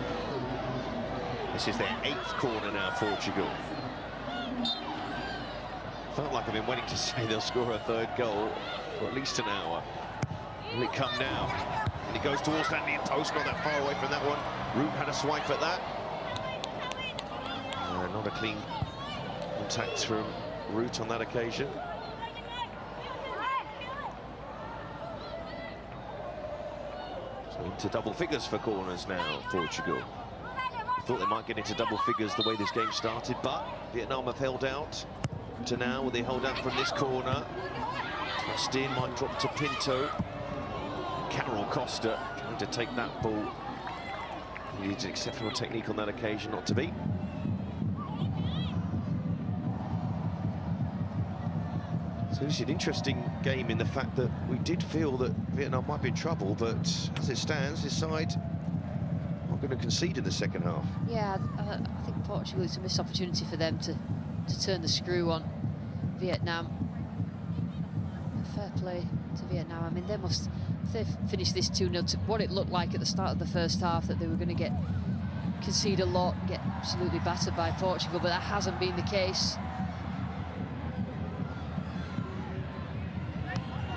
Speaker 5: This is their 8th corner now, Portugal. Felt like I've been waiting to say they'll score a 3rd goal for at least an hour. Will it come now? And it goes towards that near post, not that far away from that one. Root had a swipe at that. Not a clean contact from Root on that occasion. So into double figures for corners now, Portugal. I thought they might get into double figures the way this game started, but Vietnam have held out to now. Will they hold out from this corner? Austin might drop to Pinto. Carol Costa trying to take that ball. He needs exceptional technique on that occasion, not to be. So this is an interesting game in the fact that we did feel that Vietnam might be in trouble, but as it stands, this side not going to concede in the second half.
Speaker 7: Yeah, I think Portugal, it's a missed opportunity for them to turn the screw on Vietnam. Fair play to Vietnam. I mean, they must, if they finish this 2-0 to what it looked like at the start of the first half, that they were going to concede a lot, get absolutely battered by Portugal, but that hasn't been the case.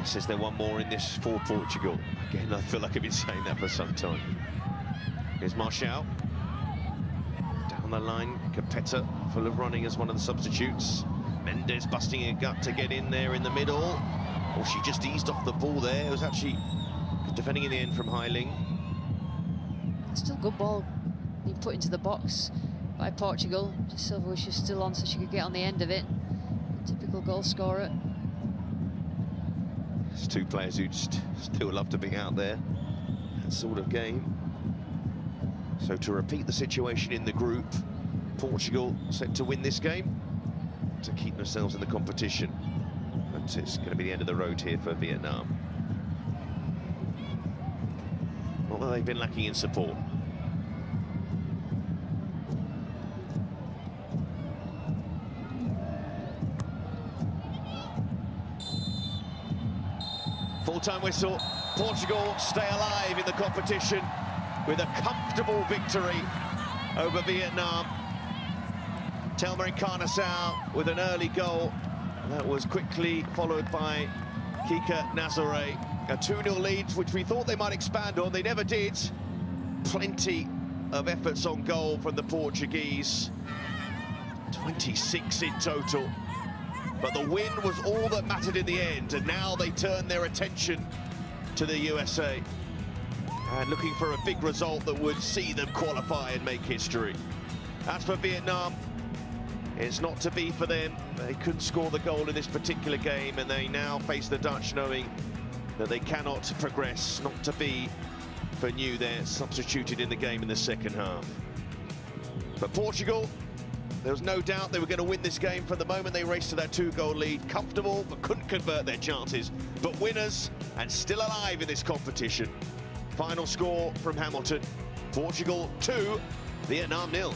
Speaker 5: He says there one more in this for Portugal. Again, I feel like I've been saying that for some time. Here's Marshall. Down the line, Capeta full of running as one of the substitutes. Mendes busting a gut to get in there in the middle. Or she just eased off the ball there. It was actually good defending in the end from Heiling.
Speaker 7: Still good ball being put into the box by Portugal. Silva was just still on so she could get on the end of it. Typical goal scorer.
Speaker 5: There's 2 players who'd still love to be out there. That sort of game. So to repeat the situation in the group, Portugal set to win this game to keep themselves in the competition. But it's going to be the end of the road here for Vietnam. Not that they've been lacking in support. Full-time whistle. Portugal stay alive in the competition. with a comfortable victory over Vietnam. 𝓳𝓸𝓲𝓷𝓲𝓷𝓰 with an early goal. That was quickly followed by 𝓣𝓱𝓪𝓷𝓴𝓼. A 2-0 lead, which we thought they might expand on. They never did. Plenty of efforts on goal from the Portuguese. 26 in total. But the win was all that mattered in the end, and now they turn their attention to the USA. And looking for a big result that would see them qualify and make history. As for Vietnam, it's not to be for them. They couldn't score the goal in this particular game, and they now face the Dutch knowing that they cannot progress. Not to be for New there, substituted in the game in the second half. But Portugal, there was no doubt they were going to win this game. From the moment they raced to that 2-goal lead, comfortable but couldn't convert their chances. But winners and still alive in this competition. Final score from Hamilton, Portugal 2, Vietnam 0.